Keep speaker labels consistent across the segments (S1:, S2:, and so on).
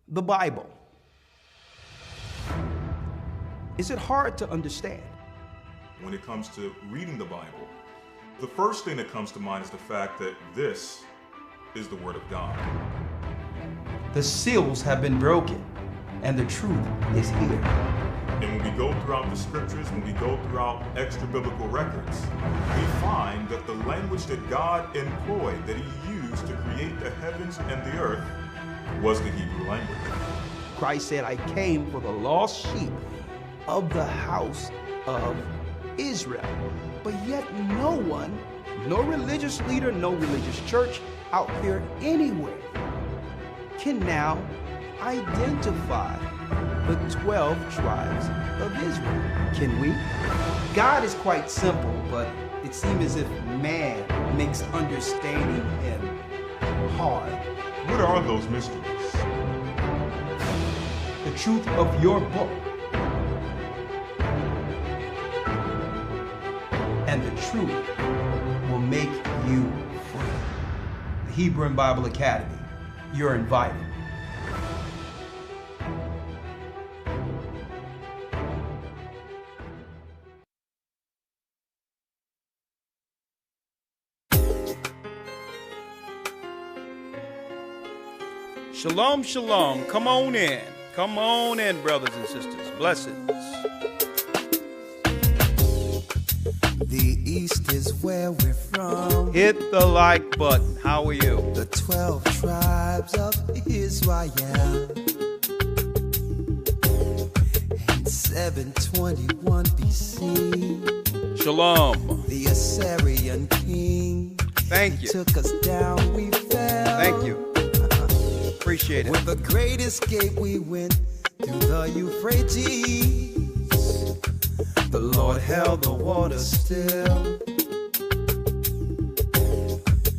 S1: The Bible. Is it hard to understand?
S2: When it comes to reading the Bible, the first thing that comes to mind is the fact that this is the Word of God.
S1: The seals have been broken, and the truth is here.
S2: And when we go throughout the scriptures, when we go throughout extra biblical records, we find that the language that God employed, that He used to create the heavens and the earth, was the Hebrew language.
S1: Christ said, I came for the lost sheep of the house of Israel. But yet no one, no religious leader, no religious church out there anywhere can now identify the 12 tribes of Israel. Can we? God is quite simple, but it seems as if man makes understanding Him hard.
S2: What are those mysteries?
S1: The truth of your book and the truth will make you free. The Hebrew and Bible Academy. You're invited. Shalom, shalom. Come on in. Come on in, brothers and sisters. Blessings.
S3: The East is where we're from.
S1: Hit the like button. How are you?
S3: The 12 tribes of Israel. In 721 BC.
S1: Shalom.
S3: The Assyrian king.
S1: Thank you.
S3: Took us down, we fell.
S1: Thank you. Appreciate it.
S3: With the great escape we went through the Euphrates. The Lord held the water still.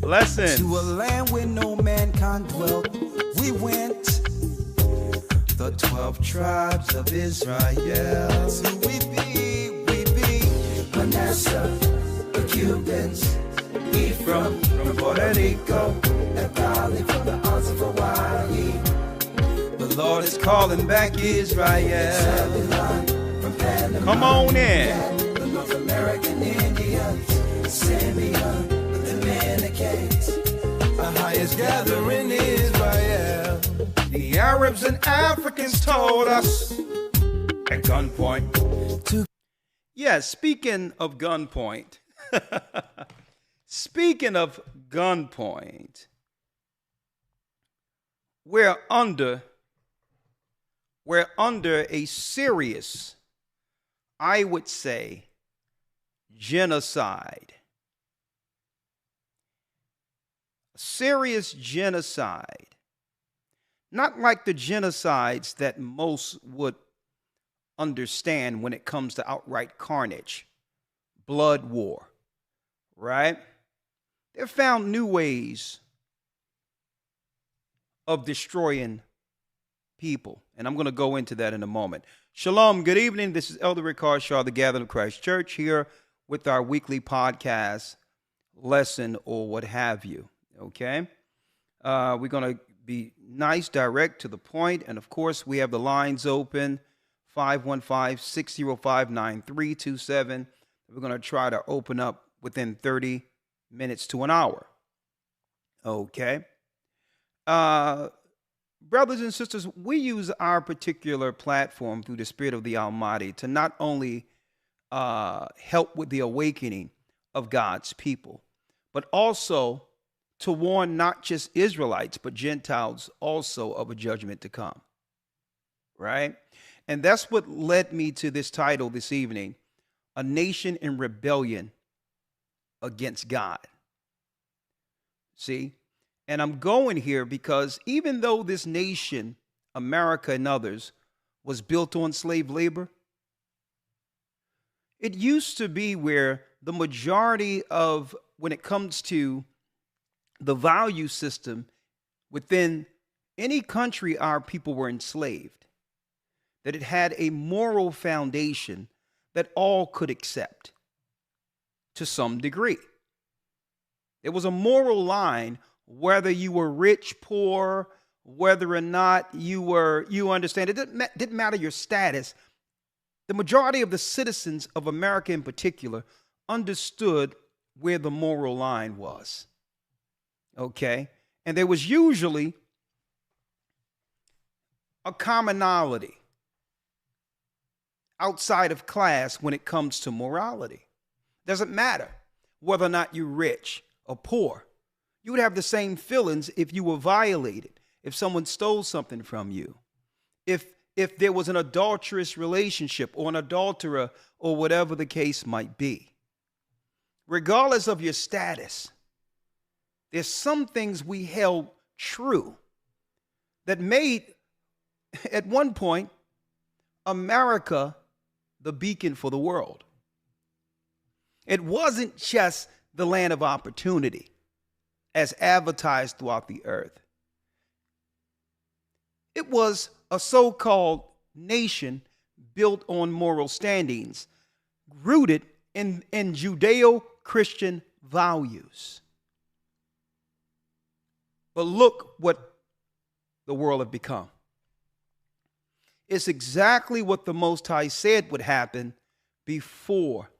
S1: Blessings.
S3: To a land where no mankind dwelt, we went. The 12 tribes of Israel. That's who we be. Manasseh, the Cubans, Ephraim from Puerto Rico, and Valley from the Isles of Hawaii. The Lord is calling back Israel. From Panama,
S1: come on in.
S3: The North American Indians, Simeon, the Dominicans, AHAYAH gathering Israel.
S1: The Arabs and Africans told us at gunpoint. Yeah, speaking of gunpoint. Speaking of gunpoint, we're under a serious, I would say, genocide. A serious genocide. Not like the genocides that most would understand when it comes to outright carnage, blood war, right? They've found new ways of destroying people. And I'm going to go into that in a moment. Shalom, good evening. This is Elder Rick Harshaw, the Gathering of Christ Church, here with our weekly podcast, lesson, or what have you. Okay? We're going to be nice, direct, to the point. And, of course, we have the lines open, 515-605-9327. We're going to try to open up within 30 minutes to an hour. Okay? Brothers and sisters, we use our particular platform through the Spirit of the Almighty to not only help with the awakening of God's people, but also to warn not just Israelites, but Gentiles also of a judgment to come. Right? And that's what led me to this title this evening, A Nation in Rebellion Against God. See? And I'm going here because even though this nation, America and others, was built on slave labor, it used to be where the majority of, when it comes to the value system within any country our people were enslaved, that it had a moral foundation that all could accept to some degree. There was a moral line, whether you were rich, poor, whether or not you understand. It didn't matter your status. The majority of the citizens of America in particular understood where the moral line was. Okay? And there was usually a commonality outside of class when it comes to morality. Doesn't matter whether or not you're rich or poor. You would have the same feelings if you were violated, if someone stole something from you, if there was an adulterous relationship or an adulterer or whatever the case might be. Regardless of your status, there's some things we held true that made, at one point, America the beacon for the world. It wasn't just the land of opportunity as advertised throughout the earth. It was a so-called nation built on moral standings, rooted in Judeo-Christian values. But look what the world had become. It's exactly what the Most High said would happen before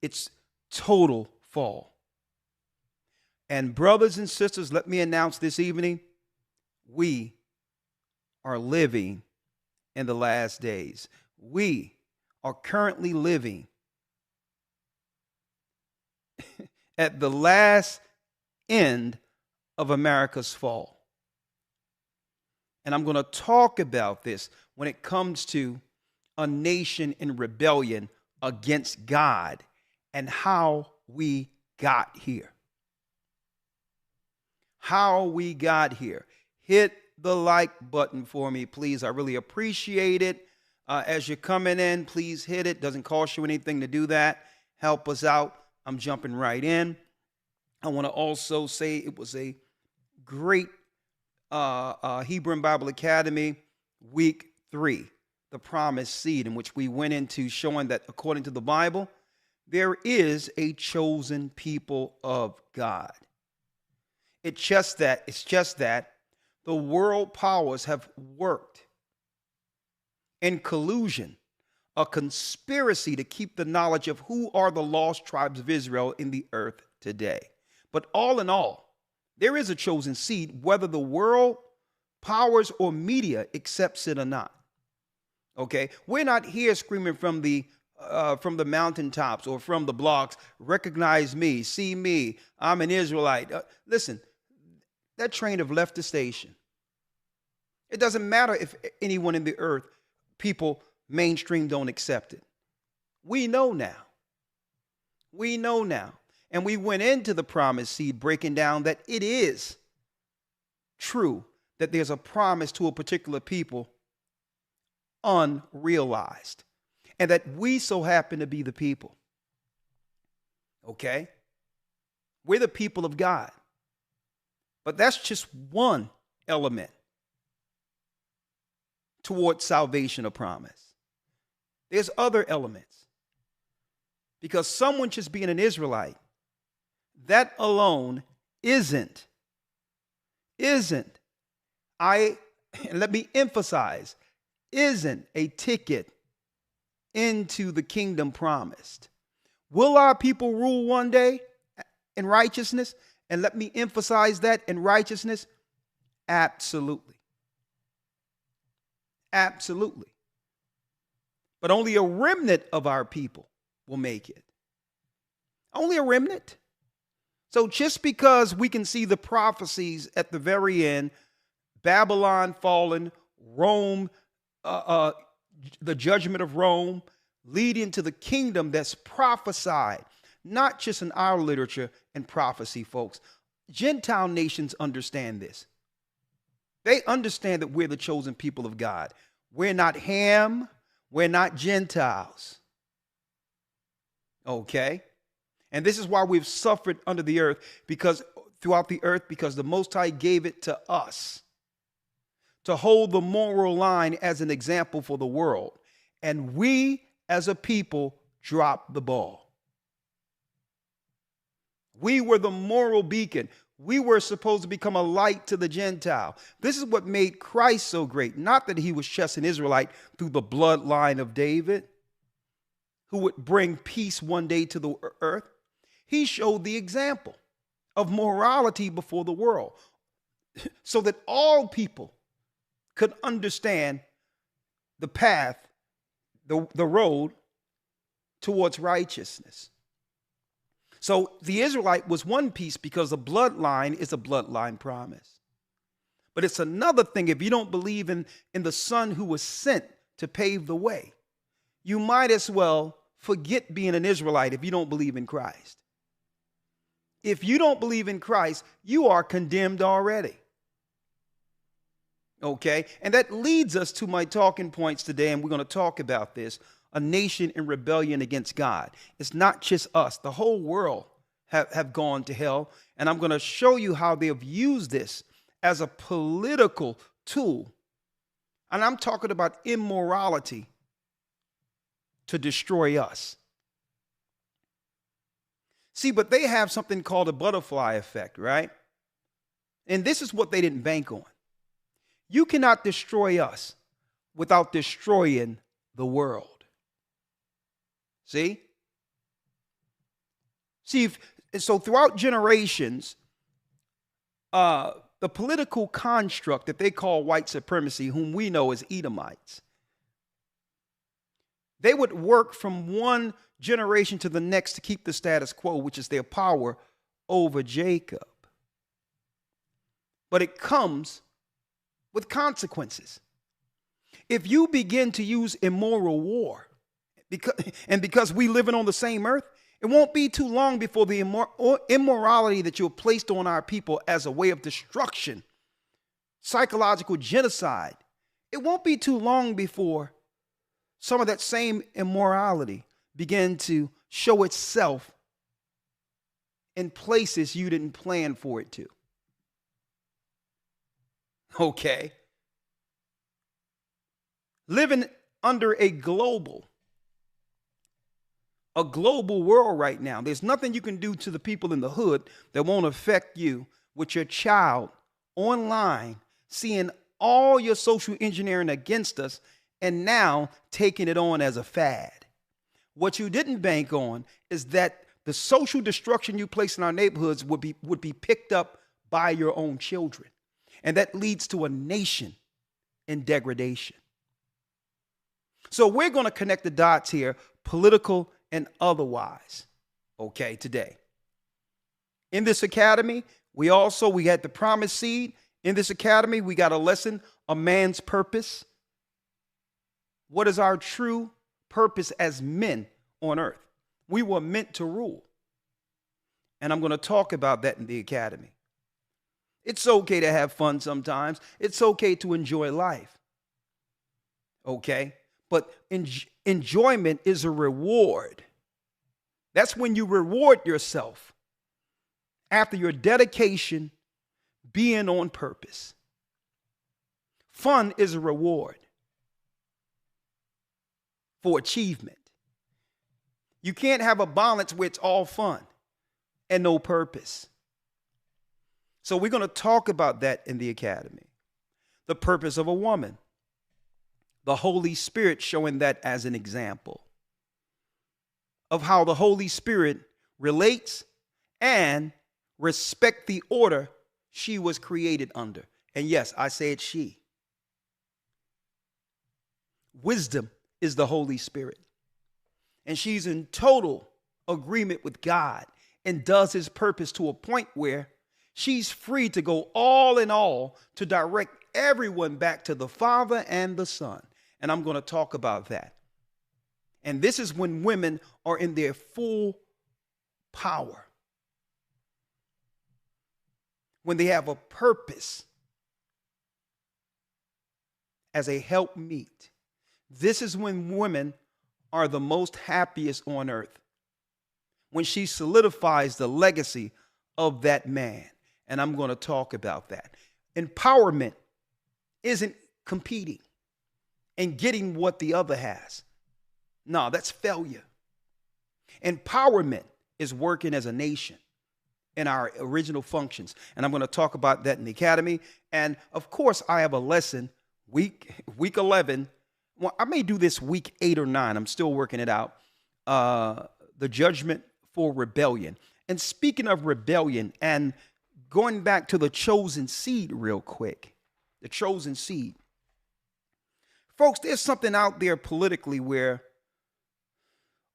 S1: its total fall. And brothers and sisters, let me announce this evening, we are living in the last days. We are currently living at the last end of America's fall. And I'm going to talk about this when it comes to a nation in rebellion against God and how we got here. How we got here. Hit the like button for me, please. I really appreciate it. As you're coming in, please hit it. Doesn't cost you anything to do that. Help us out. I'm jumping right in. I want to also say it was a great Hebrew and Bible Academy week 3, the promised seed, in which we went into showing that according to the Bible, there is a chosen people of God. It's just that the world powers have worked in collusion, a conspiracy to keep the knowledge of who are the lost tribes of Israel in the earth today. But all in all, there is a chosen seed, whether the world powers or media accepts it or not. Okay, we're not here screaming from the mountaintops or from the blocks, recognize me, see me, I'm an Israelite. Listen, that train have left the station. It doesn't matter if anyone in the earth, people mainstream don't accept it. We know now. We know now. And we went into the promised seed breaking down that it is true that there's a promise to a particular people unrealized, and that we so happen to be the people. Okay? We're the people of God. But that's just one element towards salvation or promise. There's other elements. Because someone just being an Israelite, that alone isn't, let me emphasize, isn't a ticket into the kingdom promised. Will our people rule one day in righteousness? And let me emphasize that, in righteousness, absolutely. Absolutely. But only a remnant of our people will make it. Only a remnant. So just because we can see the prophecies at the very end, Babylon fallen, Rome, the judgment of Rome, leading to the kingdom that's prophesied, not just in our literature and prophecy, folks. Gentile nations understand this. They understand that we're the chosen people of God. We're not Ham. We're not Gentiles. Okay? And this is why we've suffered under the earth, because throughout the earth, because the Most High gave it to us to hold the moral line as an example for the world. And we as a people dropped the ball. We were the moral beacon. We were supposed to become a light to the Gentile. This is what made Christ so great. Not that he was just an Israelite through the bloodline of David, who would bring peace one day to the earth. He showed the example of morality before the world so that all people could understand the path, the road towards righteousness. So the Israelite was one piece because the bloodline is a bloodline promise. But it's another thing if you don't believe in the Son who was sent to pave the way. You might as well forget being an Israelite if you don't believe in Christ. If you don't believe in Christ, you are condemned already. Okay? And that leads us to my talking points today, and we're going to talk about this. A nation in rebellion against God. It's not just us. The whole world have gone to hell. And I'm going to show you how they have used this as a political tool. And I'm talking about immorality to destroy us. See, but they have something called a butterfly effect, right? And this is what they didn't bank on. You cannot destroy us without destroying the world. See? So throughout generations, the political construct that they call white supremacy, whom we know as Edomites, they would work from one generation to the next to keep the status quo, which is their power over Jacob. But it comes with consequences. If you begin to use immoral war, because we living on the same earth, it won't be too long before the immorality that you have placed on our people as a way of destruction, psychological genocide, it won't be too long before some of that same immorality begin to show itself in places you didn't plan for it to. Okay? Living under a global world right now. There's nothing you can do to the people in the hood that won't affect you with your child online, seeing all your social engineering against us, and now taking it on as a fad. What you didn't bank on is that the social destruction you place in our neighborhoods would be picked up by your own children. And that leads to a nation in degradation. So we're going to connect the dots here, political and otherwise, okay, today. In this academy, we had the promised seed. In this academy, we got a lesson, a man's purpose. What is our true purpose as men on earth? We were meant to rule. And I'm going to talk about that in the academy. It's okay to have fun sometimes. It's okay to enjoy life. Okay? But enjoyment is a reward. That's when you reward yourself after your dedication being on purpose. Fun is a reward for achievement. You can't have a balance where it's all fun and no purpose. So we're going to talk about that in the academy. The purpose of a woman. The Holy Spirit showing that as an example of how the Holy Spirit relates and respect the order she was created under. And yes, I said she. Wisdom is the Holy Spirit. And she's in total agreement with God and does his purpose to a point where she's free to go all in all to direct everyone back to the Father and the Son. And I'm going to talk about that. And this is when women are in their full power. When they have a purpose as a helpmeet. This is when women are the most happiest on earth. When she solidifies the legacy of that man. And I'm going to talk about that. Empowerment isn't competing and getting what the other has. No, that's failure. Empowerment is working as a nation in our original functions. And I'm going to talk about that in the academy. And of course, I have a lesson week 11. Well, I may do this week 8 or 9. I'm still working it out. The judgment for rebellion. And speaking of rebellion and going back to the chosen seed real quick, the chosen seed. Folks, there's something out there politically where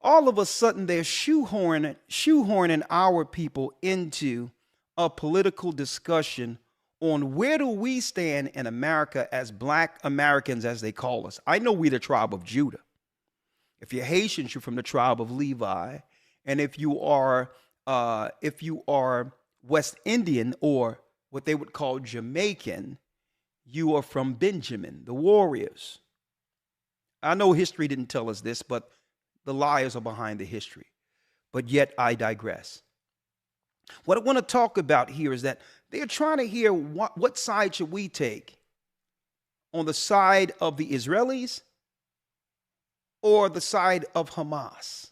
S1: all of a sudden they're shoehorning our people into a political discussion on where do we stand in America as Black Americans, as they call us. I know we're the tribe of Judah. If you're Haitian, you're from the tribe of Levi. And if you are West Indian, or what they would call Jamaican, you are from Benjamin, the warriors. I know history didn't tell us this, but the liars are behind the history. But yet I digress. What I want to talk about here is that they're trying to hear what side should we take, on the side of the Israelis or the side of Hamas.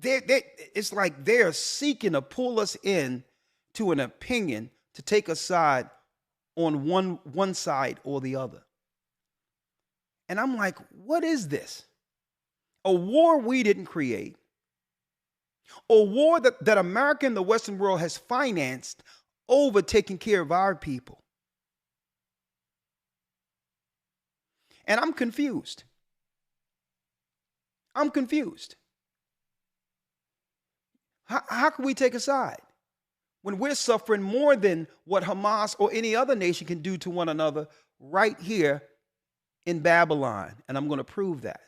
S1: It's like they're seeking to pull us in to an opinion to take a side on one side or the other. And I'm like, what is this? A war we didn't create. A war that America and the Western world has financed over taking care of our people. And I'm confused. I'm confused. How can we take a side when we're suffering more than what Hamas or any other nation can do to one another right here in Babylon? And I'm going to prove that.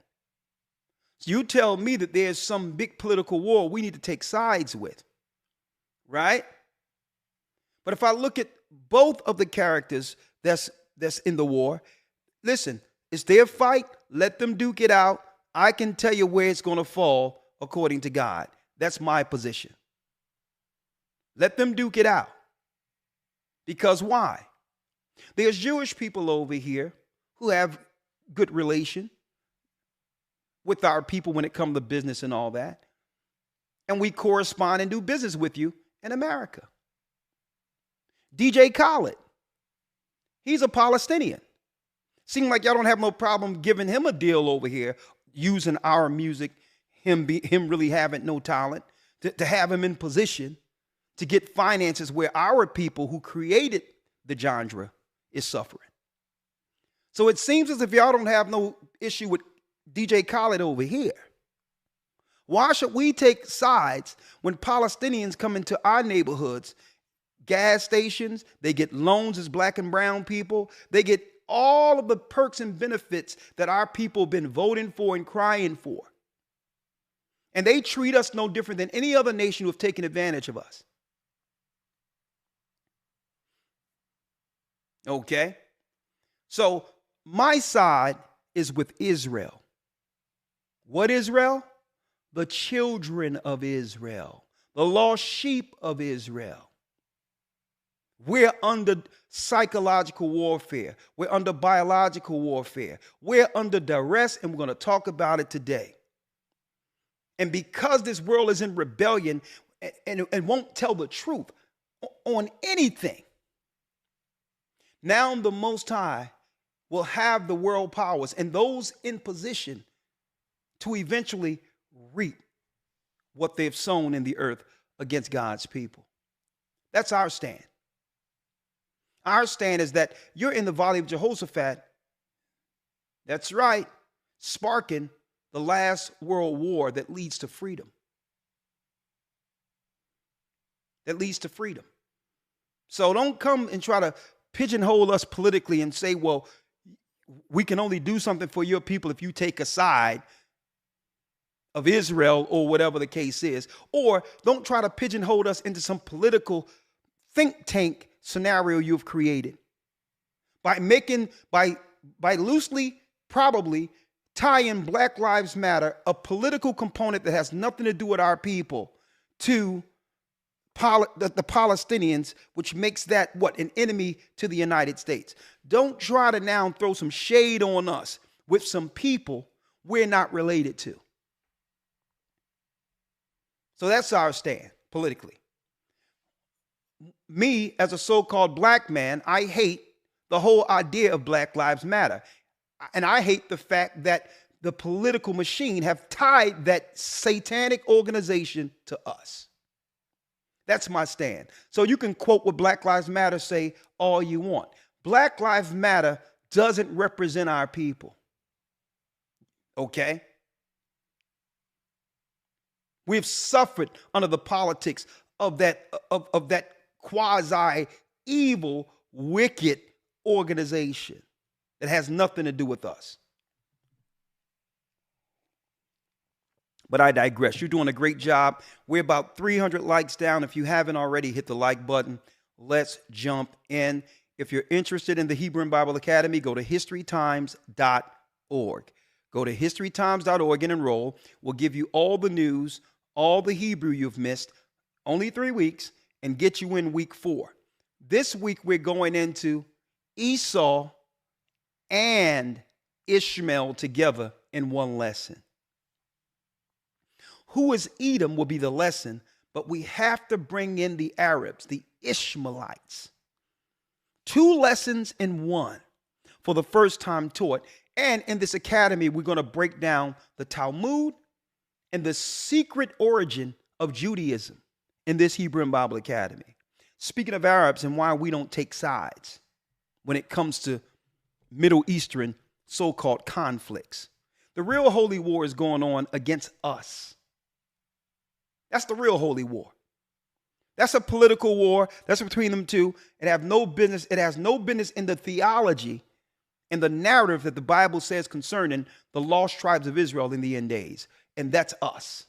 S1: So you tell me that there's some big political war we need to take sides with, right? But if I look at both of the characters that's in the war, listen, it's their fight. Let them duke it out. I can tell you where it's going to fall according to God. That's my position. Let them duke it out. Because why? There's Jewish people over here who have good relation with our people when it comes to business and all that. And we correspond and do business with you in America. DJ Khaled, he's a Palestinian. Seems like y'all don't have no problem giving him a deal over here, using our music, him really having no talent, to have him in position to get finances where our people who created the genre is suffering. So it seems as if y'all don't have no issue with DJ Khaled over here. Why should we take sides when Palestinians come into our neighborhoods, gas stations, they get loans as Black and brown people, they get all of the perks and benefits that our people have been voting for and crying for. And they treat us no different than any other nation who have taken advantage of us. Okay? So my side is with Israel. What Israel? The children of Israel, the lost sheep of Israel. We're under psychological warfare. We're under biological warfare. We're under duress, and we're going to talk about it today. And because this world is in rebellion and won't tell the truth on anything, now the Most High will have the world powers and those in position to eventually reap what they've sown in the earth against God's people. That's our stand. Our stand is that you're in the Valley of Jehoshaphat. That's right, sparking the last world war that leads to freedom. That leads to freedom. So don't come and try to pigeonhole us politically and say, well, we can only do something for your people if you take a side of Israel or whatever the case is. Or don't try to pigeonhole us into some political think tank scenario you've created by loosely probably tying Black Lives Matter, a political component that has nothing to do with our people, to the Palestinians, which makes that an enemy to the United States. Don't try to now throw some shade on us with some people we're not related to. So that's our stand politically. me as a so-called black man, I hate the whole idea of Black Lives Matter. And I hate the fact that the political machine have tied that satanic organization to us. That's my stand. So you can quote what Black Lives Matter say all you want. Black Lives Matter doesn't represent our people. Okay? We've suffered under the politics of that quasi-evil, wicked organization that has nothing to do with us. But I digress. You're doing a great job. We're about 300 likes down. If you haven't already, hit the like button. Let's jump in. If you're interested in the Hebrew and Bible Academy, go to historytimes.org. Go to historytimes.org and enroll. We'll give you all the news, all the Hebrew you've missed, only 3 weeks, and get you in week 4. This week, we're going into Esau and Ishmael together in one lesson. Who is Edom will be the lesson, but we have to bring in the Arabs, the Ishmaelites. 2 lessons in one for the first time taught. And in this academy, we're going to break down the Talmud and the secret origin of Judaism in this Hebrew and Bible Academy. Speaking of Arabs and why we don't take sides when it comes to Middle Eastern so-called conflicts. The real holy war is going on against us. That's the real holy war. That's a political war. That's between them two. It has no business in the theology and the narrative that the Bible says concerning the lost tribes of Israel in the end days. And that's us.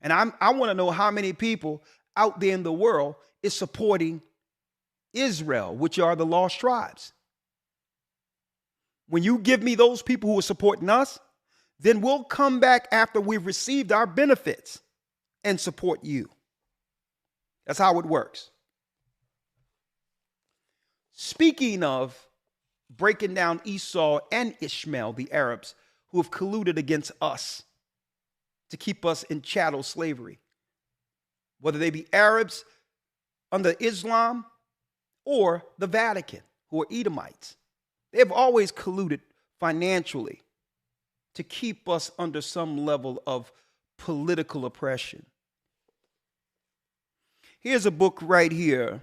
S1: And I want to know how many people out there in the world is supporting Israel, which are the lost tribes. When you give me those people who are supporting us, then we'll come back after we've received our benefits and support you. That's how it works. Speaking of breaking down Esau and Ishmael, the Arabs, who have colluded against us to keep us in chattel slavery, whether they be Arabs under Islam or the Vatican, who are Edomites. They have always colluded financially to keep us under some level of political oppression. Here's a book right here,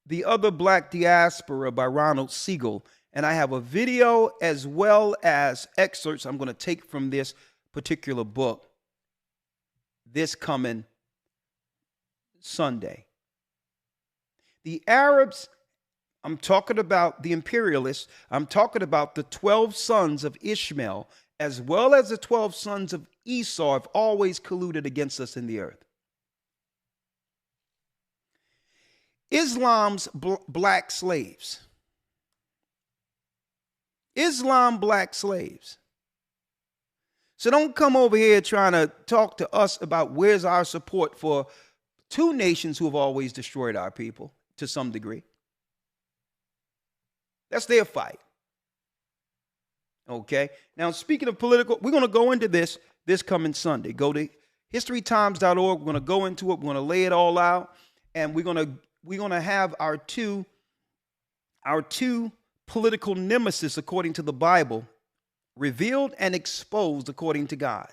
S1: The Other Black Diaspora by Ronald Siegel. And I have a video as well as excerpts I'm going to take from this particular book this coming Sunday. The Arabs, I'm talking about the imperialists, I'm talking about the 12 sons of Ishmael, as well as the 12 sons of Esau, have always colluded against us in the earth. Islam's black slaves. Islam black slaves. So don't come over here trying to talk to us about where's our support for 2 nations who have always destroyed our people to some degree. That's their fight. Okay. Now, speaking of political, we're going to go into this coming Sunday. Go to historytimes.org. We're going to go into it. We're going to lay it all out. And we're going to have our two political nemesis, according to the Bible, revealed and exposed according to God.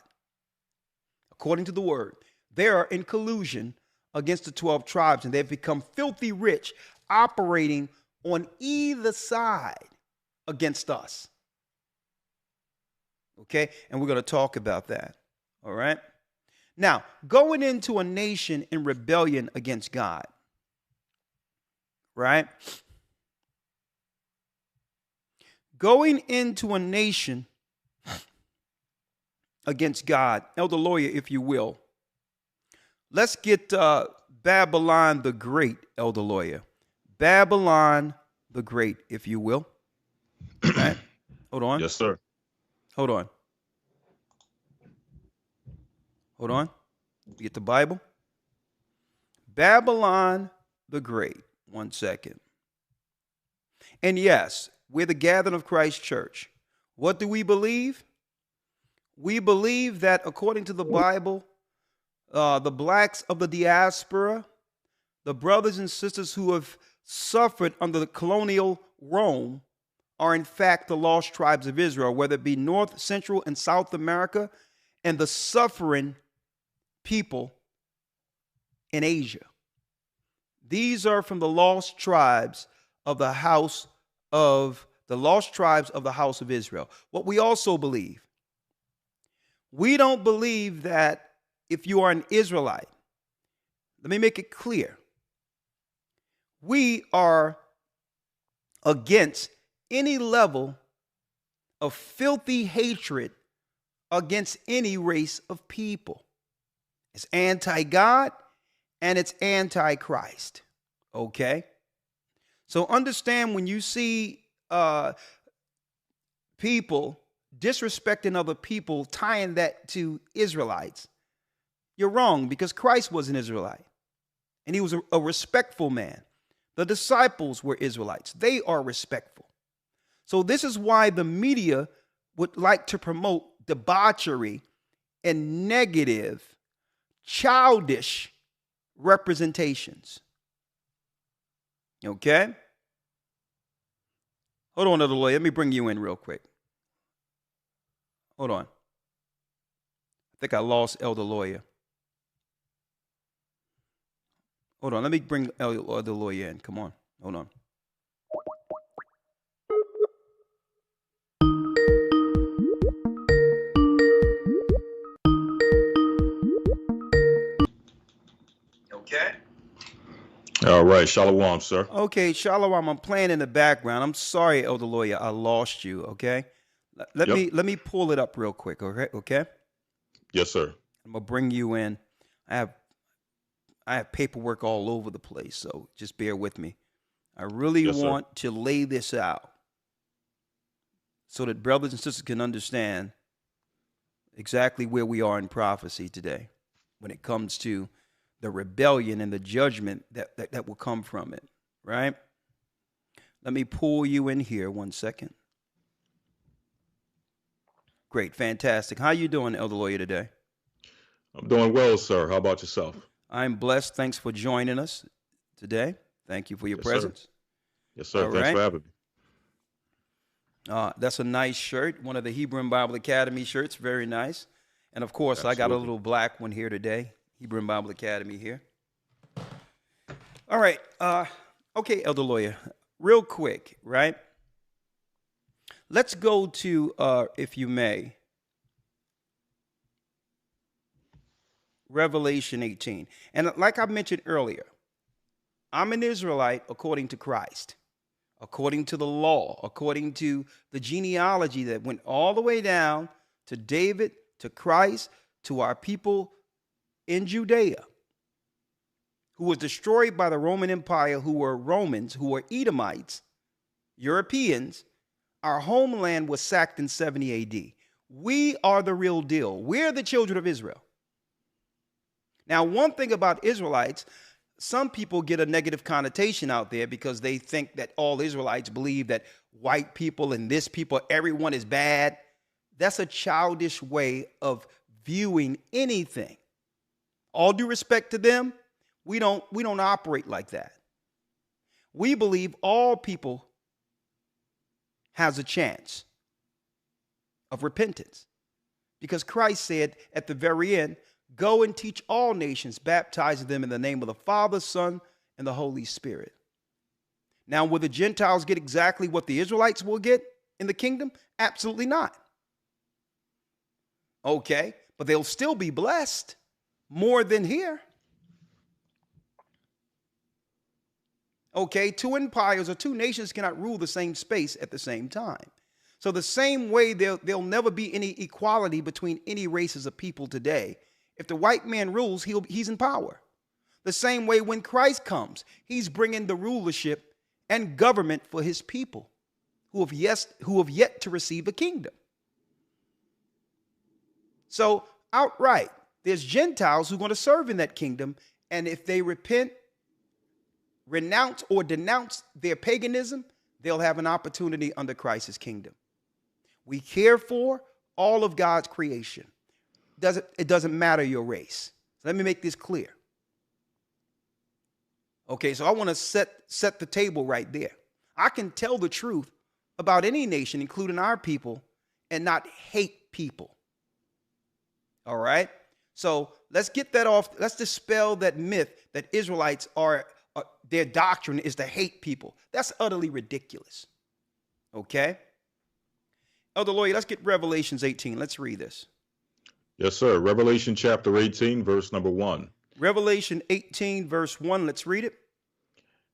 S1: According to the word, they are in collusion against the 12 tribes, and they've become filthy rich, operating on either side against us. Okay? And we're going to talk about that. All right? Now, going into a nation in rebellion against God. Right? Going into a nation against God. Elder Lawyer, if you will. Let's get Babylon the Great, Elder Lawyer. Babylon the Great, if you will. Right? Hold on.
S2: Yes, sir.
S1: Hold on. Hold on. Get the Bible. Babylon the Great. 1 second. And yes, we're the gathering of Christ Church. What do we believe? We believe that according to the Bible, the blacks of the diaspora, the brothers and sisters who have suffered under the colonial Rome are in fact the lost tribes of Israel, whether it be North, Central, and South America, and the suffering people in Asia. These are from the lost tribes of the house of Israel. What we also believe, we don't believe that if you are an Israelite, let me make it clear, we are against any level of filthy hatred against any race of people. It's anti-God and it's anti-Christ. Okay? So understand, when you see people disrespecting other people, tying that to Israelites, you're wrong, because Christ was an Israelite and he was a respectful man. The disciples were Israelites. They are respectful. So this is why the media would like to promote debauchery and negative, childish representations. Okay? Hold on, Elder Lawyer. Let me bring you in real quick. Hold on. I think I lost Elder Lawyer. Hold on. Let me bring Elder Lawyer in. Come on. Hold on. Okay.
S2: All right. Shalom, sir.
S1: Okay, Shalom. I'm playing in the background. I'm sorry, Elder Lawyer. I lost you. Okay. Let me pull it up real quick. Okay.
S2: Yes, sir.
S1: I'm gonna bring you in. I have paperwork all over the place, so just bear with me. I really want to lay this out so that brothers and sisters can understand exactly where we are in prophecy today when it comes to the rebellion and the judgment that will come from it, right? Let me pull you in here 1 second. Great, fantastic. How you doing, Elder Lawyer, today?
S2: I'm doing well, sir. How about yourself?
S1: I'm blessed. Thanks for joining us today. Thank you for your presence.
S2: Sir. Yes, sir. Thanks for having me.
S1: That's a nice shirt, one of the Hebrew Bible Academy shirts. Very nice. And, of course, I got a little black one here today, Hebrew Bible Academy here. All right. Okay, Elder Lawyer, real quick, right? Let's go to, if you may, Revelation 18. And like I mentioned earlier, I'm an Israelite according to Christ, according to the law, according to the genealogy that went all the way down to David, to Christ, to our people in Judea, who was destroyed by the Roman Empire, who were Romans, who were Edomites, Europeans. Our homeland was sacked in 70 AD. We are the real deal. We're the children of Israel. Now, one thing about Israelites, some people get a negative connotation out there because they think that all Israelites believe that white people and this people, everyone is bad. That's a childish way of viewing anything. All due respect to them, we don't operate like that. We believe all people has a chance of repentance, because Christ said at the very end, go and teach all nations, baptizing them in the name of the Father, Son, and the Holy Spirit. Now, will the Gentiles get exactly what the Israelites will get in the kingdom? Absolutely not. Okay, but they'll still be blessed more than here. Okay, two empires or two nations cannot rule the same space at the same time. So the same way there'll never be any equality between any races of people today. If the white man rules, he's in power. The same way when Christ comes, he's bringing the rulership and government for his people who have yet to receive a kingdom. So outright, there's Gentiles who are going to serve in that kingdom. And if they repent, renounce or denounce their paganism, they'll have an opportunity under Christ's kingdom. We care for all of God's creation. It doesn't matter your race. Let me make this clear. Okay, so I want to set the table right there. I can tell the truth about any nation, including our people, and not hate people. All right? So let's get that off. Let's dispel that myth that Israelites their doctrine is to hate people. That's utterly ridiculous. Okay? Elder Lawyer, let's get Revelations 18. Let's read this.
S2: Yes, sir. Revelation chapter 18, verse number 1.
S1: Revelation 18, verse 1. Let's read it.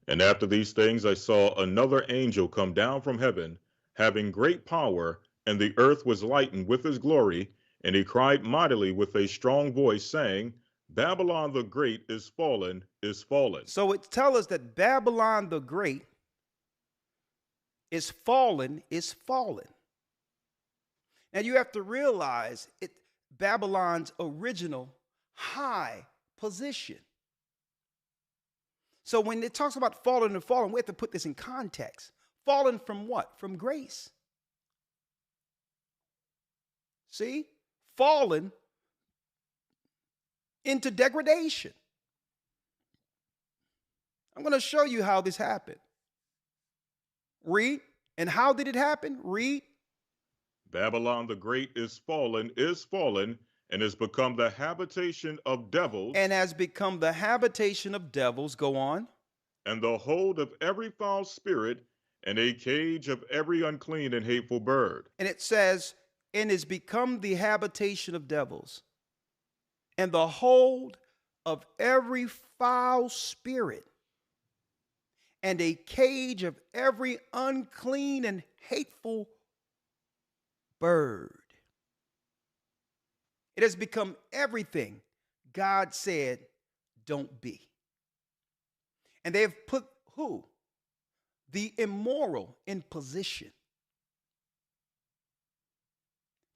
S2: And after these things I saw another angel come down from heaven, having great power, and the earth was lightened with his glory. And he cried mightily with a strong voice, saying, Babylon the Great is fallen, is fallen.
S1: So it tells us that Babylon the Great is fallen, is fallen. Now you have to realize Babylon's original high position. So when it talks about fallen and fallen, we have to put this in context. Fallen from what? From grace. See? Fallen into degradation. I'm going to show you how this happened. Read. And how did it happen? Read.
S2: Babylon the Great is fallen, and has become the habitation of devils.
S1: And has become the habitation of devils. Go on.
S2: And the hold of every foul spirit, and a cage of every unclean and hateful bird.
S1: And it says, and is become the habitation of devils, and the hold of every foul spirit, and a cage of every unclean and hateful bird. It has become everything God said don't be. And they have put who? The immoral in position.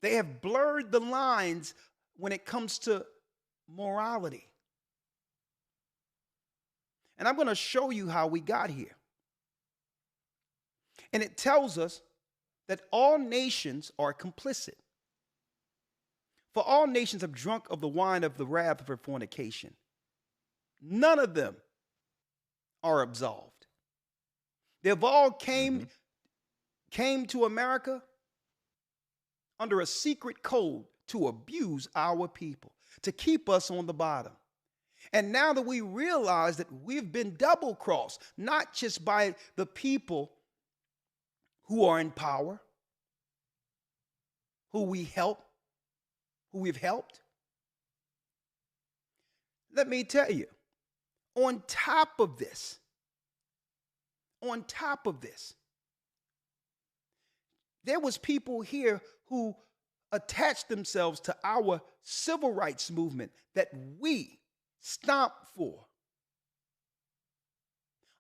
S1: They have blurred the lines when it comes to morality. And I'm going to show you how we got here. And it tells us that all nations are complicit. For all nations have drunk of the wine of the wrath of her fornication. None of them are absolved. They've all came to America under a secret code to abuse our people, to keep us on the bottom. And now that we realize that we've been double-crossed, not just by the people who are in power, who we've helped, let me tell you, on top of this, there was people here who attached themselves to our civil rights movement that we stomped for,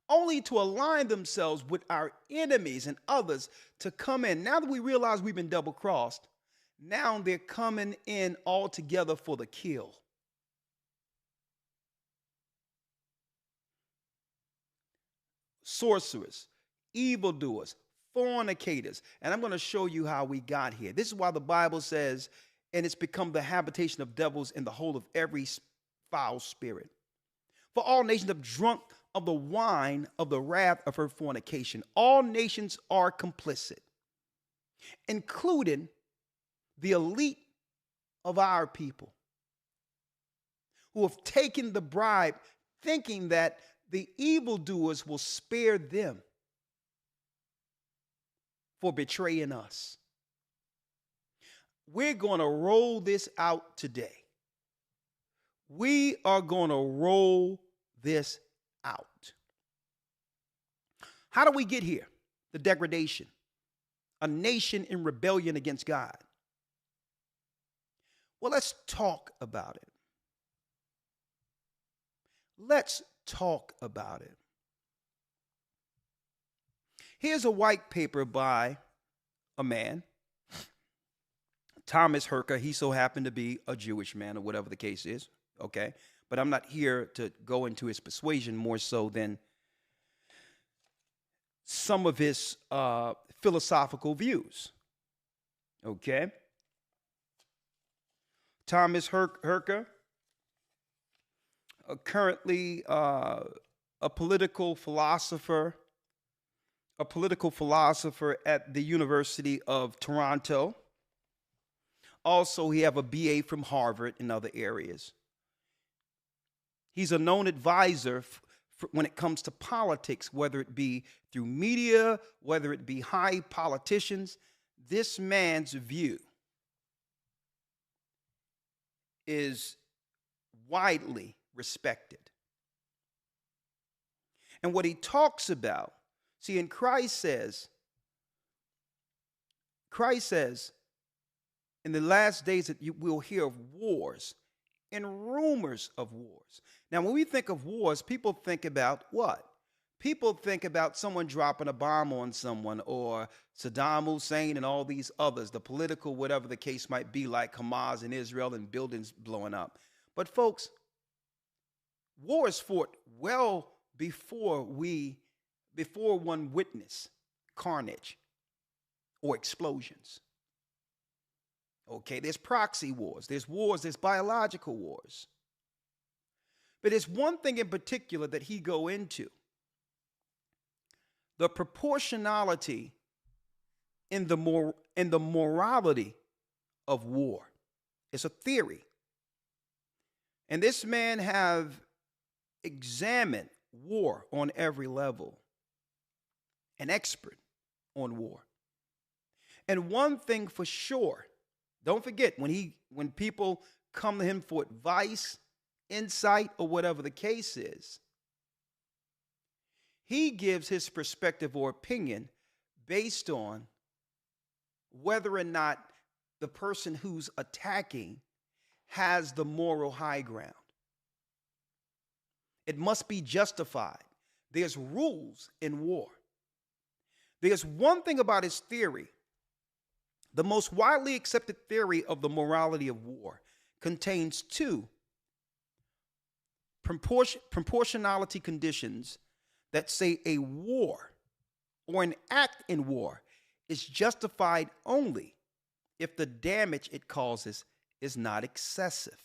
S1: only to align themselves with our enemies and others to come in. Now that we realize we've been double-crossed, now they're coming in all together for the kill. Sorcerers, evildoers, fornicators. And I'm going to show you how we got here. This is why the Bible says, and it's become the habitation of devils and the hold of every foul spirit. For all nations have drunk of the wine of the wrath of her fornication. All nations are complicit, including the elite of our people, who have taken the bribe, thinking that the evildoers will spare them for betraying us. We're going to roll this out today. We are going to roll this out. How do we get here? The degradation. A nation in rebellion against God. Well, let's talk about it. Let's talk about it. Here's a white paper by a man, Thomas Herker. He so happened to be a Jewish man, or whatever the case is, okay? But I'm not here to go into his persuasion more so than some of his philosophical views, okay? Thomas Herker, currently a political philosopher at the University of Toronto. Also, he have a BA from Harvard and other areas. He's a known advisor when it comes to politics, whether it be through media, whether it be high politicians. This man's view is widely respected. And what he talks about, see, and Christ says, in the last days that you will hear of wars and rumors of wars. Now, when we think of wars, people think about what? People think about someone dropping a bomb on someone, or Saddam Hussein and all these others, the political, whatever the case might be, like Hamas in Israel and buildings blowing up. But folks, war is fought well before one witness carnage or explosions. Okay, there's proxy wars, there's biological wars. But there's one thing in particular that he go into: the proportionality in the morality of war. It's a theory. And this man have examined war on every level, an expert on war. And one thing for sure, don't forget, when people come to him for advice, insight, or whatever the case is, he gives his perspective or opinion based on whether or not the person who's attacking has the moral high ground. It must be justified. There's rules in war. There's one thing about his theory. The most widely accepted theory of the morality of war contains two proportionality conditions that say a war or an act in war is justified only if the damage it causes is not excessive.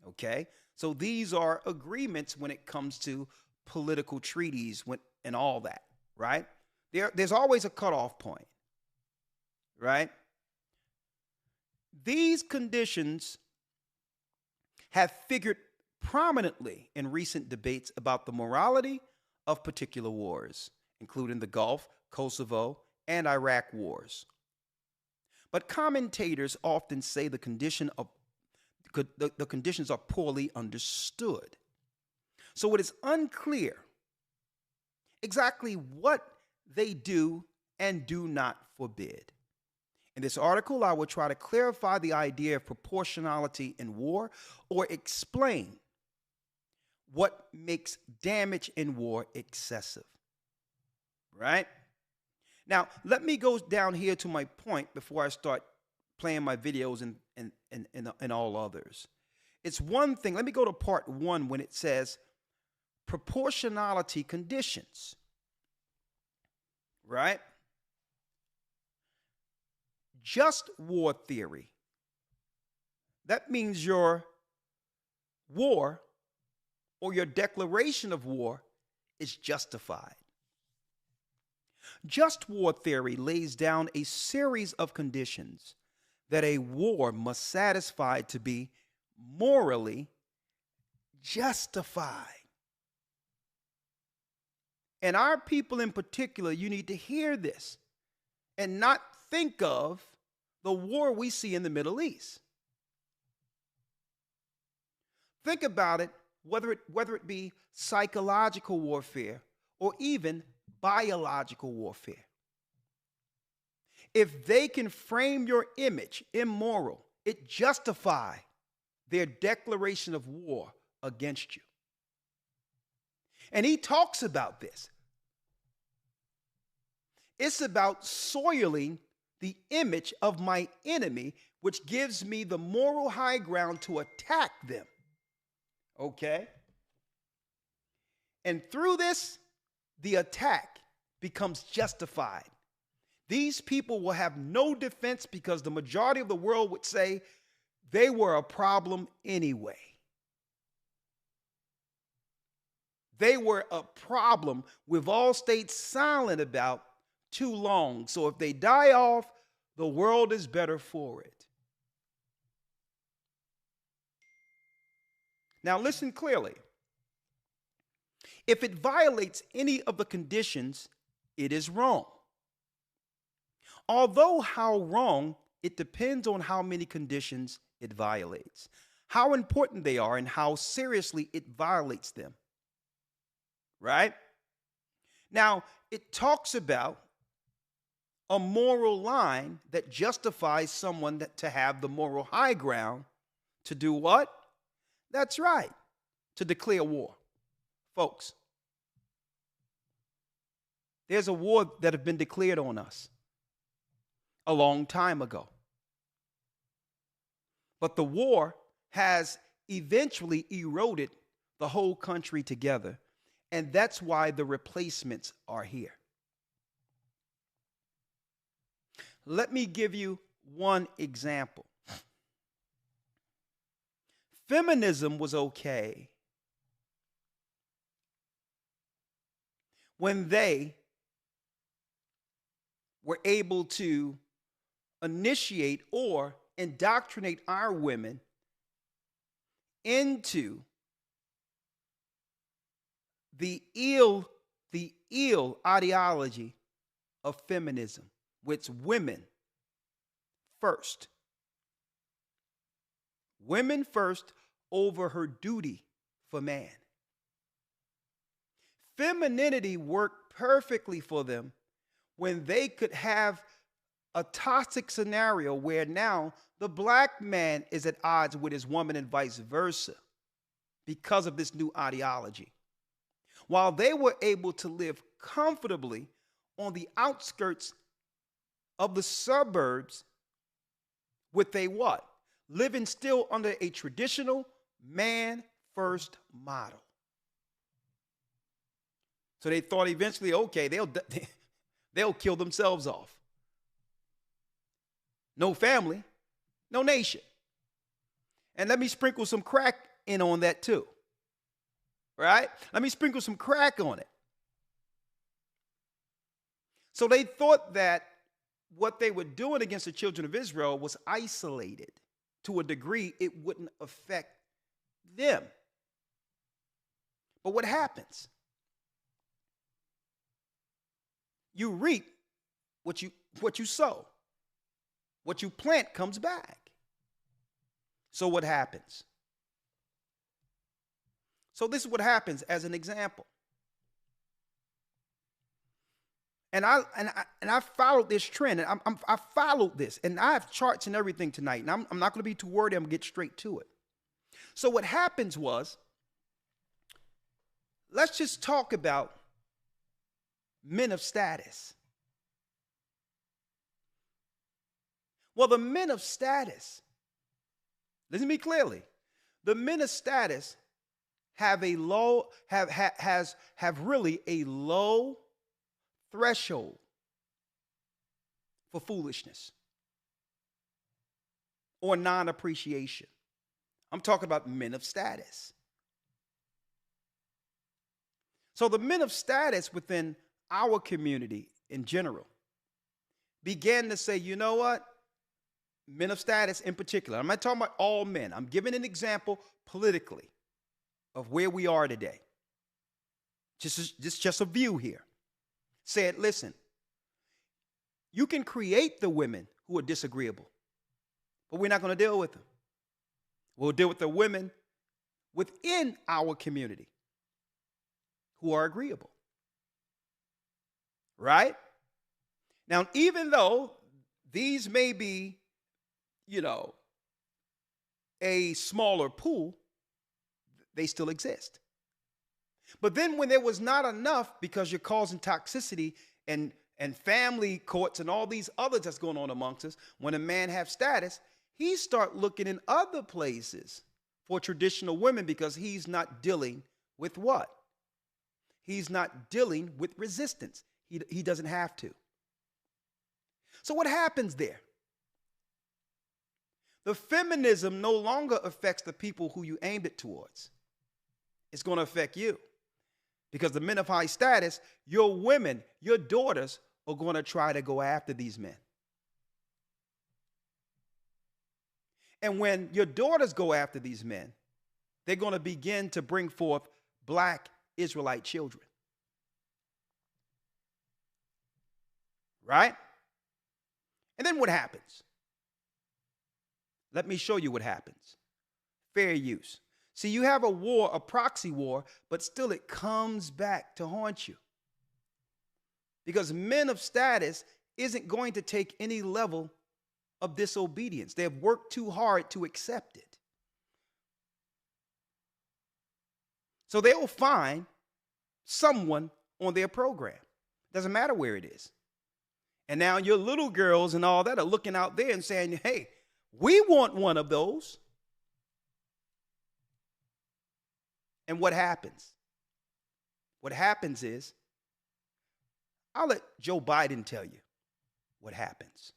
S1: Okay? So these are agreements when it comes to political treaties and all that, right? There's always a cutoff point, right? These conditions have figured prominently in recent debates about the morality of particular wars, including the Gulf, Kosovo, and Iraq wars. But commentators often say the conditions are poorly understood. So it is unclear exactly what they do and do not forbid. In this article, I will try to clarify the idea of proportionality in war, or explain what makes damage in war excessive. Right? Now, let me go down here to my point before I start playing my videos and all others. It's one thing. Let me go to part 1 when it says proportionality conditions. Right? Just war theory. That means your war or your declaration of war is justified. Just war theory lays down a series of conditions that a war must satisfy to be morally justified. And our people in particular, you need to hear this and not think of the war we see in the Middle East. Think about it, whether it be psychological warfare or even biological warfare. If they can frame your image immoral, it justifies their declaration of war against you. And he talks about this. It's about soiling the image of my enemy, which gives me the moral high ground to attack them. Okay? And through this, the attack becomes justified. These people will have no defense because the majority of the world would say they were a problem anyway. they were a problem we've all stayed silent about too long. So if they die off, the world is better for it. Now listen clearly. If it violates any of the conditions, it is wrong. Although how wrong, it depends on how many conditions it violates, how important they are, and how seriously it violates them. Right? Now, it talks about a moral line that justifies someone to have the moral high ground to do what? That's right, to declare war. Folks, there's a war that has been declared on us a long time ago. But the war has eventually eroded the whole country together. And that's why the replacements are here. Let me give you one example. Feminism was okay when they were able to initiate or indoctrinate our women into the ill ideology of feminism, which women first. Women first over her duty for man. Femininity worked perfectly for them when they could have a toxic scenario where now the black man is at odds with his woman and vice versa because of this new ideology. While they were able to live comfortably on the outskirts of the suburbs with a what? Living still under a traditional man-first model. So they thought eventually, okay, they'll kill themselves off. No family, no nation. And let me sprinkle some crack in on that too. Right? Let me sprinkle some crack on it. So they thought that what they were doing against the children of Israel was isolated to a degree it wouldn't affect them. But what happens? You reap what you sow. What you plant comes back. So what happens? So this is what happens as an example. And I followed this trend, and I followed this, and I have charts and everything tonight, and I'm not going to be too wordy. I'm going to get straight to it. So what happens was, let's just talk about men of status. Well, the men of status, listen to me clearly, the men of status have a low, have really a low threshold for foolishness or non-appreciation. I'm talking about men of status. So the men of status within our community in general began to say, you know what? Men of status in particular. I'm not talking about all men. I'm giving an example politically of where we are today. Just a view here. Said, listen, you can create the women who are disagreeable, but we're not going to deal with them. We'll deal with the women within our community who are agreeable. Right? Now, even though these may be, a smaller pool, they still exist. But then when there was not enough, because you're causing toxicity and family courts and all these others that's going on amongst us, when a man have status, he start looking in other places for traditional women because he's not dealing with what? He's not dealing with resistance. He doesn't have to. So what happens there? The feminism no longer affects the people who you aimed it towards. It's going to affect you. Because the men of high status, your women, your daughters are going to try to go after these men. And when your daughters go after these men, they're going to begin to bring forth black Israelite children. Right? And then what happens? Let me show you what happens. Fair use. See, you have a war, a proxy war, but still it comes back to haunt you. Because men of status isn't going to take any level of disobedience. They have worked too hard to accept it. So they will find someone on their program. Doesn't matter where it is. And now your little girls and all that are looking out there and saying, hey, we want one of those. And what happens? What happens is, I'll let Joe Biden tell you what happens.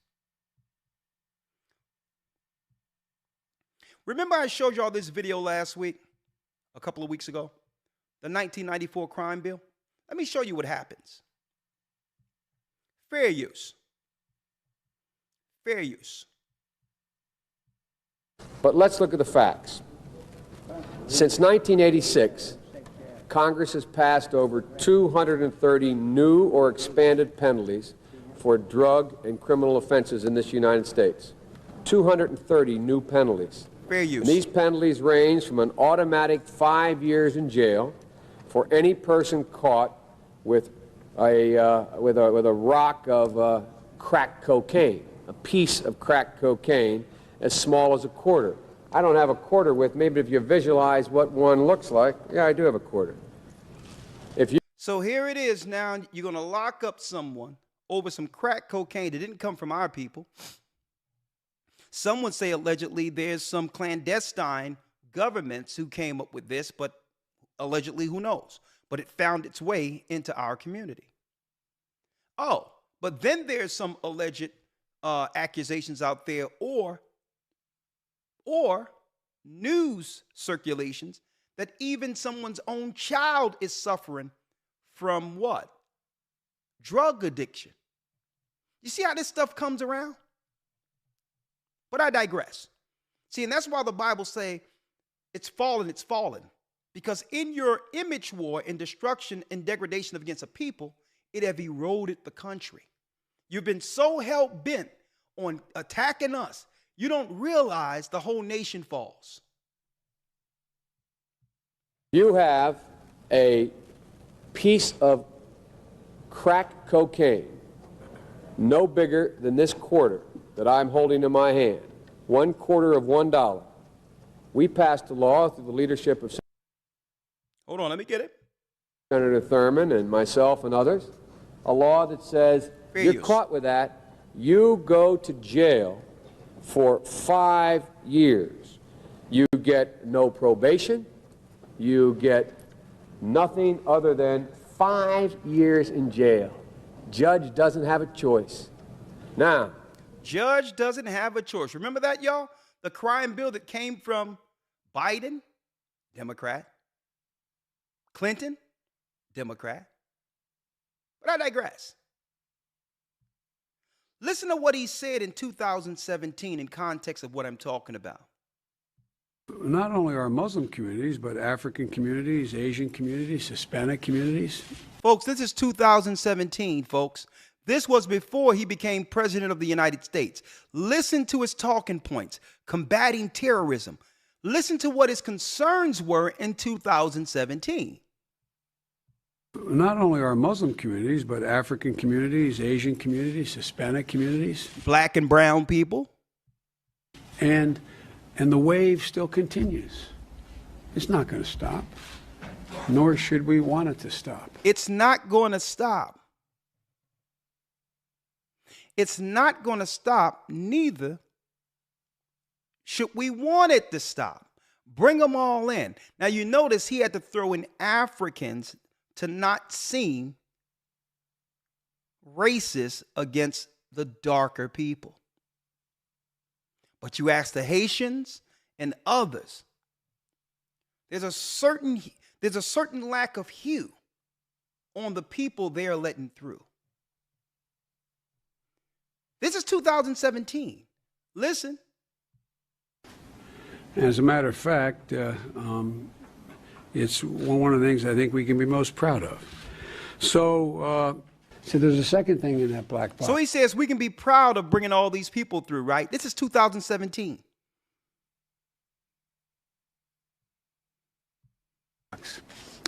S1: Remember I showed y'all this video last week, a couple of weeks ago, the 1994 crime bill? Let me show you what happens. Fair use. Fair use.
S4: But let's look at the facts. Since 1986, Congress has passed over 230 new or expanded penalties for drug and criminal offenses in this United States. 230 new penalties.
S1: Fair use.
S4: And these penalties range from an automatic 5 years in jail for any person caught with a rock of crack cocaine, a piece of crack cocaine as small as a quarter. I don't have a quarter with me, but if you visualize what one looks like, yeah, I do have a quarter.
S1: So here it is now, you're going to lock up someone over some crack cocaine that didn't come from our people. Some would say allegedly there's some clandestine governments who came up with this, but allegedly, who knows? But it found its way into our community. Oh, but then there's some alleged accusations out there or news circulations that even someone's own child is suffering from what? Drug addiction. You see how this stuff comes around? But I digress. See, and that's why the Bible say it's fallen, it's fallen. Because in your image war and destruction and degradation against a people, it have eroded the country. You've been so hell-bent on attacking us, you don't realize the whole nation falls.
S4: You have a piece of crack cocaine, no bigger than this quarter that I'm holding in my hand, 1/4 of $1. We passed a law through the leadership of
S1: Hold on, let me get it.
S4: Senator Thurman and myself and others, a law that says you're caught with that, you go to jail for 5 years. You get no probation. You get nothing other than 5 years in jail. Judge doesn't have a choice. Now,
S1: judge doesn't have a choice. Remember that, y'all? The crime bill that came from Biden, Democrat. Clinton, Democrat. But I digress. Listen to what he said in 2017 in context of what I'm talking about.
S5: Not only our Muslim communities, but African communities, Asian communities, Hispanic communities.
S1: Folks, this is 2017, folks. This was before he became president of the United States. Listen to his talking points, combating terrorism. Listen to what his concerns were in 2017.
S5: Not only our Muslim communities, but African communities, Asian communities, Hispanic communities.
S1: Black and brown people.
S5: And the wave still continues. It's not going to stop, nor should we want it to stop.
S1: It's not going to stop. It's not going to stop, neither should we want it to stop. Bring them all in. Now, you notice he had to throw in Africans to not seem racist against the darker people. But you ask the Haitians and others, there's a certain lack of hue on the people they're letting through. This is 2017. Listen.
S5: As a matter of fact, it's one of the things I think we can be most proud of. So there's a second thing in that black box.
S1: So he says we can be proud of bringing all these people through, right? This is 2017.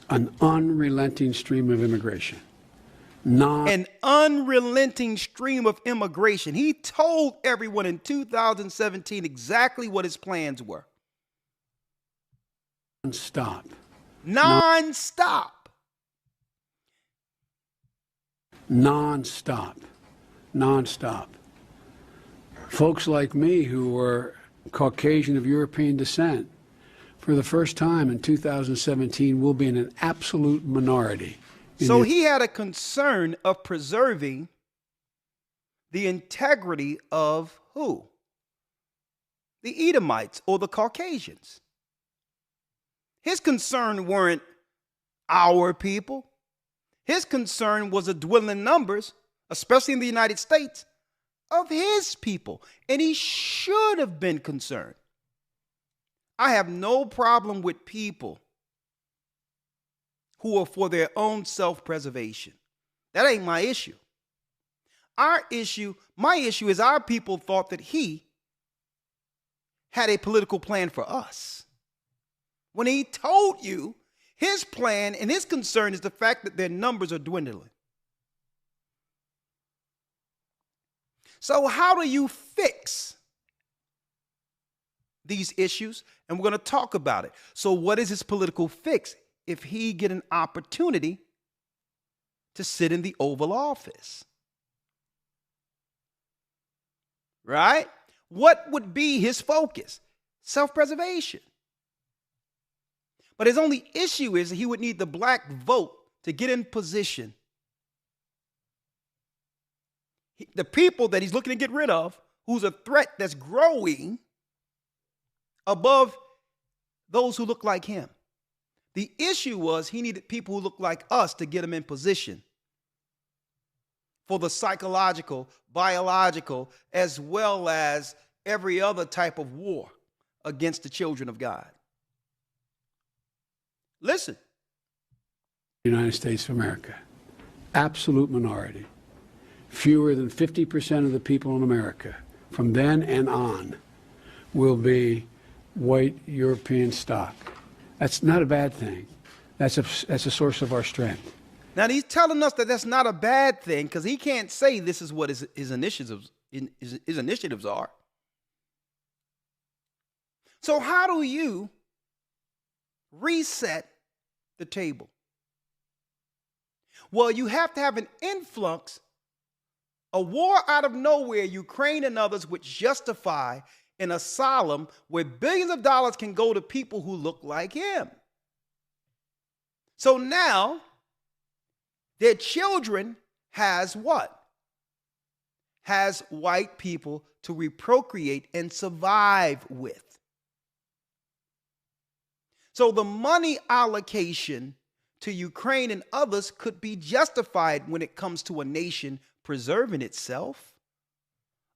S5: An unrelenting stream of immigration.
S1: An unrelenting stream of immigration. He told everyone in 2017 exactly what his plans were.
S5: Non-stop.
S1: Non-stop.
S5: Non-stop. Non-stop. Folks like me who were Caucasian of European descent, for the first time in 2017, will be in an absolute minority.
S1: So he had a concern of preserving the integrity of who? The Edomites or the Caucasians. His concern weren't our people. His concern was the dwindling numbers, especially in the United States, of his people. And he should have been concerned. I have no problem with people who are for their own self-preservation. That ain't my issue. My issue is our people thought that he had a political plan for us. When he told you his plan and his concern is the fact that their numbers are dwindling. So how do you fix these issues? And we're going to talk about it. So what is his political fix if he get an opportunity to sit in the Oval Office? Right? What would be his focus? Self-preservation. But his only issue is that he would need the black vote to get in position. The people that he's looking to get rid of, who's a threat that's growing above those who look like him. The issue was he needed people who look like us to get him in position for the psychological, biological, as well as every other type of war against the children of God. Listen.
S5: United States of America, absolute minority. Fewer than 50% of the people in America from then and on will be white European stock. That's not a bad thing. That's a source of our strength.
S1: Now he's telling us that that's not a bad thing because he can't say this is what his initiatives are. So how do you reset the table? Well, you have to have an influx, a war out of nowhere, Ukraine and others, which justify an asylum where billions of dollars can go to people who look like him. So now their children has what? Has white people to reprocreate and survive with. So the money allocation to Ukraine and others could be justified when it comes to a nation preserving itself,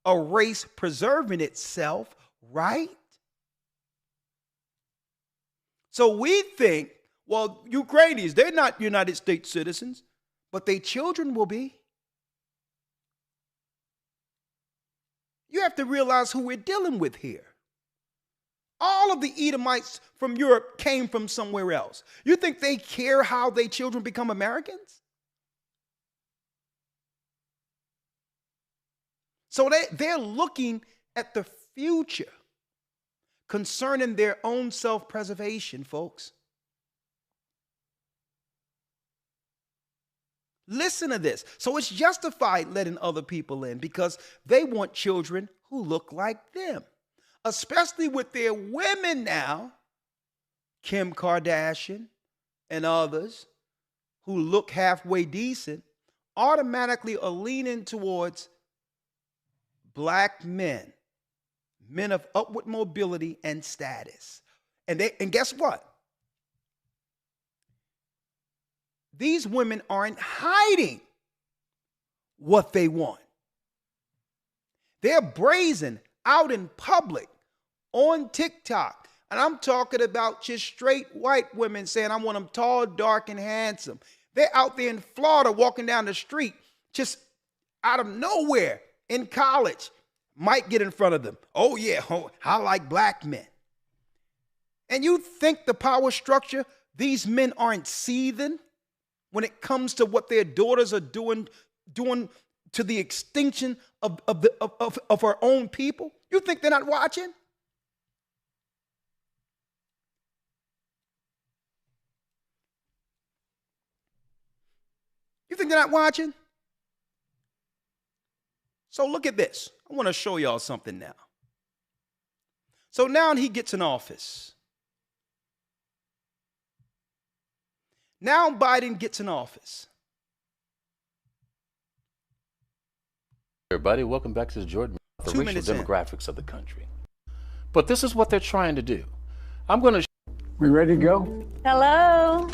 S1: a race preserving itself, right? So we think, well, Ukrainians, they're not United States citizens, but their children will be. You have to realize who we're dealing with here. All of the Edomites from Europe came from somewhere else. You think they care how their children become Americans? So they're looking at the future concerning their own self-preservation, folks. Listen to this. So it's justified letting other people in because they want children who look like them. Especially with their women now, Kim Kardashian and others who look halfway decent, automatically are leaning towards black men, men of upward mobility and status. And guess what? these women aren't hiding what they want. They're brazen out in public on TikTok. And I'm talking about just straight white women saying, I want them tall, dark, and handsome. They're out there in Florida walking down the street, just out of nowhere in college. Might get in front of them. Oh, yeah, I like black men. And you think the power structure, these men aren't seething when it comes to what their daughters are doing to the extinction of our own people? You think they're not watching? You think they're not watching? So look at this. I want to show y'all something now. So now he gets in office. Now Biden gets in office.
S6: Everybody, welcome back to the Jordan for racial demographics of the country. But this is what they're trying to do. I'm going to.
S5: We ready to go?
S7: Hello.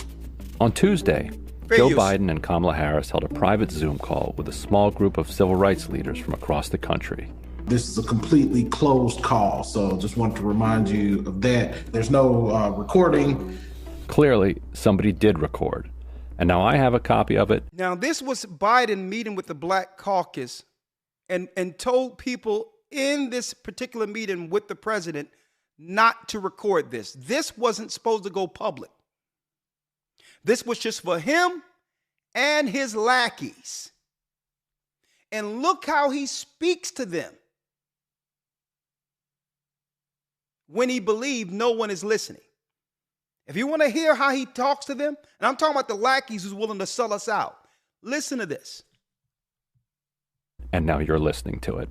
S8: On Tuesday, Joe Biden and Kamala Harris held a private Zoom call with a small group of civil rights leaders from across the country.
S9: This is a completely closed call, so just wanted to remind you of that. There's no recording.
S8: Clearly, somebody did record, and now I have a copy of it.
S1: Now, this was Biden meeting with the Black Caucus and told people in this particular meeting with the president not to record this. This wasn't supposed to go public. This was just for him and his lackeys. And look how he speaks to them when he believed no one is listening. If you want to hear how he talks to them, and I'm talking about the lackeys who's willing to sell us out, listen to this.
S8: And now you're listening to it.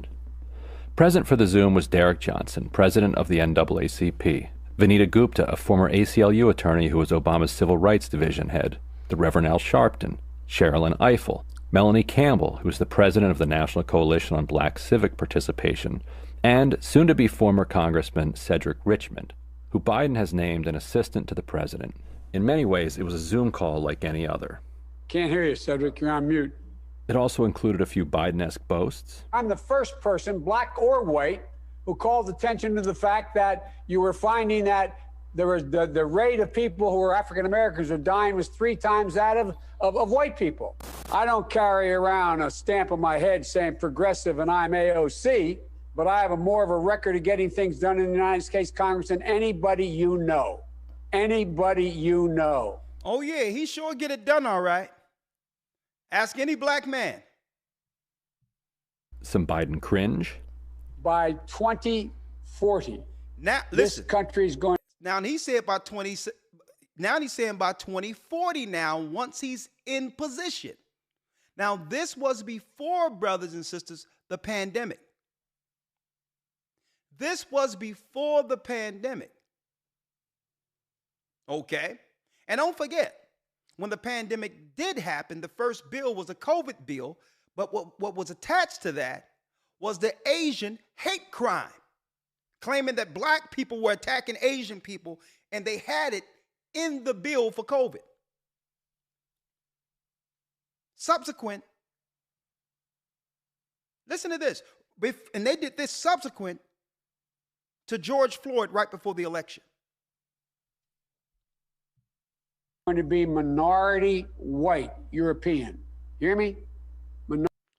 S8: Present for the Zoom was Derek Johnson, president of the NAACP, Vanita Gupta, a former ACLU attorney who was Obama's Civil Rights Division head, the Reverend Al Sharpton, Sherilyn Ifill, Melanie Campbell, who was the president of the National Coalition on Black Civic Participation, and soon-to-be former Congressman Cedric Richmond, who Biden has named an assistant to the president. In many ways, it was a Zoom call like any other.
S5: Can't hear you, Cedric. You're on mute.
S8: It also included a few Biden-esque boasts.
S5: I'm the first person, black or white, who called attention to the fact that you were finding that there was the rate of people who were African Americans who are dying was 3 times that of white people. I don't carry around a stamp on my head saying progressive and I'm AOC, but I have more of a record of getting things done in the United States Congress than anybody you know. Anybody you know.
S1: Oh, yeah, he sure get it done all right. Ask any black man.
S8: Some Biden cringe.
S5: By 2040,
S1: now listen,
S5: this country is going.
S1: Now he said by 20. Now he's saying by 2040. Now once he's in position. Now this was before, brothers and sisters, the pandemic. This was before the pandemic. Okay, and don't forget, when the pandemic did happen, the first bill was a COVID bill, but what was attached to that was the Asian hate crime, claiming that black people were attacking Asian people, and they had it in the bill for COVID. Subsequent, listen to this, and they did this subsequent to George Floyd right before the election.
S5: Going to be minority white European. You hear me?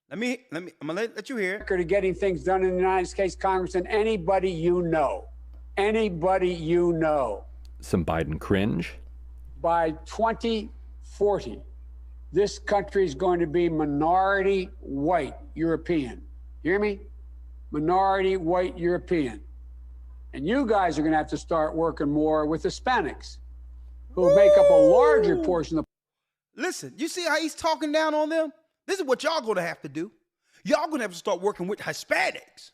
S1: I'm gonna let you hear.
S5: Record of getting things done in the United States Congress than anybody you know. Anybody you know.
S8: Some Biden cringe.
S5: By 2040, this country is going to be minority white European. You hear me? Minority white European. And you guys are going to have to start working more with Hispanics, who make up a larger portion of.
S1: Listen, you see how he's talking down on them? This is what y'all going to have to do. Y'all going to have to start working with Hispanics,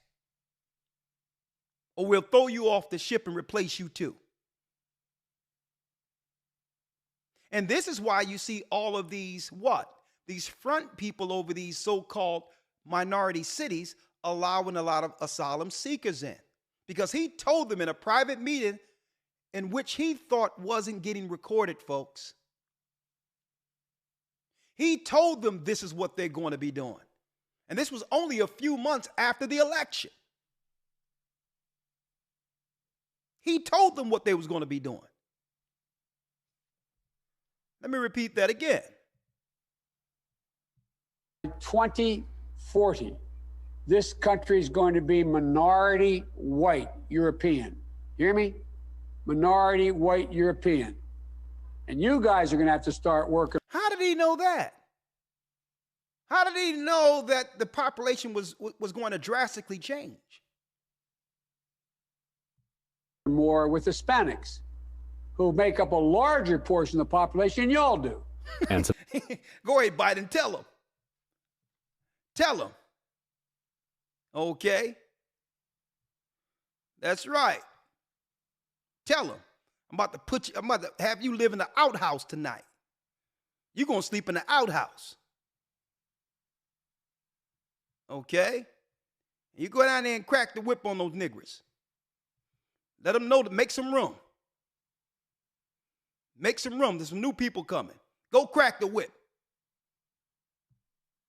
S1: or we'll throw you off the ship and replace you too. And this is why you see all of these these front people over these so-called minority cities allowing a lot of asylum seekers in, because he told them in a private meeting, in which he thought wasn't getting recorded, folks. He told them this is what they're going to be doing. And this was only a few months after the election. He told them what they was going to be doing. Let me repeat that again.
S5: 2040, this country is going to be minority white European. You hear me? Minority white European. And you guys are going to have to start working.
S1: How did he know that? How did he know that the population was going to drastically change?
S5: More with Hispanics, who make up a larger portion of the population than y'all do.
S8: And so
S1: go ahead, Biden, tell them. Tell them. Okay? That's right. Tell them. I'm about to have you live in the outhouse tonight. You're going to sleep in the outhouse. Okay? You go down there and crack the whip on those niggers. Let them know to make some room. Make some room. There's some new people coming. Go crack the whip.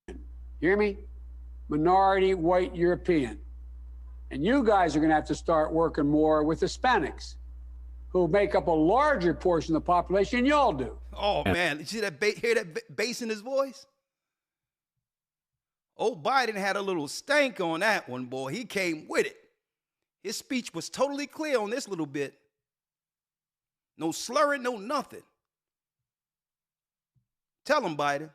S5: You hear me? Minority white European. And you guys are going to have to start working more with Hispanics, who make up a larger portion of the population than y'all do.
S1: Oh, man. You see that hear that bass in his voice? Oh, Biden had a little stank on that one, boy. He came with it. His speech was totally clear on this little bit. No slurring, no nothing. Tell him, Biden.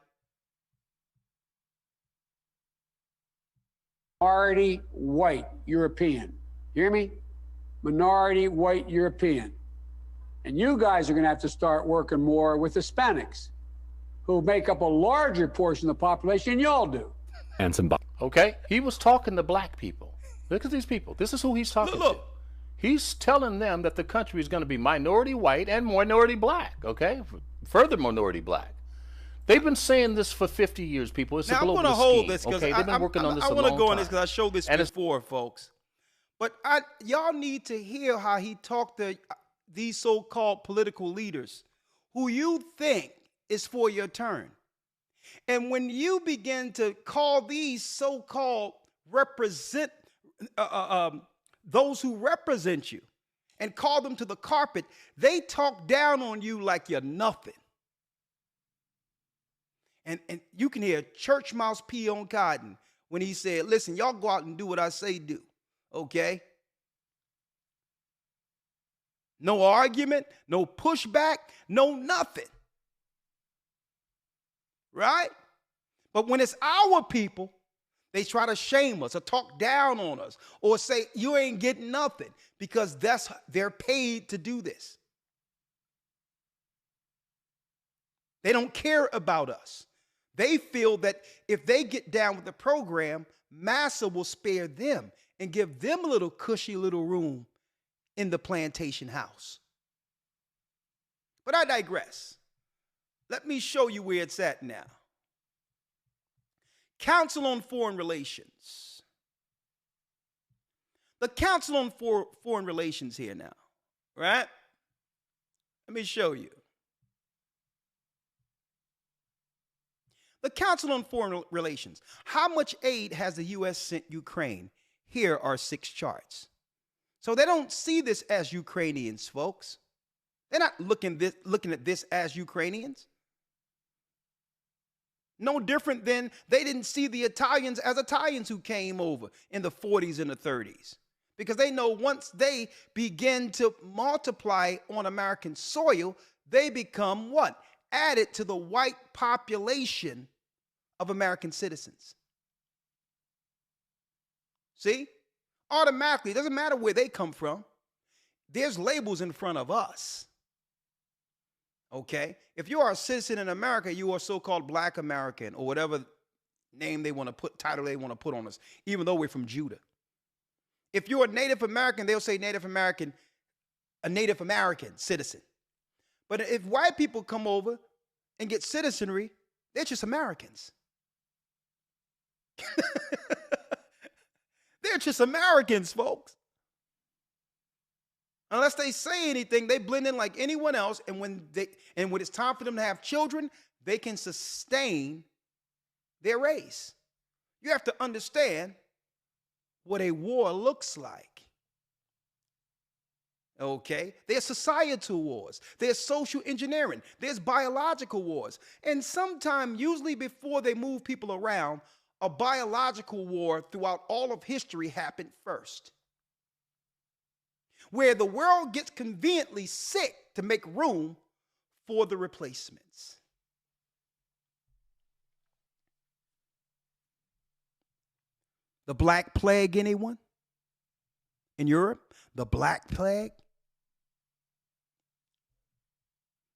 S5: Minority white European. You hear me? Minority white European. And you guys are going to have to start working more with Hispanics, who make up a larger portion of the population than y'all do.
S8: And some.
S6: Okay? He was talking to black people. Look at these people. This is who he's talking to. He's telling them that the country is going to be minority white and minority black, okay? Further minority black. They've been saying this for 50 years, people. It's a global scheme.
S1: I'm going to hold this because
S6: okay? They've been working on this a long time.
S1: I want to go on this because I showed this before, folks. But y'all need to hear how he talked to these so-called political leaders who you think is for your turn. And when you begin to call these so-called those who represent you and call them to the carpet, they talk down on you like you're nothing. And you can hear church mouse pee on cotton when he said, listen, y'all go out and do what I say do, okay? No argument, no pushback, no nothing. Right? But when it's our people, they try to shame us or talk down on us or say, you ain't getting nothing because they're paid to do this. They don't care about us. They feel that if they get down with the program, Massa will spare them and give them a little cushy little room in the plantation house. But I digress. Let me show you where it's at now. Council on Foreign Relations. The Council on Foreign Relations here now, right? Let me show you. The Council on Foreign Relations. How much aid has the U.S. sent Ukraine? Here are 6 charts. So they don't see this as Ukrainians, folks. They're not looking at this as Ukrainians. No different than they didn't see the Italians as Italians who came over in the 40s and the 30s. Because they know once they begin to multiply on American soil, they become what? Added to the white population of American citizens. See? Automatically, it doesn't matter where they come from. There's labels in front of us. Okay? If you are a citizen in America, you are so-called Black American or whatever name they want to put, title they want to put on us, even though we're from Judah. If you're a Native American, they'll say Native American, a Native American citizen. But if white people come over and get citizenry, they're just Americans. They're just Americans, folks. Unless they say anything, they blend in like anyone else. And when it's time for them to have children, they can sustain their race. You have to understand what a war looks like. Okay? There's societal wars. There's social engineering. There's biological wars. And sometimes, usually before they move people around, a biological war throughout all of history happened first, where the world gets conveniently sick to make room for the replacements. The Black Plague, anyone? In Europe? The Black Plague?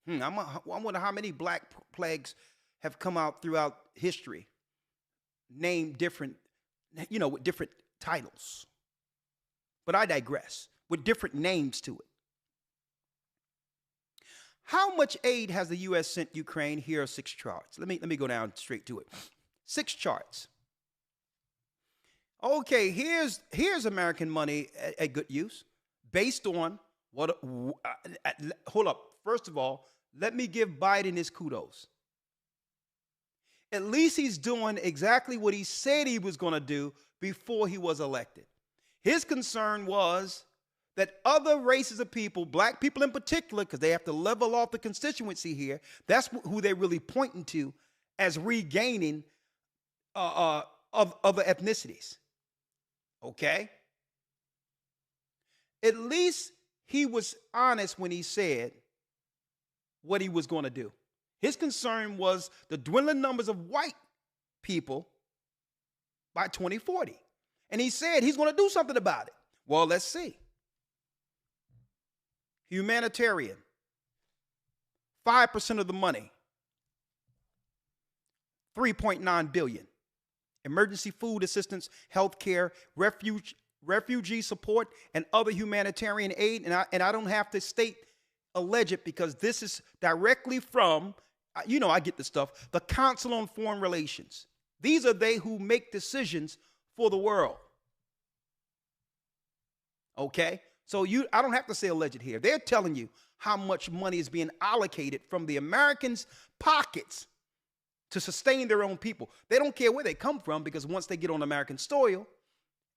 S1: I wonder how many Black Plagues have come out throughout history, named different, with different titles. But I digress, with different names to it. How much aid has the U.S. sent Ukraine? Here are 6 charts. Let me go down straight to it. 6 charts. Okay, here's American money at good use, based on what. Hold up. First of all, let me give Biden his kudos. At least he's doing exactly what he said he was going to do before he was elected. His concern was that other races of people, black people in particular, because they have to level off the constituency here, that's who they're really pointing to as regaining of other ethnicities. Okay? At least he was honest when he said what he was going to do. His concern was the dwindling numbers of white people by 2040. And he said he's going to do something about it. Well, let's see. Humanitarian, 5% of the money, $3.9 billion. Emergency food assistance, health care, refugee support, and other humanitarian aid. And I don't have to state alleged because this is directly from, I get the stuff, the Council on Foreign Relations. These are they who make decisions for the world. Okay? So I don't have to say alleged here. They're telling you how much money is being allocated from the Americans' pockets to sustain their own people. They don't care where they come from, because once they get on American soil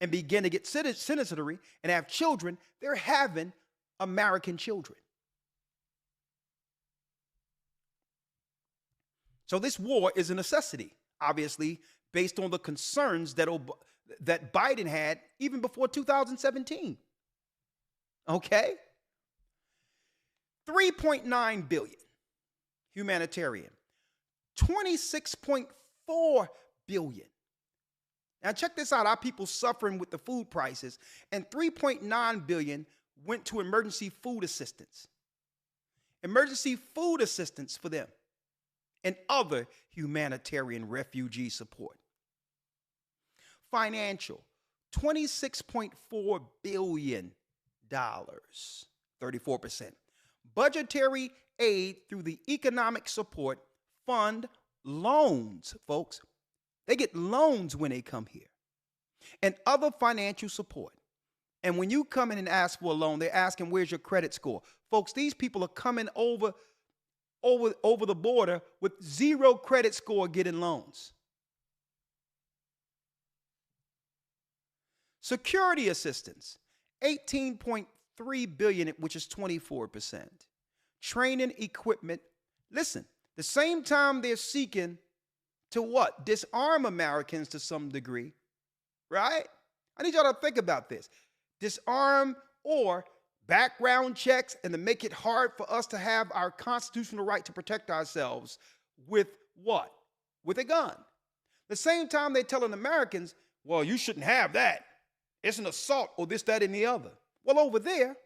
S1: and begin to get citizenry and have children, they're having American children. So this war is a necessity, obviously, based on the concerns that Biden had even before 2017. Okay? $3.9 billion humanitarian. $26.4 billion. Now check this out, our people suffering with the food prices, and $3.9 billion went to emergency food assistance. Emergency food assistance for them and other humanitarian refugee support. Financial, $26.4 billion, 34%. Budgetary aid through the Economic Support Fund, loans, folks. They get loans when they come here, and other financial support. And when you come in and ask for a loan, they're asking, where's your credit score? Folks, these people are coming over the border with 0 credit score getting loans. Security assistance, $18.3 billion, which is 24%. Training equipment. Listen, the same time they're seeking to what? Disarm Americans to some degree, right? I need y'all to think about this. Disarm or background checks, and to make it hard for us to have our constitutional right to protect ourselves with what? With a gun. The same time they're telling Americans, well, you shouldn't have that. It's an assault or this, that, and the other. Well, over there,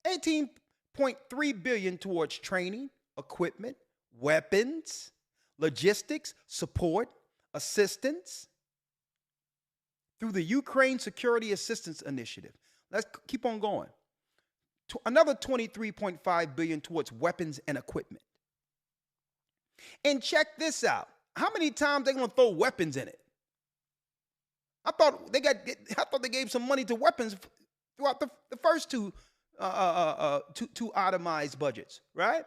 S1: $18.3 billion towards training, equipment, weapons, logistics, support, assistance through the Ukraine Security Assistance Initiative. Let's keep on going. Another $23.5 billion towards weapons and equipment. And check this out. How many times they going to throw weapons in it? I thought they gave some money to weapons throughout the first two itemized budgets, right?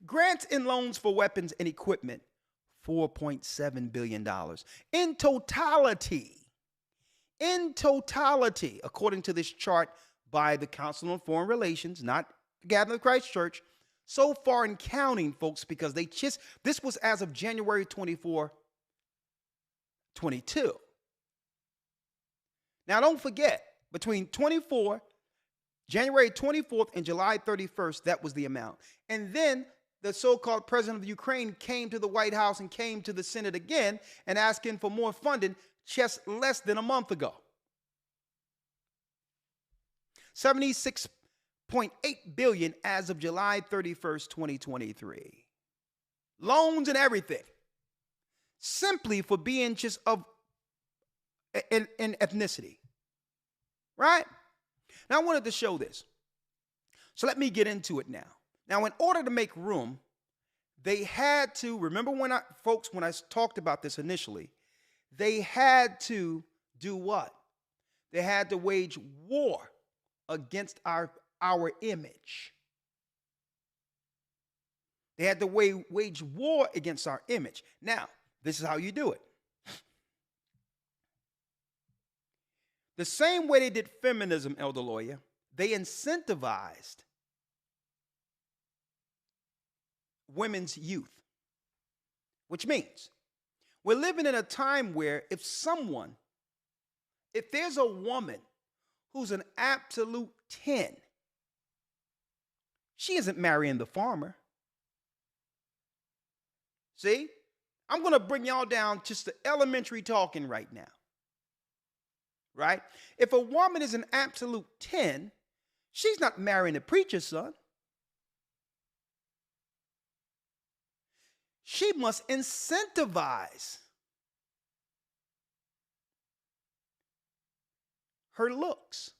S1: Grants and loans for weapons and equipment, $4.7 billion. In totality, according to this chart by the Council on Foreign Relations, not the Gathering of Christ Church, so far and counting, folks, because this was as of January 24, 22. Now, don't forget, between January 24th and July 31st, that was the amount. And then the so-called president of Ukraine came to the White House and came to the Senate again and asking for more funding just less than a month ago. $76.8 billion as of July 31st, 2023. Loans and everything. Simply for being just of in ethnicity. Right? Now I wanted to show this. So let me get into it now. Now, in order to make room, they had to, remember when I talked about this initially, they had to do what? They had to wage war against our image. They had to wage war against our image. Now, this is how you do it. The same way they did feminism, Elder Lawyer, they incentivized women's youth, which means we're living in a time where if there's a woman who's an absolute 10, she isn't marrying the farmer. See, I'm going to bring y'all down just to elementary talking right now. Right? If a woman is an absolute 10, she's not marrying the preacher's son. She must incentivize her looks.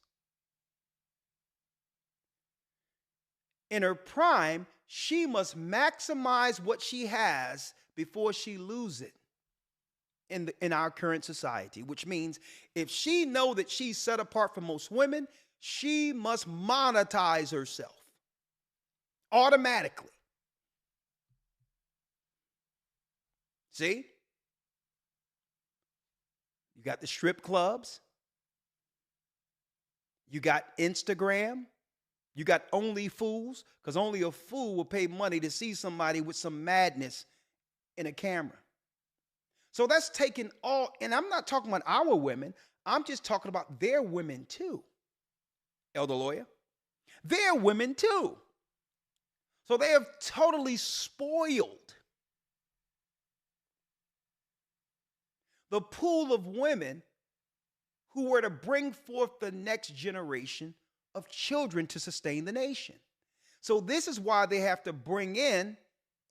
S1: In her prime, she must maximize what she has before she loses it in our current society, which means if she know that she's set apart from most women, she must monetize herself automatically. See? You got the strip clubs. You got Instagram. You got only fools, because only a fool will pay money to see somebody with some madness in a camera. So that's taken all, and I'm not talking about our women. I'm just talking about their women too, Elder Lawyer. Their women too. So they have totally spoiled the pool of women who were to bring forth the next generation of children to sustain the nation. So this is why they have to bring in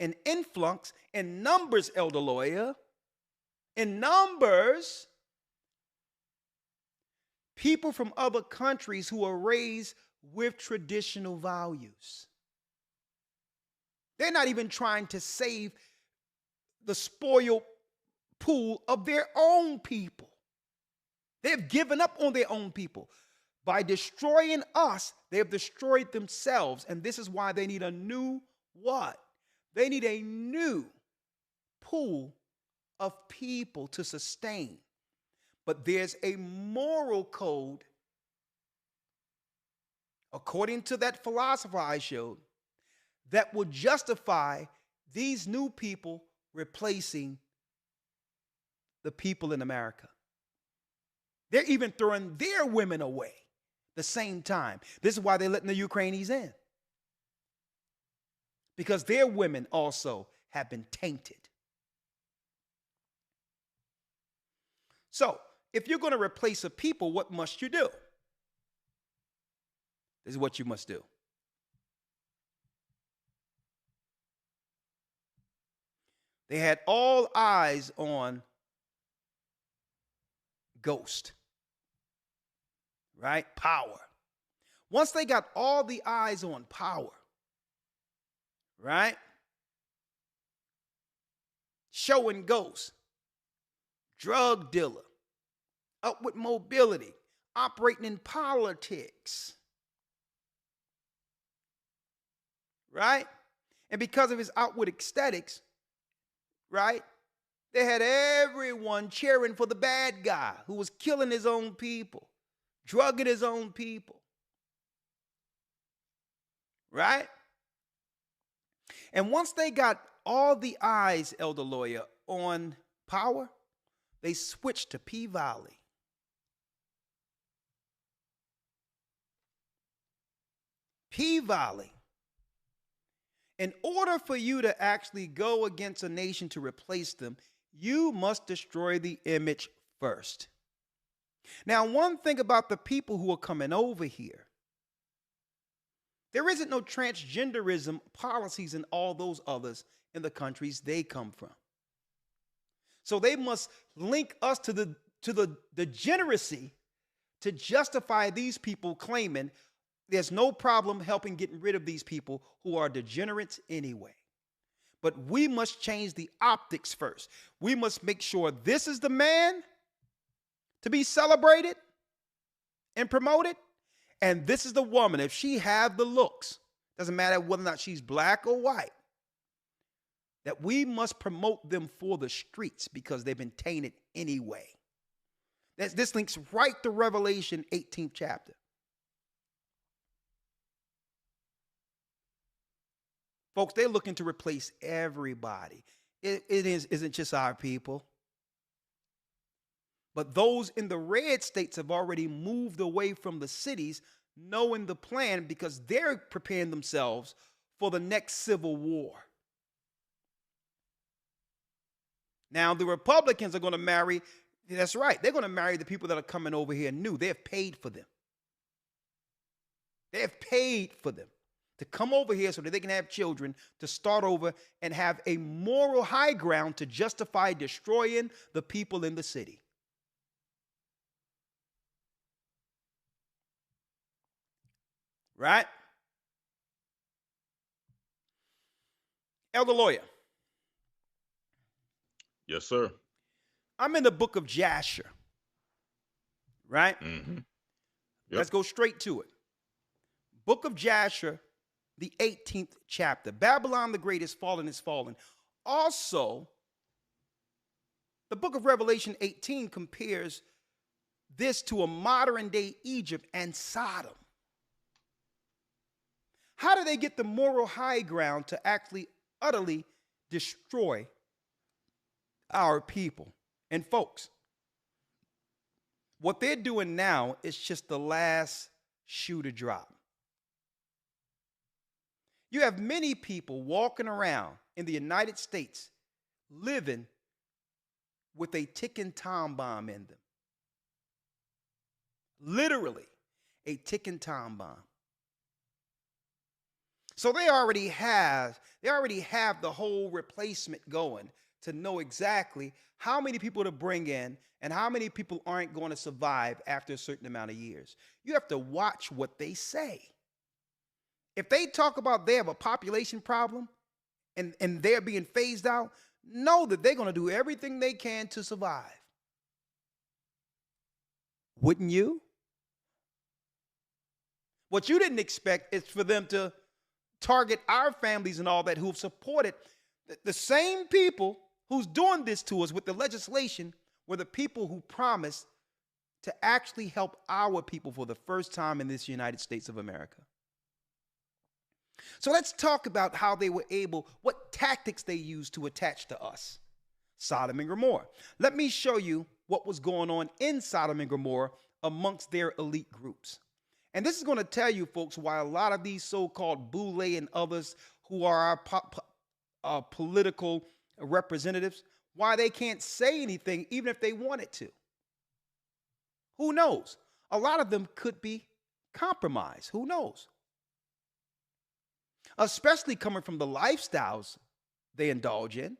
S1: an influx in numbers, Elder Lawyer. In numbers, people from other countries who are raised with traditional values. They're not even trying to save the spoiled pool of their own people. They've given up on their own people. By destroying us, they have destroyed themselves. And this is why they need a new what? They need a new pool of people to sustain. But there's a moral code, according to that philosopher I showed, that will justify these new people replacing the people in America. They're even throwing their women away the same time. This is why they're letting the Ukrainians in. Because their women also have been tainted. So, if you're going to replace a people, what must you do? This is what you must do. They had all eyes on Ghost, right? Power. Once they got all the eyes on power, right? Showing Ghost, drug dealer, upward mobility, operating in politics, right? And because of his outward aesthetics, right, they had everyone cheering for the bad guy who was killing his own people, drugging his own people. Right? And once they got all the eyes, Elder Lawyer, on power, they switched to P-Valley. P-Valley. In order for you to actually go against a nation to replace them, you must destroy the image first. Now, one thing about the people who are coming over here, there isn't no transgenderism policies and all those others in the countries they come from. So they must link us to the degeneracy to justify these people claiming there's no problem helping getting rid of these people who are degenerates anyway. But we must change the optics first. We must make sure this is the man to be celebrated and promoted, and this is the woman. If she have the looks, doesn't matter whether or not she's black or white, that we must promote them for the streets because they've been tainted anyway. This links right to Revelation 18th chapter. Folks, they're looking to replace everybody. It isn't just our people. But those in the red states have already moved away from the cities, knowing the plan because they're preparing themselves for the next civil war. Now, the Republicans are going to marry, that's right, they're going to marry the people that are coming over here new. They have paid for them. They have paid for them to come over here so that they can have children, to start over and have a moral high ground to justify destroying the people in the city. Right? Elder Lawyer.
S2: Yes, sir.
S1: I'm in the book of Jasher. Right?
S2: Mm-hmm. Yep.
S1: Let's go straight to it. Book of Jasher, the 18th chapter. Babylon the Great is fallen. Also, the book of Revelation 18 compares this to a modern day Egypt and Sodom. How do they get the moral high ground to actually utterly destroy our people? And folks, what they're doing now is just the last shoe to drop. You have many people walking around in the United States living with a ticking time bomb in them. Literally, a ticking time bomb. So they already have the whole replacement going to know exactly how many people to bring in and how many people aren't going to survive after a certain amount of years. You have to watch what they say. If they talk about they have a population problem and they're being phased out, know that they're going to do everything they can to survive. Wouldn't you? What you didn't expect is for them to target our families and all that who have supported the same people who's doing this to us with the legislation were the people who promised to actually help our people for the first time in this United States of America. So let's talk about how they were able, what tactics they used to attach to us. Sodom and Gomorrah. Let me show you what was going on in Sodom and Gomorrah amongst their elite groups. And this is going to tell you, folks, why a lot of these so-called boule and others who are our political representatives, why they can't say anything even if they wanted to. Who knows? A lot of them could be compromised. Who knows? Especially coming from the lifestyles they indulge in.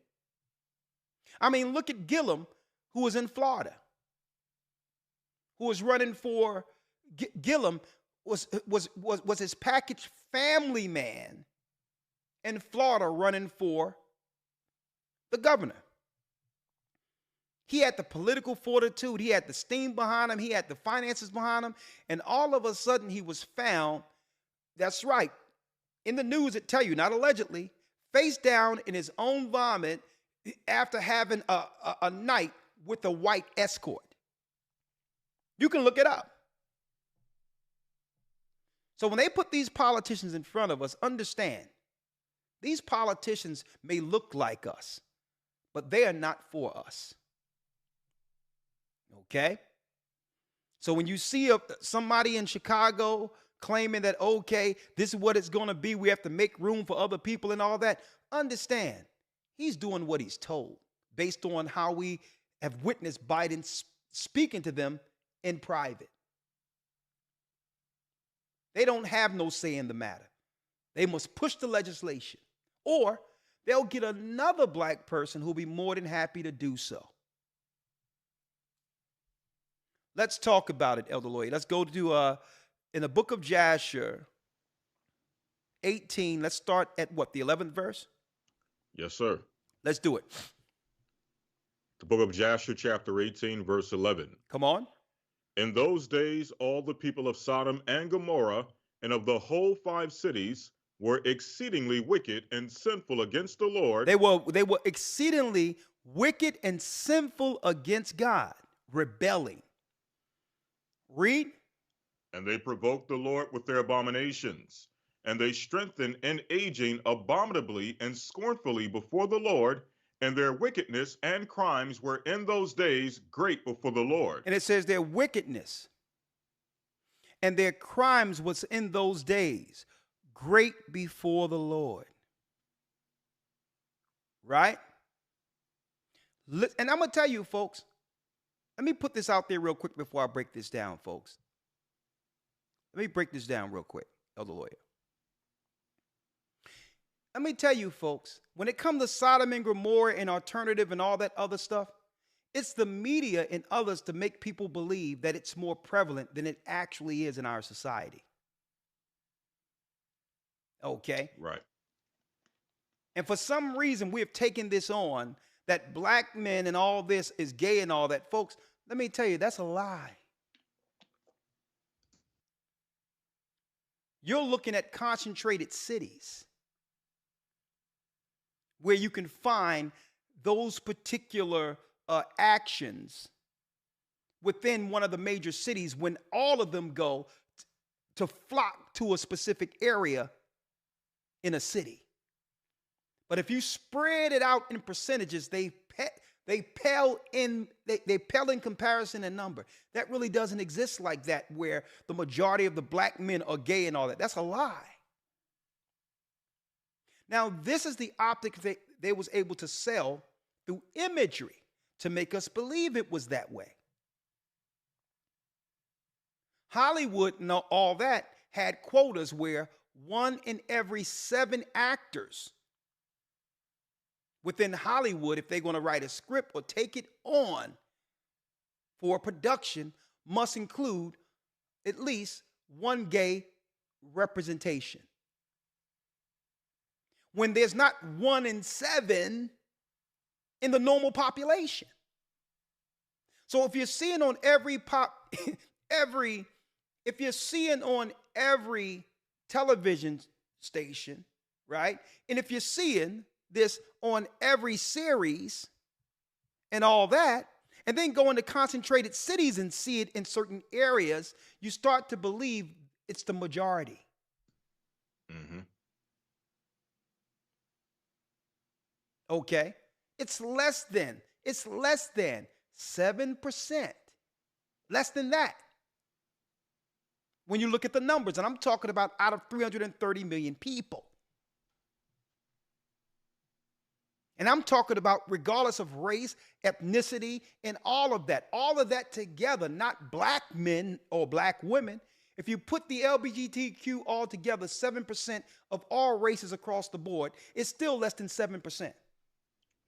S1: I mean, look at Gillum, who was in Florida, who was running for Gillum was his package family man in Florida running for the governor. He had the political fortitude, he had the steam behind him, he had the finances behind him, and all of a sudden he was found, that's right, in the news it tell you, not allegedly, face down in his own vomit after having a night with a white escort. You can look it up. So when they put these politicians in front of us, understand, these politicians may look like us, but they are not for us. Okay? So when you see somebody in Chicago claiming that, okay, this is what it's going to be, we have to make room for other people and all that, understand, he's doing what he's told based on how we have witnessed Biden speaking to them in private. They don't have no say in the matter. They must push the legislation, or they'll get another black person who'll be more than happy to do so. Let's talk about it, Elder Lloyd. Let's go to, in the book of Jasher 18, let's start at what, the 11th verse?
S2: Yes, sir.
S1: Let's do it.
S2: The book of Jasher, chapter 18, verse 11.
S1: Come on.
S2: In those days, all the people of Sodom and Gomorrah and of the whole 5 cities were exceedingly wicked and sinful against the Lord.
S1: They were exceedingly wicked and sinful against God, rebelling. Read.
S2: And they provoked the Lord with their abominations, and they strengthened in aging abominably and scornfully before the Lord, and their wickedness and crimes were in those days great before the Lord.
S1: And it says their wickedness and their crimes was in those days great before the Lord. Right? And I'm going to tell you, folks, let me put this out there real quick before I break this down, folks. Let me break this down real quick, Elder Lawyer. Let me tell you, folks, when it comes to Sodom and Gomorrah and alternative and all that other stuff, it's the media and others to make people believe that it's more prevalent than it actually is in our society. Okay?
S2: Right.
S1: And for some reason, we have taken this on, that black men and all this is gay and all that. Folks, let me tell you, that's a lie. You're looking at concentrated cities where you can find those particular actions within one of the major cities when all of them go to flock to a specific area in a city. But if you spread it out in percentages, they pale in comparison in number. That really doesn't exist like that, where the majority of the black men are gay and all that. That's a lie. Now, this is the optic they was able to sell through imagery to make us believe it was that way. Hollywood and all that had quotas where 1 in every 7 actors within Hollywood, if they're going to write a script or take it on for a production, must include at least 1 gay representation. When there's not 1 in 7 in the normal population. So if you're seeing on every television station, right? And if you're seeing this on every series and all that, and then go into concentrated cities and see it in certain areas, you start to believe it's the majority.
S2: Mm-hmm.
S1: Okay? It's less than 7%. Less than that. When you look at the numbers, and I'm talking about out of 330 million people. And I'm talking about regardless of race, ethnicity, and all of that together, not black men or black women. If you put the LGBTQ all together, 7% of all races across the board, it's still less than 7%,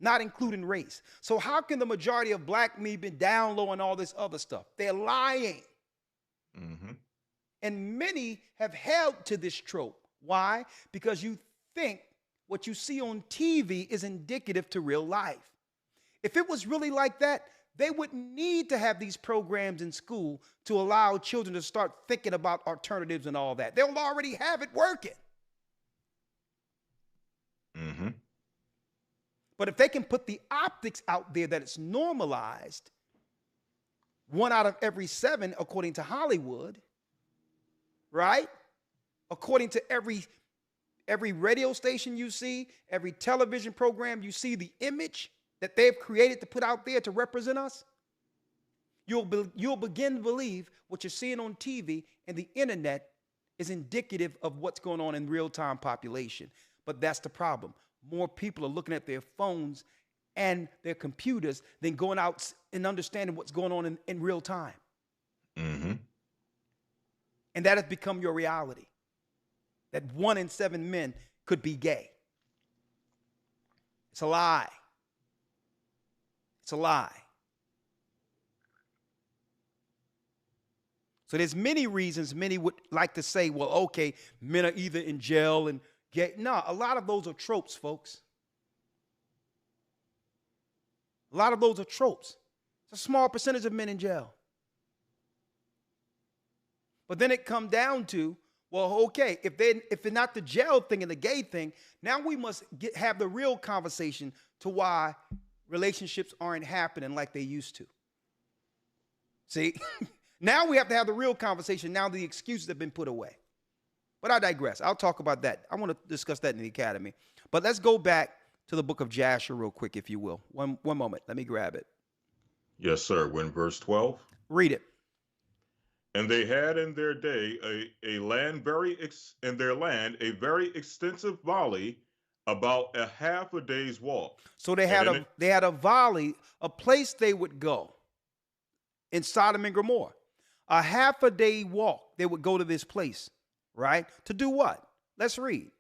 S1: not including race. So how can the majority of black men be down low and all this other stuff? They're lying.
S2: Mm-hmm.
S1: And many have held to this trope. Why? Because you think what you see on TV is indicative to real life. If it was really like that, they wouldn't need to have these programs in school to allow children to start thinking about alternatives and all that. They'll already have it working.
S2: Mm-hmm.
S1: But if they can put the optics out there that it's normalized, 1 out of every 7, according to Hollywood, right? According to every radio station you see, every television program you see, the image that they've created to put out there to represent us, you'll begin to believe what you're seeing on TV and the internet is indicative of what's going on in real-time population. But that's the problem. More people are looking at their phones and their computers than going out and understanding what's going on in real time.
S2: Mm-hmm.
S1: And that has become your reality. That 1 in 7 men could be gay. It's a lie. It's a lie. So there's many reasons many would like to say, well, okay, men are either in jail and gay. No, a lot of those are tropes, folks. A lot of those are tropes. It's a small percentage of men in jail. But then it comes down to, well, okay, if they're not the jail thing and the gay thing, now we must have the real conversation to why relationships aren't happening like they used to. See? Now we have to have the real conversation. Now the excuses have been put away. But I digress. I'll talk about that. I want to discuss that in the academy. But let's go back to the book of Jasher real quick, if you will. One moment. Let me grab it.
S2: Yes, sir. When verse 12.
S1: Read it.
S2: And they had in their day a very extensive valley, about a half a day's walk.
S1: So they had a valley, a place they would go in Sodom and Gomorrah. A half a day walk, they would go to this place, right? To do what? Let's read.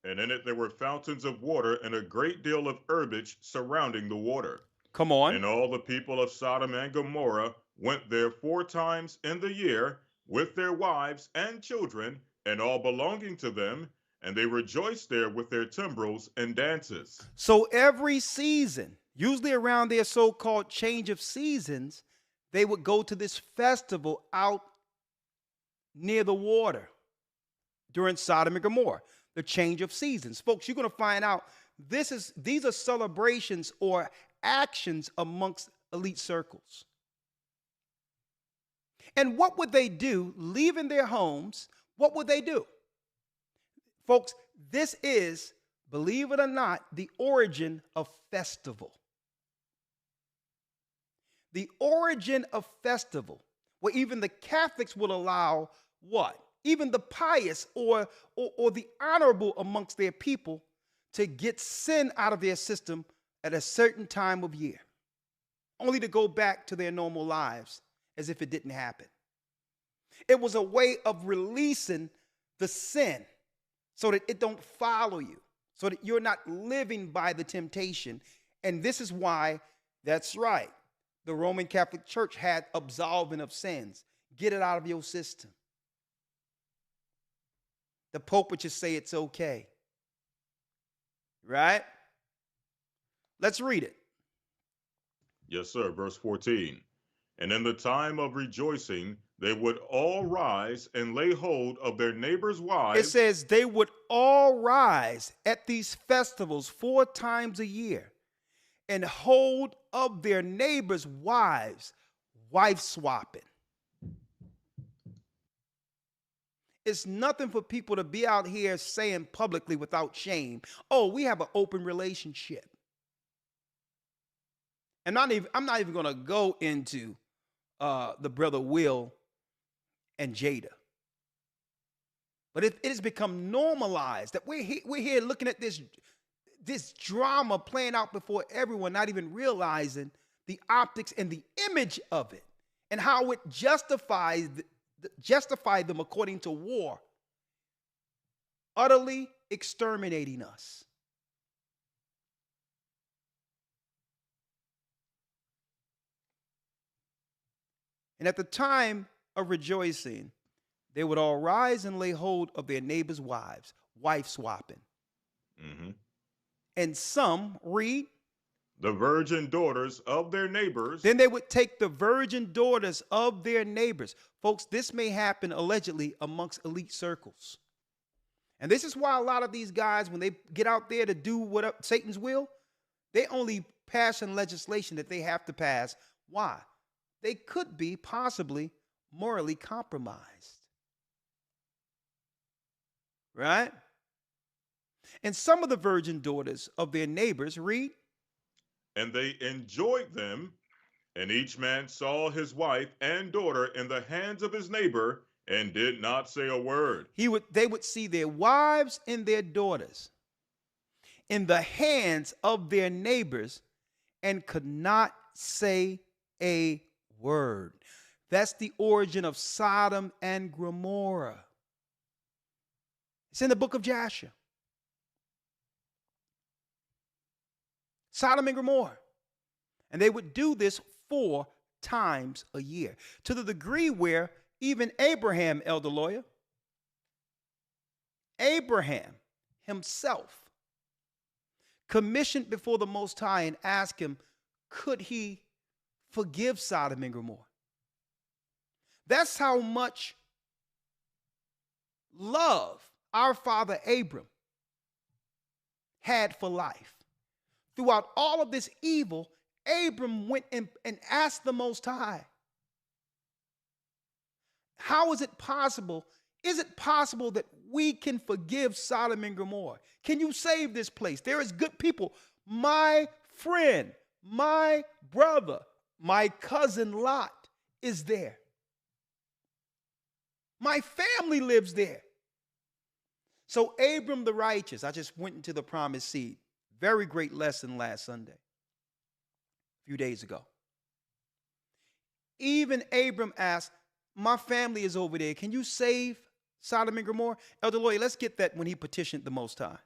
S2: And in it there were fountains of water and a great deal of herbage surrounding the water.
S1: Come on.
S2: And all the people of Sodom and Gomorrah went there 4 times in the year with their wives and children and all belonging to them, and they rejoiced there with their timbrels and dances.
S1: So every season, usually around their so-called change of seasons, they would go to this festival out near the water during Sodom and Gomorrah, the change of seasons. Folks, you're going to find out these are celebrations or actions amongst elite circles. And what would they do leaving their homes? What would they do? Folks, this is, believe it or not, the origin of festival. The origin of festival, where even the Catholics will allow what? Even the pious or the honorable amongst their people to get sin out of their system at a certain time of year, only to go back to their normal lives as if it didn't happen. It was a way of releasing the sin so that it don't follow you, so that you're not living by the temptation. And this is why, that's right, the Roman Catholic Church had absolving of sins. Get it out of your system. The Pope would just say it's okay. Right? Let's read it.
S2: Yes, sir. Verse 14. And in the time of rejoicing, they would all rise and lay hold of their neighbors' wives.
S1: It says they would all rise at these festivals 4 times a year and hold of their neighbors' wives, wife swapping. It's nothing for people to be out here saying publicly without shame, oh, we have an open relationship. And I'm not even going to go into the brother Will and Jada. But it has become normalized that we're here looking at this drama playing out before everyone, not even realizing the optics and the image of it and how it justified them according to war, utterly exterminating us. And at the time of rejoicing, they would all rise and lay hold of their neighbors' wives, wife swapping.
S2: Mm-hmm.
S1: And some read
S2: the virgin daughters of their neighbors.
S1: Then they would take the virgin daughters of their neighbors. Folks, this may happen allegedly amongst elite circles. And this is why a lot of these guys, when they get out there to do Satan's will, They only passing legislation that they have to pass. Why? They could be possibly morally compromised. Right? And some of the virgin daughters of their neighbors, read.
S2: And they enjoyed them, and each man saw his wife and daughter in the hands of his neighbor, and did not say a word.
S1: They would see their wives and their daughters in the hands of their neighbors and could not say a word. That's the origin of Sodom and Gomorrah. It's in the book of Joshua. Sodom and Gomorrah. And they would do this 4 times a year, to the degree where even Abraham, elder lawyer, Abraham himself commissioned before the Most High and asked him, could he forgive Sodom and Gomorrah? That's how much love our father Abram had for life. Throughout all of this evil, Abram went and asked the Most High, how is it possible? Is it possible that we can forgive Sodom and Gomorrah? Can you save this place? There is good people. My friend, my brother, my cousin Lot is there. My family lives there. So Abram the righteous, I just went into the promised seed. Very great lesson last Sunday, a few days ago. Even Abram asked, my family is over there. Can you save Sodom and Gomorrah? Elder Lawyer, let's get that when he petitioned the Most High.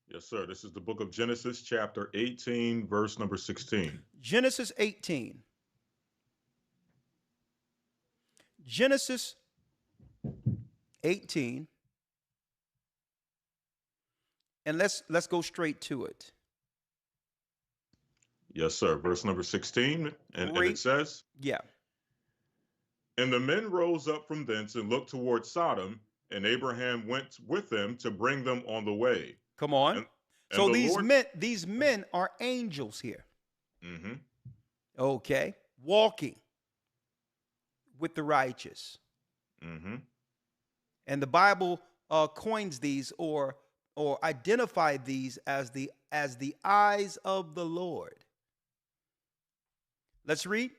S2: Yes, sir. This is the book of Genesis, chapter 18, verse number 16.
S1: Genesis 18. Genesis 18. And let's go straight to it.
S2: Yes, sir. Verse number 16. And it says,
S1: yeah.
S2: And the men rose up from thence and looked toward Sodom, and Abraham went with them to bring them on the way.
S1: Come on.
S2: And
S1: so these men are angels here.
S2: Mm-hmm.
S1: Okay. Walking with the righteous.
S2: Mm-hmm.
S1: And the Bible coins these or identify these as the eyes of the Lord. Let's read.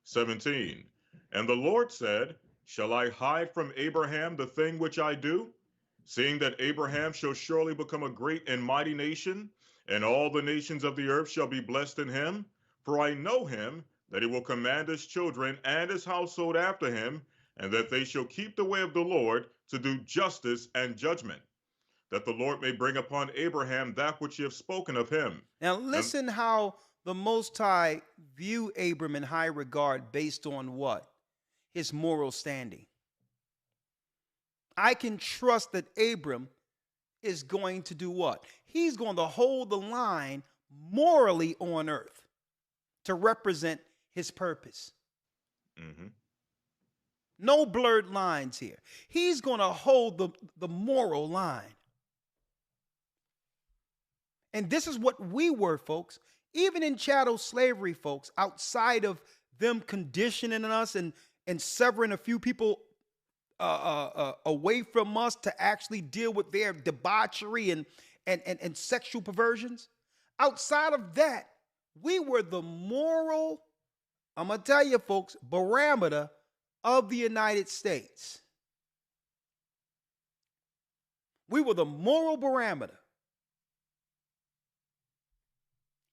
S2: 17. And the Lord said, shall I hide from Abraham the thing which I do? Seeing that Abraham shall surely become a great and mighty nation, and all the nations of the earth shall be blessed in him. For I know him, that he will command his children and his household after him, and that they shall keep the way of the Lord to do justice and judgment, that the Lord may bring upon Abraham that which he hath spoken of him.
S1: Now listen how the Most High view Abram in high regard based on what? His moral standing. I can trust that Abram is going to do what? He's going to hold the line morally on earth to represent his purpose.
S2: Mm-hmm.
S1: No blurred lines here. He's going to hold the moral line. And this is what we were, folks. Even in chattel slavery, folks, outside of them conditioning us and severing a few people away from us to actually deal with their debauchery and sexual perversions. Outside of that, we were the moral, I'm going to tell you, folks, barometer of the United States. We were the moral barometer.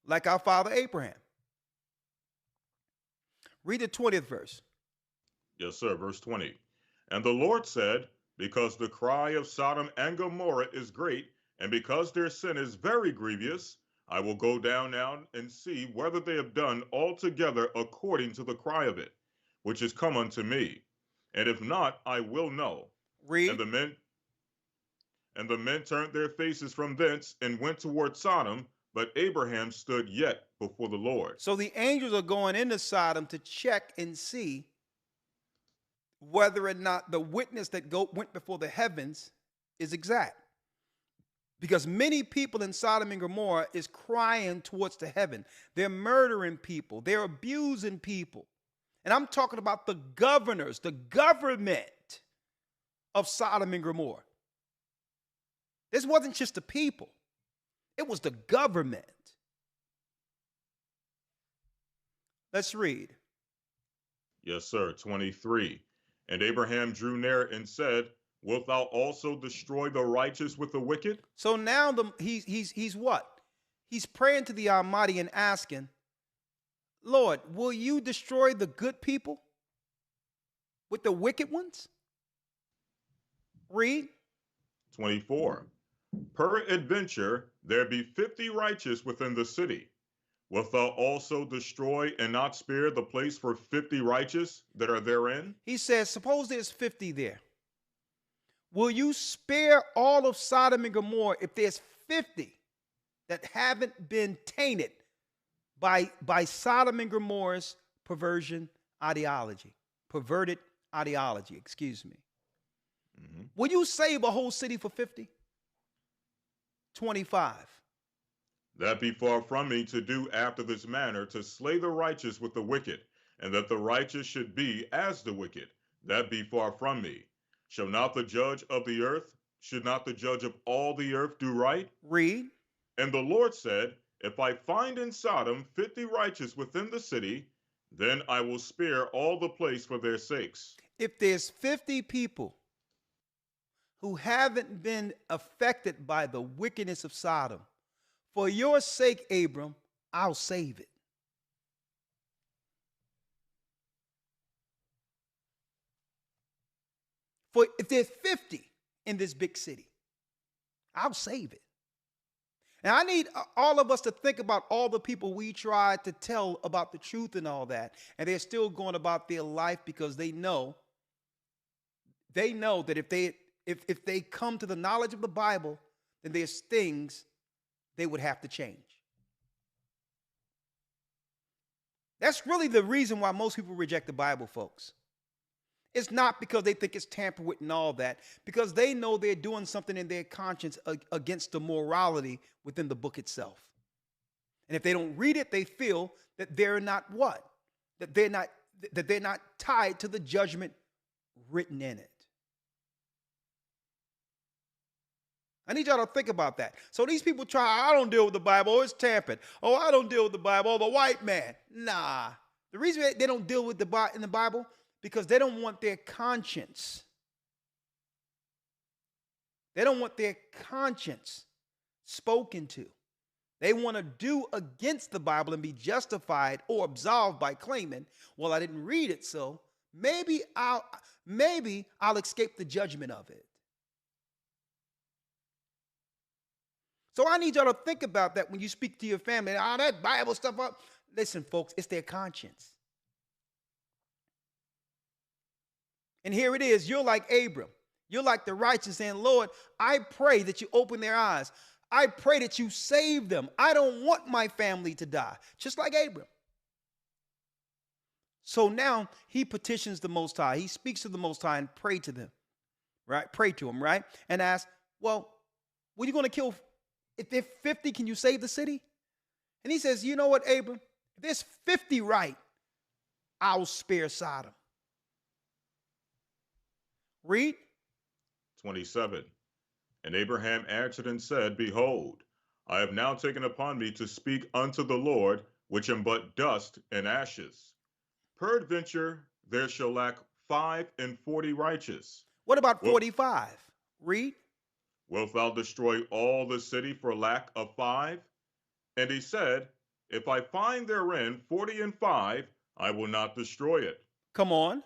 S1: Like our father Abraham. Read the 20th verse.
S2: Yes, sir. Verse 20. And the Lord said, because the cry of Sodom and Gomorrah is great, and because their sin is very grievous, I will go down now and see whether they have done altogether according to the cry of it, which is come unto me. And if not, I will know.
S1: Read.
S2: And the men turned their faces from thence and went toward Sodom, but Abraham stood yet before the Lord.
S1: So the angels are going into Sodom to check and see whether or not the witness that went before the heavens is exact. Because many people in Sodom and Gomorrah is crying towards the heaven. They're murdering people. They're abusing people. And I'm talking about the governors, the government of Sodom and Gomorrah. This wasn't just the people. It was the government. Let's read.
S2: Yes, sir. 23. And Abraham drew near and said, wilt thou also destroy the righteous with the wicked?
S1: So now he's what? He's praying to the Almighty and asking, Lord, will you destroy the good people with the wicked ones? Read.
S2: 24. Peradventure there be 50 righteous within the city. Wilt thou also destroy and not spare the place for 50 righteous that are therein?
S1: He says, suppose there's 50 there. Will you spare all of Sodom and Gomorrah if there's 50 that haven't been tainted by Sodom and Gomorrah's perverted ideology? Mm-hmm. Will you save a whole city for 50? 25.
S2: That be far from me to do after this manner, to slay the righteous with the wicked, and that the righteous should be as the wicked. That be far from me. Shall not the judge of the earth, should not the judge of all the earth do right?
S1: Read.
S2: And the Lord said, if I find in Sodom 50 righteous within the city, then I will spare all the place for their sakes.
S1: If there's 50 people who haven't been affected by the wickedness of Sodom, for your sake, Abram, I'll save it. For if there's 50 in this big city, I'll save it. And I need all of us to think about all the people we tried to tell about the truth and all that, and they're still going about their life because they know that if they come to the knowledge of the Bible, then there's things they would have to change. That's really the reason why most people reject the Bible, folks. It's not because they think it's tampered with and all that, because they know they're doing something in their conscience against the morality within the book itself. And if they don't read it, they feel that they're not what? That they're not tied to the judgment written in it. I need y'all to think about that. So these people I don't deal with the Bible. Oh, it's tampered. Oh, I don't deal with the Bible. Oh, the white man. Nah. The reason they don't deal with in the Bible, because they don't want their conscience. They don't want their conscience spoken to. They want to do against the Bible and be justified or absolved by claiming, well, I didn't read it, so maybe I'll escape the judgment of it. So I need y'all to think about that when you speak to your family. All that Bible stuff up. Listen, folks, it's their conscience. And here it is. You're like Abram. You're like the righteous saying, Lord, I pray that you open their eyes. I pray that you save them. I don't want my family to die. Just like Abram. So now he petitions the Most High. He speaks to the Most High and pray to them. Right? Pray to him, right? And ask, well, what are you going to kill? If there's 50, can you save the city? And he says, you know what, Abram? If there's 50 right, I'll spare Sodom. Read.
S2: 27. And Abraham answered and said, behold, I have now taken upon me to speak unto the Lord, which am but dust and ashes. Peradventure there shall lack 45 righteous.
S1: What about 45? Read.
S2: Wilt thou destroy all the city for lack of 5? And he said, if I find therein 45, I will not destroy it.
S1: Come on.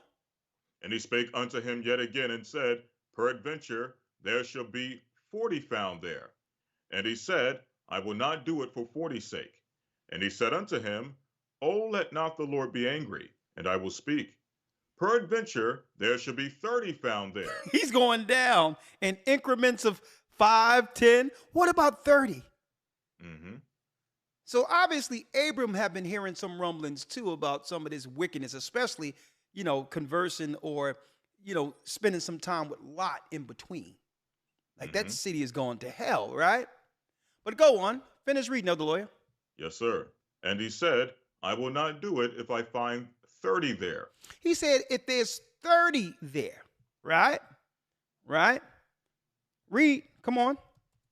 S2: And he spake unto him yet again and said, peradventure there shall be 40 found there. And he said, I will not do it for 40's sake. And he said unto him, O let not the Lord be angry, and I will speak. Peradventure there shall be 30 found there.
S1: He's going down in increments of 5, 10. What about 30?
S2: Mm-hmm.
S1: So obviously Abram had been hearing some rumblings too about some of this wickedness, especially, conversing or, spending some time with Lot in between. Like that city is going to hell, right? But go on. Finish reading, Elder Lawyer.
S2: Yes, sir. And he said, I will not do it if I find 30 there.
S1: He said, if there's 30 there, right? Right? Read. Come on.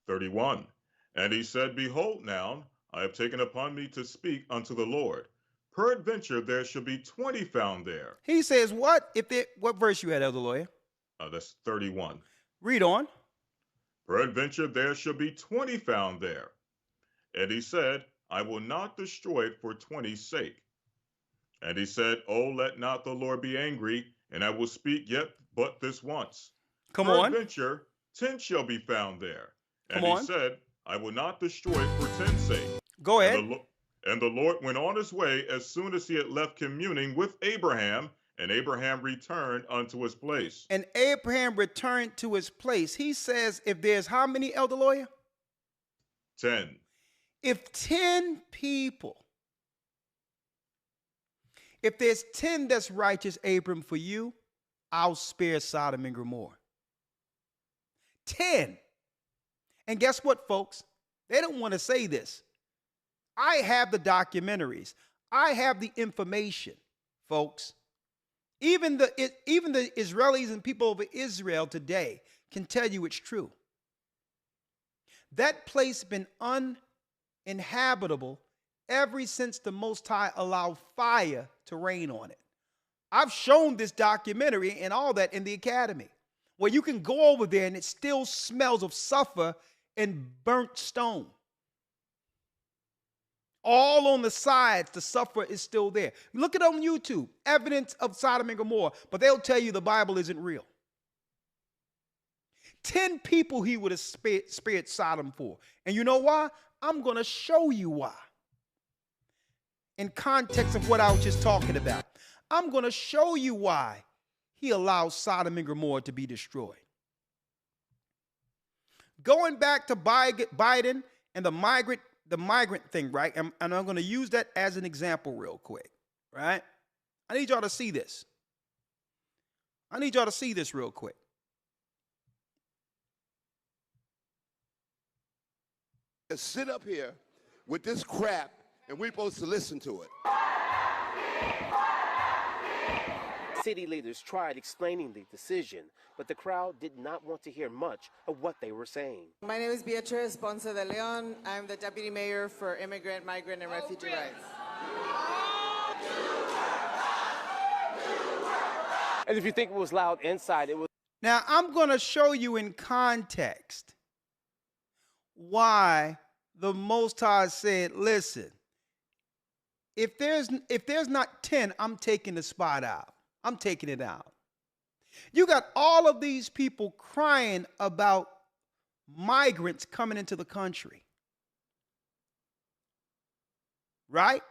S2: 31. And he said, behold now, I have taken upon me to speak unto the Lord. Peradventure there shall be 20 found there.
S1: He says, what? What verse you had, Elder Lawyer?
S2: That's 31.
S1: Read on.
S2: Peradventure there shall be 20 found there. And he said, I will not destroy it for 20's sake. And he said, oh, let not the Lord be angry, and I will speak yet but this once.
S1: Come on.
S2: Peradventure 10 shall be found there. And
S1: Come on.
S2: he said, I will not destroy it for 10's sake.
S1: Go ahead.
S2: And the Lord went on his way as soon as he had left communing with Abraham, and Abraham returned unto his place.
S1: And Abraham returned to his place. He says, if there's how many, Elder Lawyer?
S2: 10.
S1: If 10 people, if there's 10 that's righteous, Abram, for you, I'll spare Sodom and Gomorrah. 10. And guess what, folks? They don't want to say this. I have the documentaries. I have the information, folks. Even the Israelis and people over Israel today can tell you it's true. That place been uninhabitable ever since the Most High allowed fire to rain on it. I've shown this documentary and all that in the academy, where you can go over there and it still smells of sulfur and burnt stone. All on the sides, the sulfur is still there. Look it on YouTube, evidence of Sodom and Gomorrah, but they'll tell you the Bible isn't real. 10 people he would have spared Sodom for. And you know why? I'm going to show you why. In context of what I was just talking about, I'm going to show you why he allows Sodom and Gomorrah to be destroyed. Going back to Biden and the migrant thing, right? And I'm going to use that as an example real quick, right? I need y'all to see this. I need y'all to see this real quick.
S7: Sit up here with this crap and we're supposed to listen to it.
S10: City leaders tried explaining the decision, but the crowd did not want to hear much of what they were saying.
S11: My name is Beatriz Ponce de Leon. I'm the Deputy Mayor for Immigrant, Migrant, and Refugee Rights.
S10: And if you think it was loud inside, it was...
S1: Now, I'm going to show you in context why the Most High said, listen, if there's not 10, I'm taking the spot out. I'm taking it out. You got all of these people crying about migrants coming into the country. Right?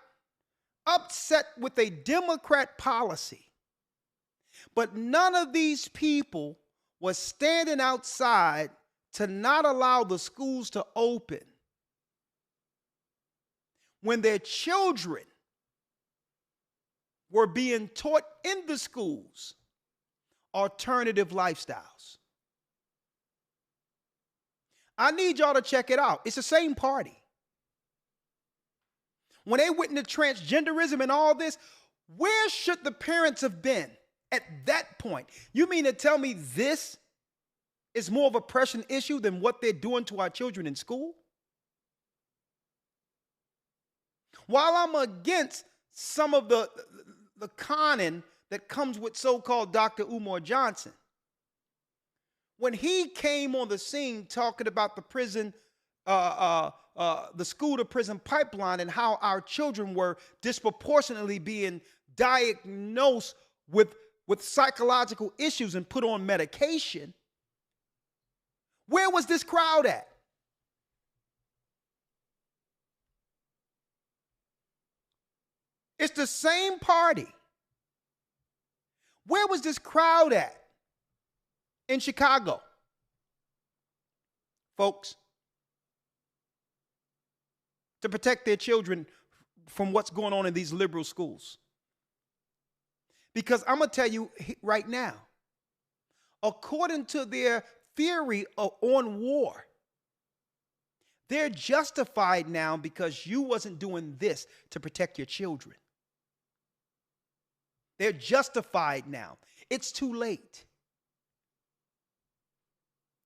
S1: Upset with a Democrat policy. But none of these people was standing outside to not allow the schools to open when their children were being taught in the schools alternative lifestyles. I need y'all to check it out. It's the same party. When they went into transgenderism and all this, where should the parents have been at that point? You mean to tell me this is more of a pressing issue than what they're doing to our children in school? While I'm against some of the conning that comes with so-called Dr. Umar Johnson, when he came on the scene talking about the prison, the school-to-prison pipeline and how our children were disproportionately being diagnosed with psychological issues and put on medication, where was this crowd at? It's the same party. Where was this crowd at in Chicago? Folks, to protect their children from what's going on in these liberal schools. Because I'm going to tell you right now, according to their theory on war. They're justified now because you wasn't doing this to protect your children. They're justified now. It's too late.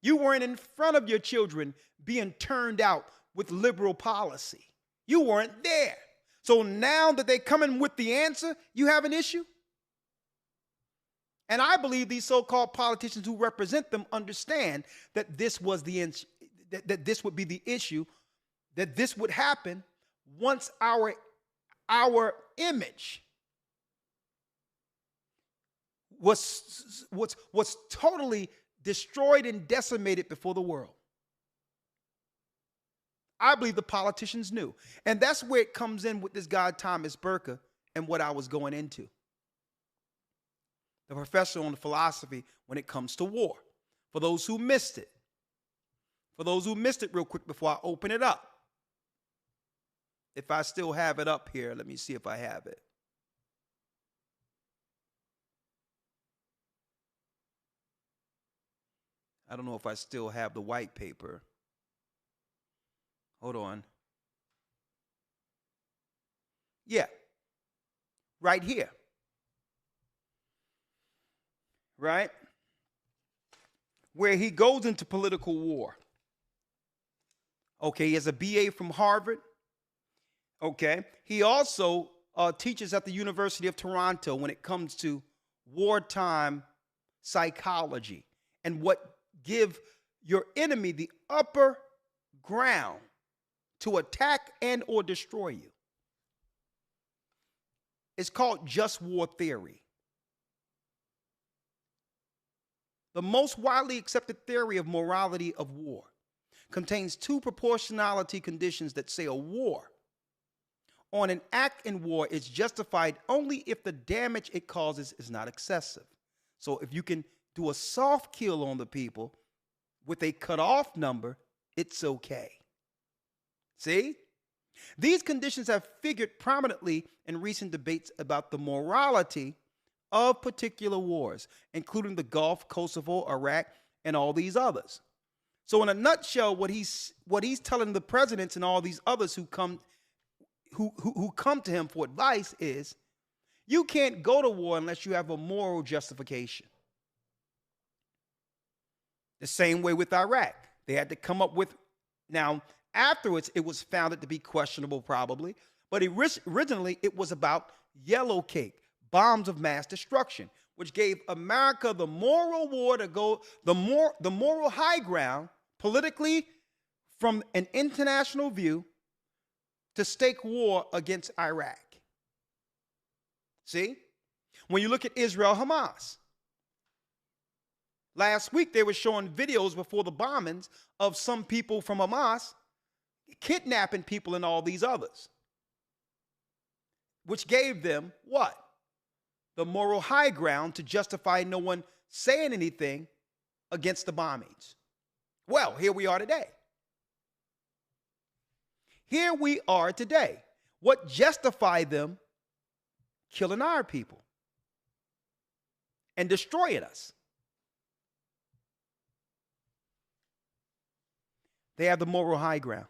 S1: You weren't in front of your children being turned out with liberal policy. You weren't there. So now that they're coming with the answer, you have an issue? And I believe these so-called politicians who represent them understand that this was that this would be the issue, that this would happen once our image was totally destroyed and decimated before the world. I believe the politicians knew. And that's where it comes in with this guy, Thomas Burka, and what I was going into. The professor on philosophy when it comes to war. For those who missed it. For those who missed it real quick before I open it up. If I still have it up here, let me see if I have it. I don't know if I still have the white paper. Hold on. Yeah. Right here. Right? Where he goes into political war. Okay, he has a BA from Harvard. Okay. He also teaches at the University of Toronto when it comes to wartime psychology and what give your enemy the upper ground to attack and or destroy you. It's called just war theory. The most widely accepted theory of morality of war contains two proportionality conditions that say a war on an act in war is justified only if the damage it causes is not excessive. So if you can do a soft kill on the people with a cutoff number, it's okay. See? These conditions have figured prominently in recent debates about the morality of particular wars, including the Gulf, Kosovo, Iraq, and all these others. So in a nutshell, what he's telling the presidents and all these others who come to him for advice is, you can't go to war unless you have a moral justification. The same way with Iraq. They had to come up with, now afterwards it was found to be questionable probably, but originally it was about yellow cake, bombs of mass destruction, which gave America the moral war to go, the moral high ground politically from an international view to stake war against Iraq. See? When you look at Israel, Hamas. Last week, they were showing videos before the bombings of some people from Hamas kidnapping people and all these others, which gave them what? The moral high ground to justify no one saying anything against the bombings. Well, here we are today. Here we are today. What justified them killing our people and destroying us? They have the moral high ground.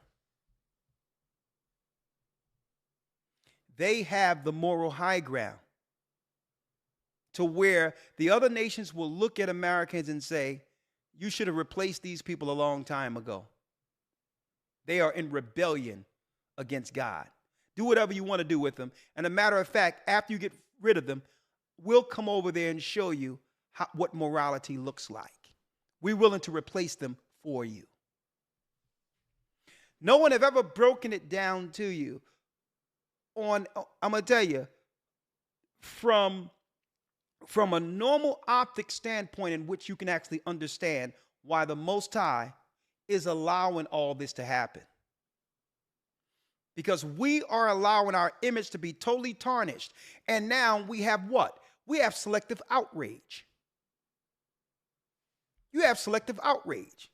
S1: They have the moral high ground to where the other nations will look at Americans and say, you should have replaced these people a long time ago. They are in rebellion against God. Do whatever you want to do with them. And a matter of fact, after you get rid of them, we'll come over there and show you what morality looks like. We're willing to replace them for you. No one have ever broken it down to you on, I'm going to tell you, from a normal optic standpoint in which you can actually understand why the Most High is allowing all this to happen. Because we are allowing our image to be totally tarnished. And now we have what? We have selective outrage. You have selective outrage.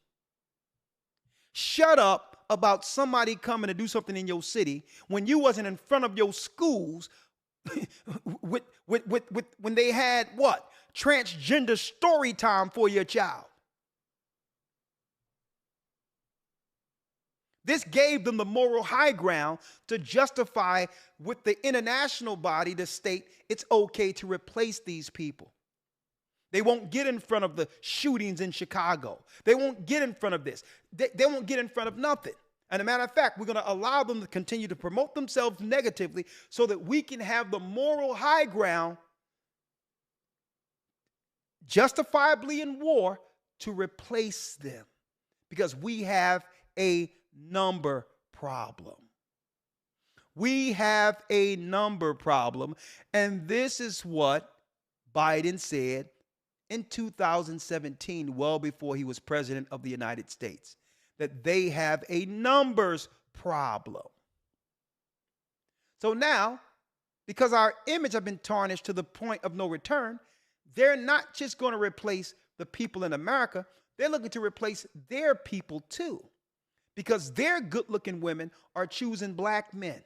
S1: Shut up about somebody coming to do something in your city when you wasn't in front of your schools when they had what? Transgender story time for your child. This gave them the moral high ground to justify with the international body to state it's okay to replace these people. They won't get in front of the shootings in Chicago. They won't get in front of this. They won't get in front of nothing. And a matter of fact, we're going to allow them to continue to promote themselves negatively so that we can have the moral high ground justifiably in war to replace them, because we have a number problem. We have a number problem, and this is what Biden said in 2017, well before he was president of the United States, that they have a numbers problem. So now, because our image has been tarnished to the point of no return, they're not just going to replace the people in America, they're looking to replace their people too, because their good-looking women are choosing black men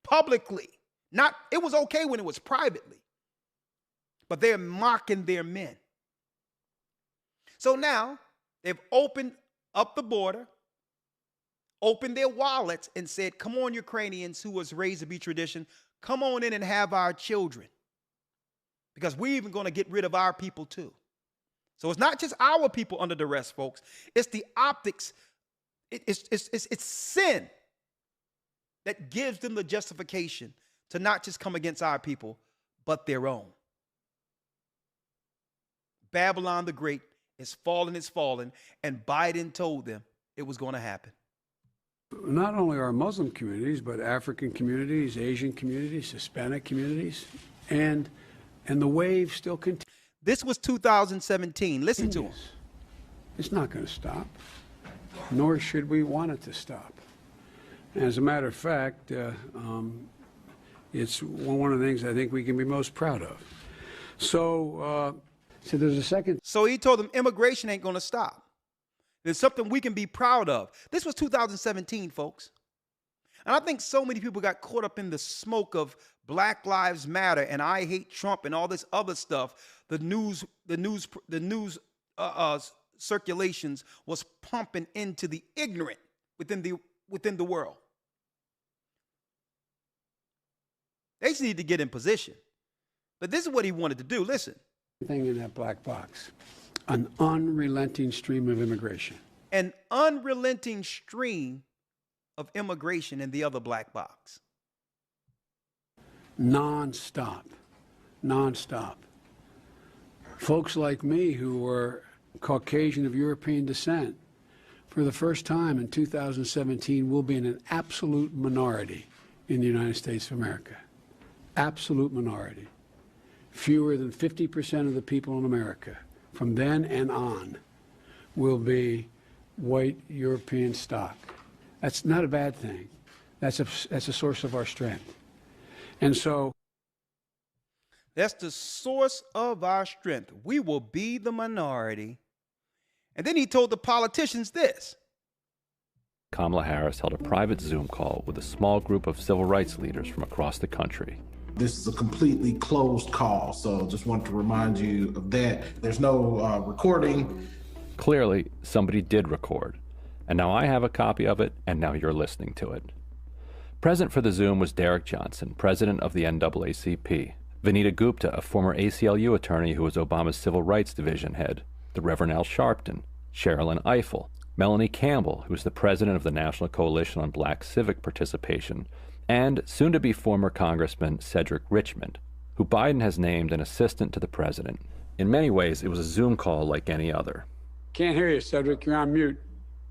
S1: publicly. It was okay when it was privately, but they're mocking their men. So now they've opened up the border, opened their wallets and said, come on, Ukrainians who was raised to be tradition, come on in and have our children, because we're even going to get rid of our people too. So it's not just our people under duress, folks. It's the optics. It's sin that gives them the justification to not just come against our people, but their own. Babylon the Great is fallen, and Biden told them it was going to happen.
S5: Not only our Muslim communities, but African communities, Asian communities, Hispanic communities, and the wave still continues.
S1: This was 2017. Listen to him.
S5: It's not going to stop, nor should we want it to stop. As a matter of fact, it's one of the things I think we can be most proud of. So there's a second.
S1: So he told them immigration ain't going to stop. There's something we can be proud of. This was 2017, folks. And I think so many people got caught up in the smoke of Black Lives Matter and I hate Trump and all this other stuff. The news circulations was pumping into the ignorant within the world. They just need to get in position. But this is what he wanted to do. Listen.
S5: Thing in that black box, an unrelenting stream of immigration.
S1: An unrelenting stream of immigration in the other black box.
S5: Non-stop. Folks like me who were Caucasian of European descent, for the first time in 2017, will be in an absolute minority in the United States of America. Absolute minority. Fewer than 50% of the people in America from then and on will be white European stock. That's not a bad thing. That's a source of our strength. And so
S1: that's the source of our strength. We will be the minority. And then he told the politicians this.
S8: Kamala Harris held a private Zoom call with a small group of civil rights leaders from across the country.
S9: This is a completely closed call, so just wanted to remind you of that. There's no recording.
S8: Clearly, somebody did record, and now I have a copy of it, and now you're listening to it. Present for the Zoom was Derek Johnson, president of the NAACP, Vanita Gupta, a former ACLU attorney who was Obama's Civil Rights Division head, the Reverend Al Sharpton, Sherilyn Ifill, Melanie Campbell, who is the president of the National Coalition on Black Civic Participation, and soon-to-be former Congressman Cedric Richmond, who Biden has named an assistant to the president. In many ways, it was a Zoom call like any other.
S5: Can't hear you, Cedric. You're on mute.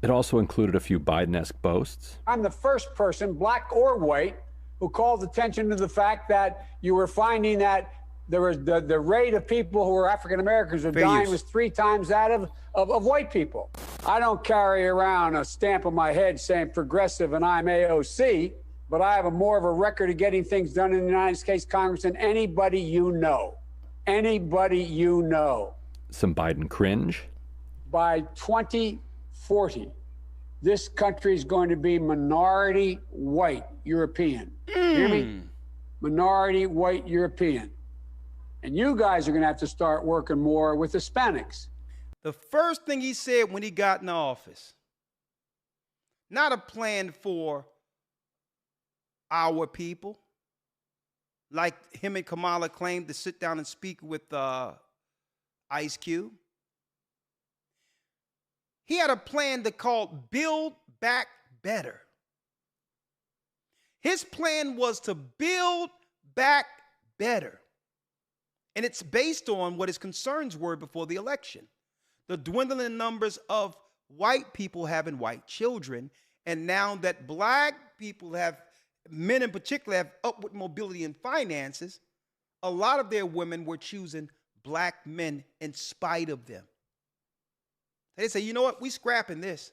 S8: It also included a few Biden-esque boasts.
S12: I'm the first person, black or white, who called attention to the fact that you were finding that there was the rate of people who were African Americans who dying was 3 times that of white people. I don't carry around a stamp on my head saying progressive and I'm AOC, but I have more of a record of getting things done in the United States Congress than anybody you know. Anybody you know.
S8: Some Biden cringe.
S12: By 2040, this country is going to be minority white European. Hear me? Minority white European. And you guys are going to have to start working more with Hispanics.
S1: The first thing he said when he got in office, not a plan for our people, like him and Kamala claimed to sit down and speak with Ice Cube. He had a plan to call Build Back Better. His plan was to build back better. And it's based on what his concerns were before the election. The dwindling numbers of white people having white children. And now that black people have, men in particular, have upward mobility in finances, a lot of their women were choosing black men in spite of them. They say, you know what, we scrapping this.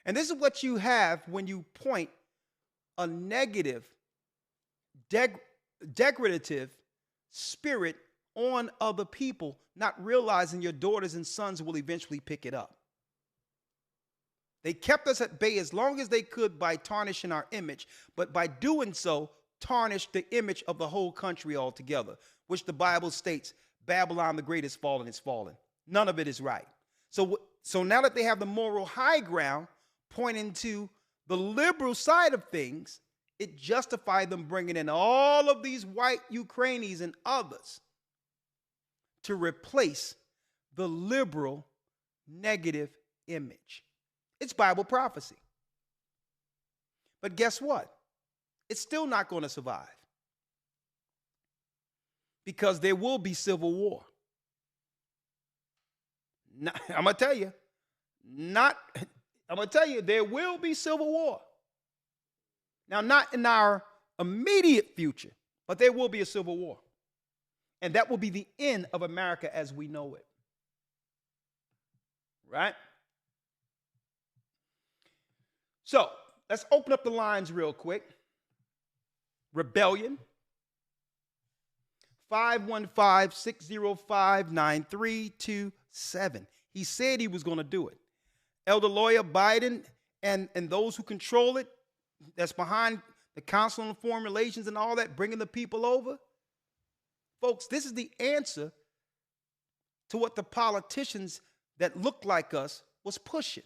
S1: And this is what you have when you point a negative, degradative spirit on other people, not realizing your daughters and sons will eventually pick it up. They kept us at bay as long as they could by tarnishing our image, but by doing so, tarnished the image of the whole country altogether, which the Bible states, Babylon the Great is fallen, it's fallen. None of it is right. So now that they have the moral high ground pointing to the liberal side of things, it justified them bringing in all of these white Ukrainians and others to replace the liberal negative image. It's Bible prophecy. But guess what? It's still not going to survive. Because there will be civil war. I'm going to tell you, there will be civil war. Now, not in our immediate future, but there will be a civil war. And that will be the end of America as we know it. Right? So, let's open up the lines real quick. Rebellion. 515-605-9327. He said he was going to do it. Elder Lawyer Biden and those who control it, that's behind the Council on Foreign Relations and all that, bringing the people over. Folks, this is the answer to what the politicians that look like us was pushing.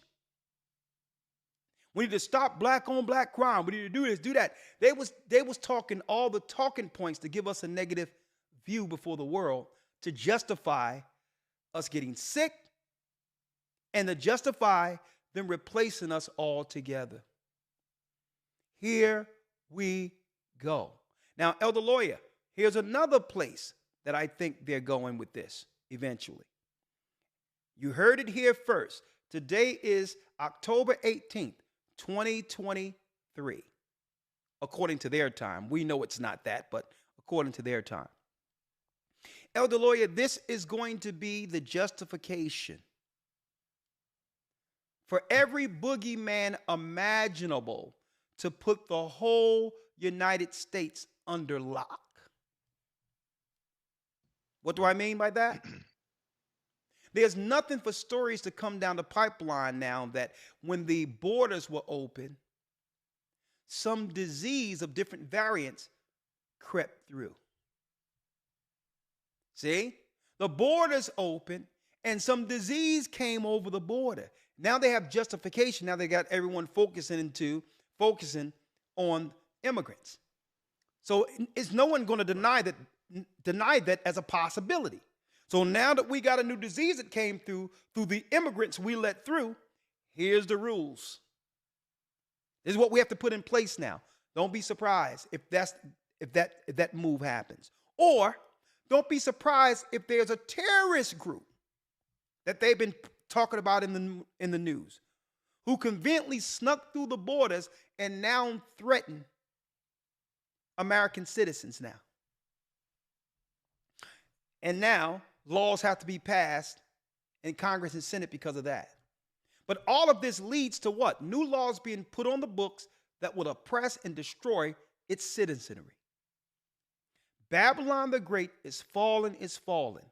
S1: We need to stop black on black crime. We need to do this, do that. They was talking all the talking points to give us a negative view before the world to justify us getting sick and to justify them replacing us altogether. Here we go. Now, Elder Lawyer, here's another place that I think they're going with this eventually. You heard it here first. Today is October 18th, 2023, according to their time. We know it's not that, but according to their time. Elder Lawyer, this is going to be the justification for every boogeyman imaginable to put the whole United States under lock. What do I mean by that? There's nothing for stories to come down the pipeline now that when the borders were open, some disease of different variants crept through. See? The borders open and some disease came over the border. Now they have justification. Now they got everyone focusing on immigrants. So is no one going to deny that as a possibility? So now that we got a new disease that came through the immigrants we let through, here's the rules. This is what we have to put in place now. Don't be surprised if that move happens. Or don't be surprised if there's a terrorist group that they've been talking about in the news who conveniently snuck through the borders and now threaten American citizens now. And now laws have to be passed in Congress and Senate because of that. But all of this leads to what? New laws being put on the books that will oppress and destroy its citizenry. Babylon the Great is fallen, is fallen.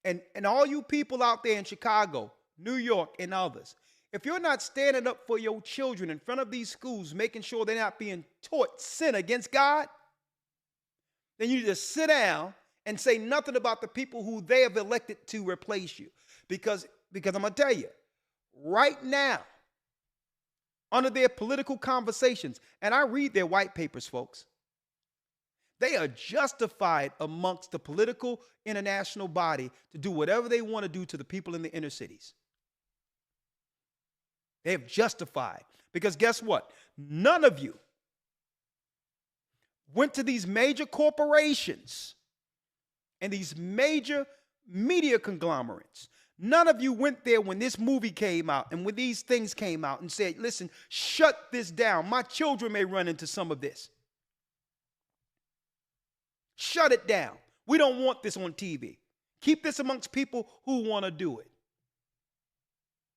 S1: And all you people out there in Chicago, New York, and others, if you're not standing up for your children in front of these schools, making sure they're not being taught sin against God, then you just sit down and say nothing about the people who they have elected to replace you. Because I'm going to tell you, right now, under their political conversations, and I read their white papers, folks, they are justified amongst the political international body to do whatever they want to do to the people in the inner cities. They have justified. Because guess what? None of you went to these major corporations and these major media conglomerates. None of you went there when this movie came out and when these things came out and said, listen, shut this down. My children may run into some of this. Shut it down. We don't want this on TV. Keep this amongst people who want to do it.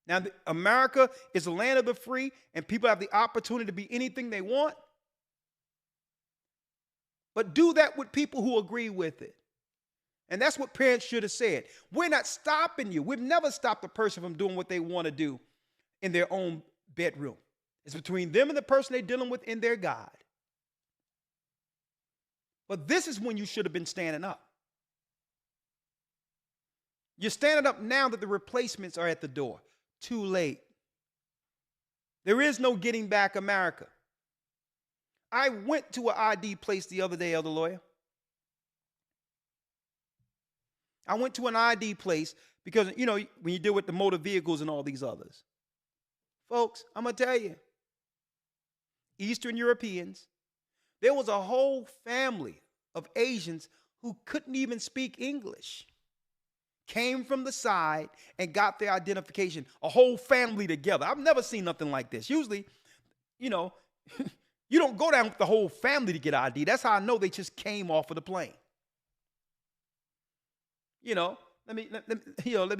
S1: Now, America is the land of the free, and people have the opportunity to be anything they want. But do that with people who agree with it. And that's what parents should have said. We're not stopping you. We've never stopped a person from doing what they want to do in their own bedroom. It's between them and the person they're dealing with in their God. But this is when you should have been standing up. You're standing up now that the replacements are at the door. Too late. There is no getting back America. I went to an ID place the other day, Elder Lawyer. I went to an ID place because, you know, when you deal with the motor vehicles and all these others. Folks, I'm going to tell you, Eastern Europeans, there was a whole family of Asians who couldn't even speak English. Came from the side and got their identification, a whole family together. I've never seen nothing like this. Usually, you know, you don't go down with the whole family to get ID. That's how I know they just came off of the plane. You know, let me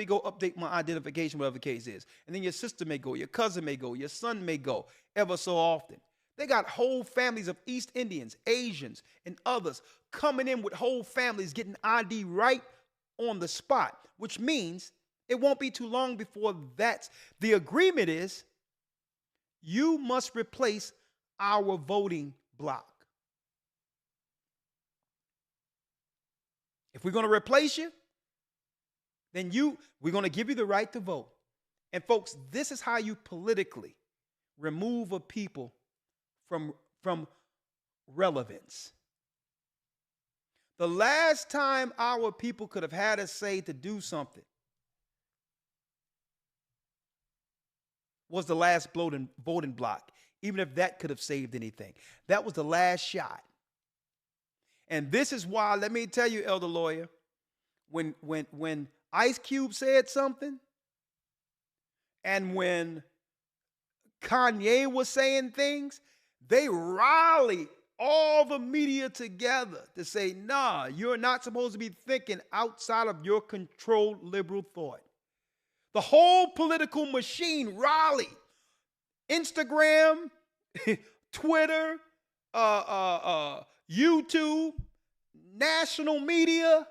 S1: go update my identification, whatever the case is. And then your sister may go, your cousin may go, your son may go ever so often. They got whole families of East Indians, Asians, and others coming in with whole families getting ID right on the spot, which means it won't be too long before that's the agreement is you must replace our voting block. If we're going to replace you, then we're going to give you the right to vote. And folks, this is how you politically remove a people from relevance. The last time our people could have had a say to do something was the last voting block, even if that could have saved anything. That was the last shot. And this is why, let me tell you, Elder Lawyer, when Ice Cube said something, and when Kanye was saying things, they rallied all the media together to say, nah, you're not supposed to be thinking outside of your controlled liberal thought. The whole political machine rallied. Instagram, Twitter, YouTube, national media.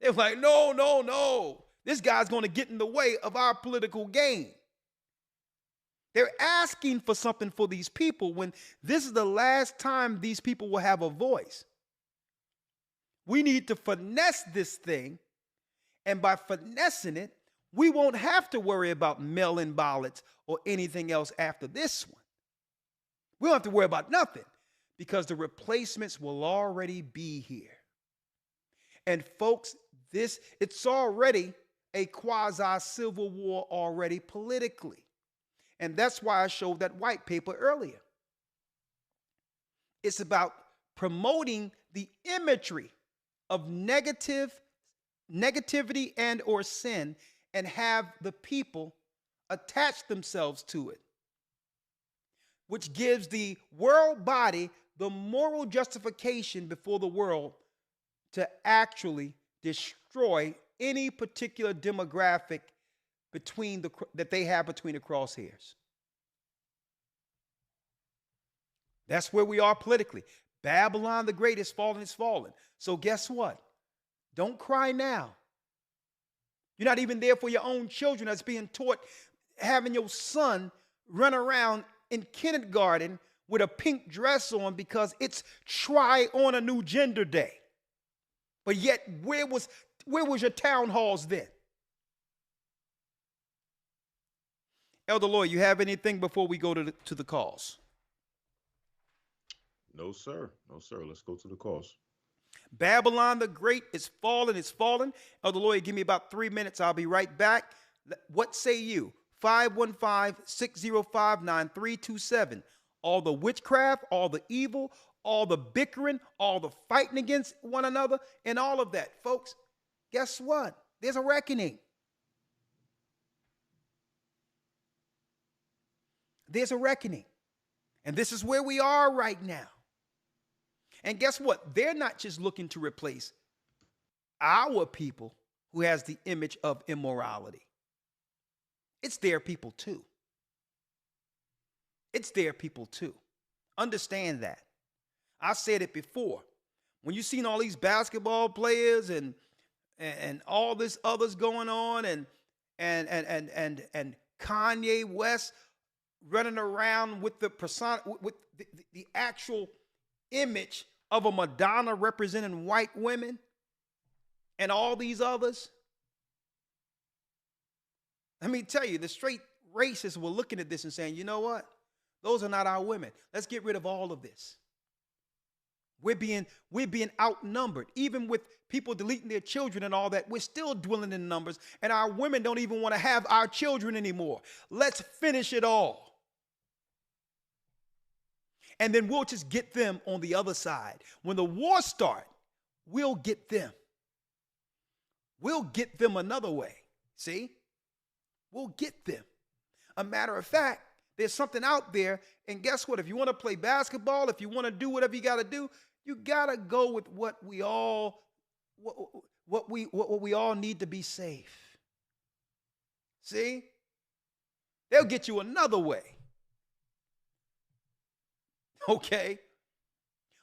S1: They were like, no. This guy's going to get in the way of our political game. They're asking for something for these people when this is the last time these people will have a voice. We need to finesse this thing, and by finessing it, we won't have to worry about mail-in ballots or anything else after this one. We don't have to worry about nothing because the replacements will already be here. And folks, it's already a quasi-civil war already politically. And that's why I showed that white paper earlier. It's about promoting the imagery of negativity and or sin and have the people attach themselves to it, which gives the world body the moral justification before the world to actually destroy any particular demographic that they have between the crosshairs. That's where we are politically. Babylon the Great is fallen. So guess what? Don't cry now. You're not even there for your own children that's being taught, having your son run around in kindergarten with a pink dress on because it's try on a new gender day. But yet, where was your town halls then? Elder Lloyd, you have anything before we go to the calls?
S2: No, sir. No, sir. Let's go to the calls.
S1: Babylon the Great is fallen. It's fallen. Elder Lloyd, give me about 3 minutes. I'll be right back. What say you? 515-605-9327. All the witchcraft, all the evil, all the bickering, all the fighting against one another, and all of that. Folks, guess what? There's a reckoning. There's a reckoning. And this is where we are right now. And guess what? They're not just looking to replace our people who has the image of immorality. It's their people too. It's their people too. Understand that. I said it before. When you've seen all these basketball players and all this others going on and Kanye West running around with the persona, with the actual image of a Madonna representing white women and all these others. Let me tell you, the straight racists were looking at this and saying, you know what? Those are not our women. Let's get rid of all of this. We're being outnumbered. Even with people deleting their children and all that, we're still dwindling in numbers, and our women don't even want to have our children anymore. Let's finish it all. And then we'll just get them on the other side. When the war starts, we'll get them. We'll get them another way. See? We'll get them. A matter of fact, there's something out there, and guess what? If you want to play basketball, if you want to do whatever you got to do, you got to go with what we all need to be safe. See? They'll get you another way. Okay.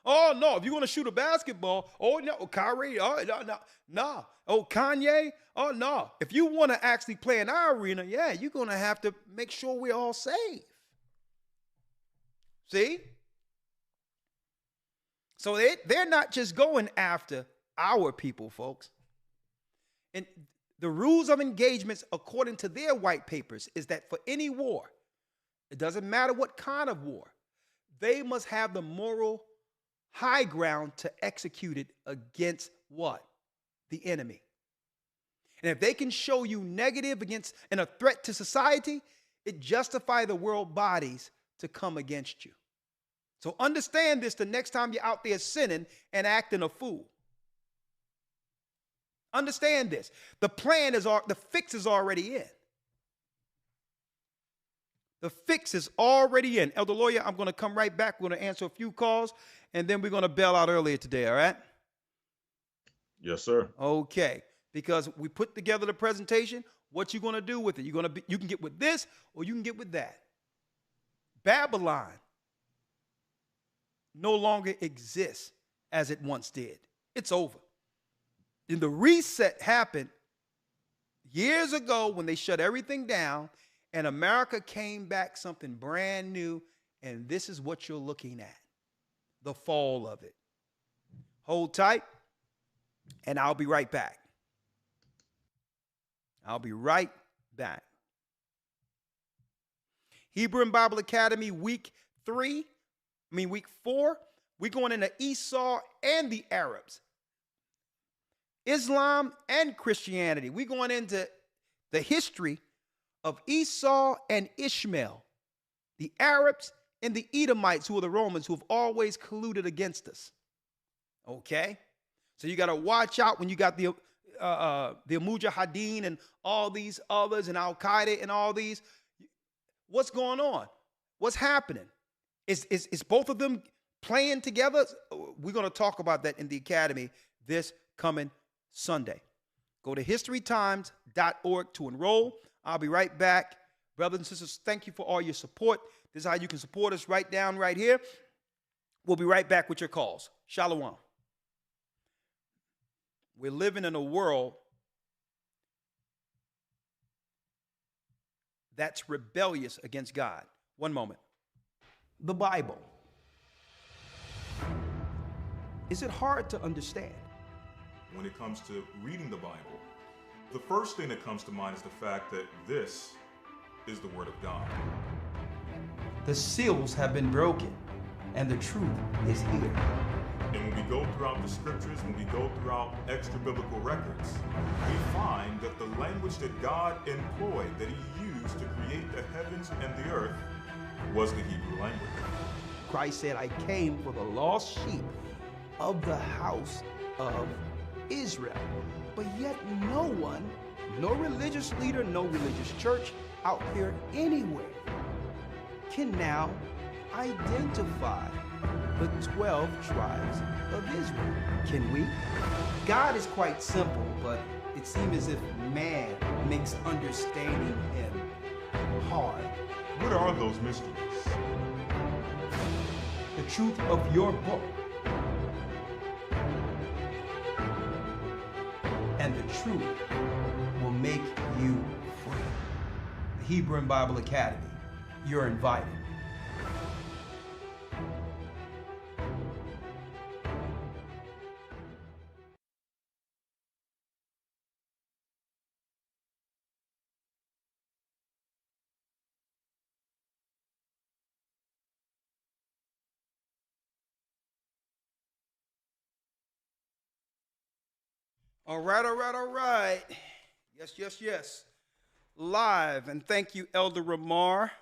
S1: Oh, no, if you're going to shoot a basketball, oh, no, Kyrie, oh, no. Oh, Kanye, oh, no. If you want to actually play in our arena, yeah, you're going to have to make sure we're all safe. See? So they're not just going after our people, folks. And the rules of engagements, according to their white papers, is that for any war, it doesn't matter what kind of war, they must have the moral high ground to execute it against what? The enemy. And if they can show you negative against and a threat to society, it justifies the world bodies to come against you. So understand this the next time you're out there sinning and acting a fool. Understand this. The fix is already in. The fix is already in. Elder Lawyer, I'm going to come right back. We're going to answer a few calls, and then we're going to bail out earlier today, all right?
S2: Yes, sir.
S1: Okay. Because we put together the presentation, what you going to do with it? You can get with this or you can get with that. Babylon no longer exists as it once did. It's over. And the reset happened years ago when they shut everything down and America came back something brand new, and this is what you're looking at, the fall of it. Hold tight, and I'll be right back. I'll be right back. Hebrew and Bible Academy week 4, we're going into Esau and the Arabs, Islam and Christianity. We're going into the history of Esau and Ishmael, the Arabs and the Edomites, who are the Romans, who have always colluded against us. Okay? So you got to watch out when you got the Mujahideen and all these others and Al-Qaeda and all these. What's going on? What's happening? Is both of them playing together? We're going to talk about that in the Academy this coming Sunday. Go to historytimes.org to enroll. I'll be right back. Brothers and sisters, thank you for all your support. This is how you can support us right down right here. We'll be right back with your calls. Shalom. We're living in a world that's rebellious against God. One moment. The Bible. Is it hard to understand?
S2: When it comes to reading the Bible, the first thing that comes to mind is the fact that this is the Word of God.
S1: The seals have been broken, and the truth is here.
S2: And when we go throughout the scriptures, when we go throughout extra-biblical records, we find that the language that God employed, that he used to create the heavens and the earth, was the Hebrew language.
S1: Christ said, I came for the lost sheep of the house of Israel. But yet no one, no religious leader, no religious church out here anywhere can now identify the 12 tribes of Israel. Can we? God is quite simple, but it seems as if man makes understanding him hard.
S2: What are those mysteries?
S1: The truth of your book and the truth will make you free. The Hebrew and Bible Academy, you're invited. All right. Yes. Live, and thank you, Elder Ramar.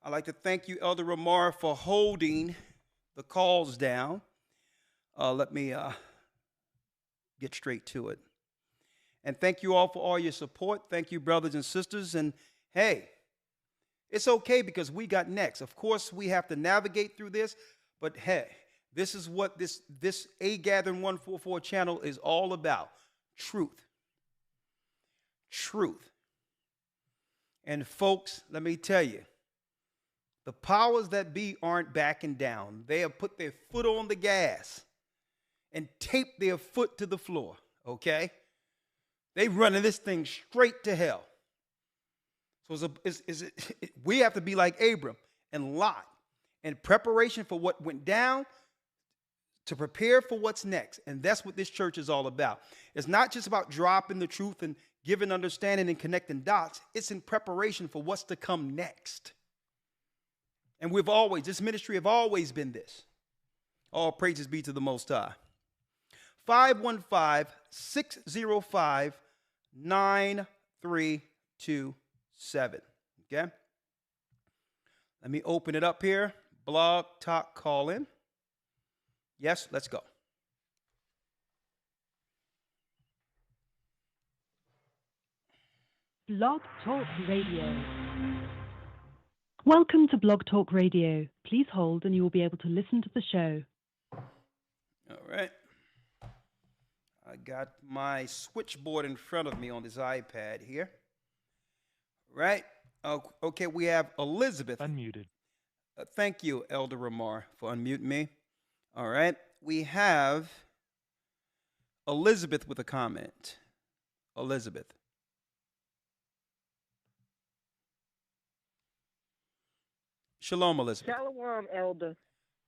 S1: I'd like to thank you, Elder Ramar, for holding the calls down. Let me get straight to it. And thank you all for all your support. Thank you, brothers and sisters. And hey, it's okay because we got next. Of course, we have to navigate through this, but hey, this is what this A Gathering 144 channel is all about. Truth. And folks, let me tell you, the powers that be aren't backing down. They have put their foot on the gas and taped their foot to the floor, okay? They running this thing straight to hell. So we have to be like Abram and Lot in preparation for what went down, to prepare for what's next. And that's what this church is all about. It's not just about dropping the truth and giving understanding and connecting dots. It's in preparation for what's to come next. And this ministry have always been this. All praises be to the Most High. 515-605-9327. Okay? Let me open it up here. Blog Talk call in. Yes, let's go.
S13: Blog Talk Radio. Welcome to Blog Talk Radio. Please hold and you will be able to listen to the show.
S1: All right. I got my switchboard in front of me on this iPad here. Right. Okay, we have Elizabeth.
S14: Unmuted.
S1: Thank you, Elder Ramar, for unmuting me. All right. We have Elizabeth with a comment. Elizabeth. Shalom, Elizabeth.
S15: Shalom, Elder.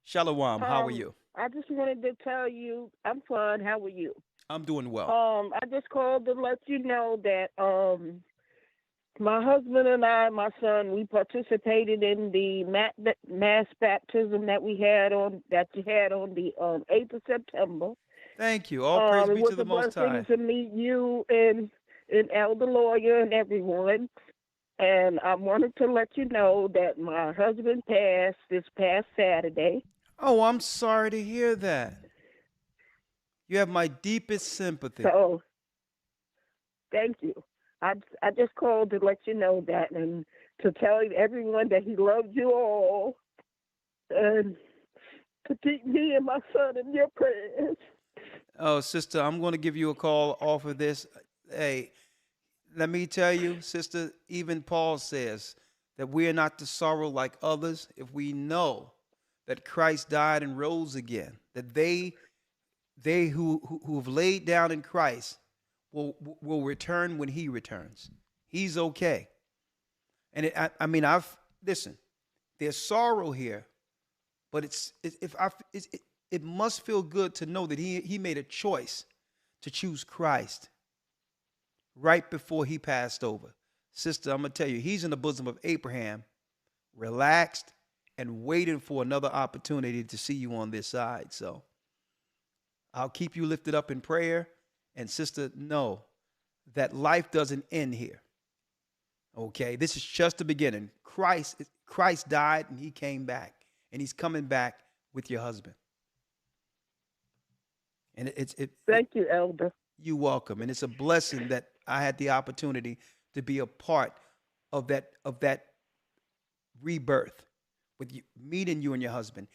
S1: Shalom. How are you?
S15: I just wanted to tell you, I'm fine. How are you?
S1: I'm doing well.
S15: I just called to let you know that my husband and I, my son, we participated in the mass baptism that you had on the 8th of September.
S1: Thank you. All praise be to the Most High.
S15: It was a blessing to meet you and Elder Lawyer and everyone. And I wanted to let you know that my husband passed this past Saturday.
S1: Oh, I'm sorry to hear that. You have my deepest sympathy.
S15: So, thank you. I just called to let you know that and to tell everyone that he loves you all and to keep me and my son in your prayers.
S1: Oh, sister, I'm going to give you a call off of this. Hey, let me tell you, sister, even Paul says that we are not to sorrow like others if we know that Christ died and rose again, that they who have laid down in Christ will return when he returns. He's okay. And listen, there's sorrow here, but it must feel good to know that he made a choice to choose Christ right before he passed over. sister, I'm going to tell you, he's in the bosom of Abraham, relaxed and waiting for another opportunity to see you on this side. So I'll keep you lifted up in prayer. And sister, know that life doesn't end here. Okay, this is just the beginning. Christ died and he came back, and he's coming back with your husband. And
S15: thank you, Elder.
S1: You're welcome. And it's a blessing that I had the opportunity to be a part of that rebirth, with you, meeting you and your husband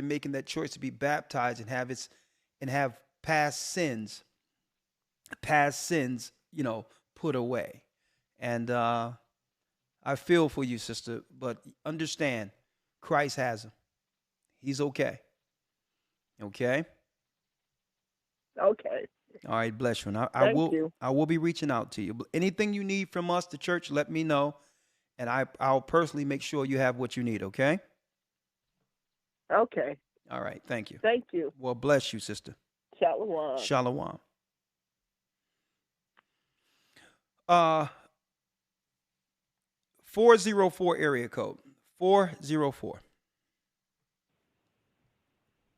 S1: making that choice to be baptized and have past sins, put away. And I feel for you, sister, but understand, Christ has him. He's okay. Okay?
S15: Okay.
S1: All right, bless you. And
S15: Thank you.
S1: I will be reaching out to you. Anything you need from us, the church, let me know. And I'll personally make sure you have what you need, okay?
S15: Okay.
S1: All right, thank you.
S15: Thank you.
S1: Well, bless you, sister.
S15: Shalom.
S1: Shalom. 404 area code. 404.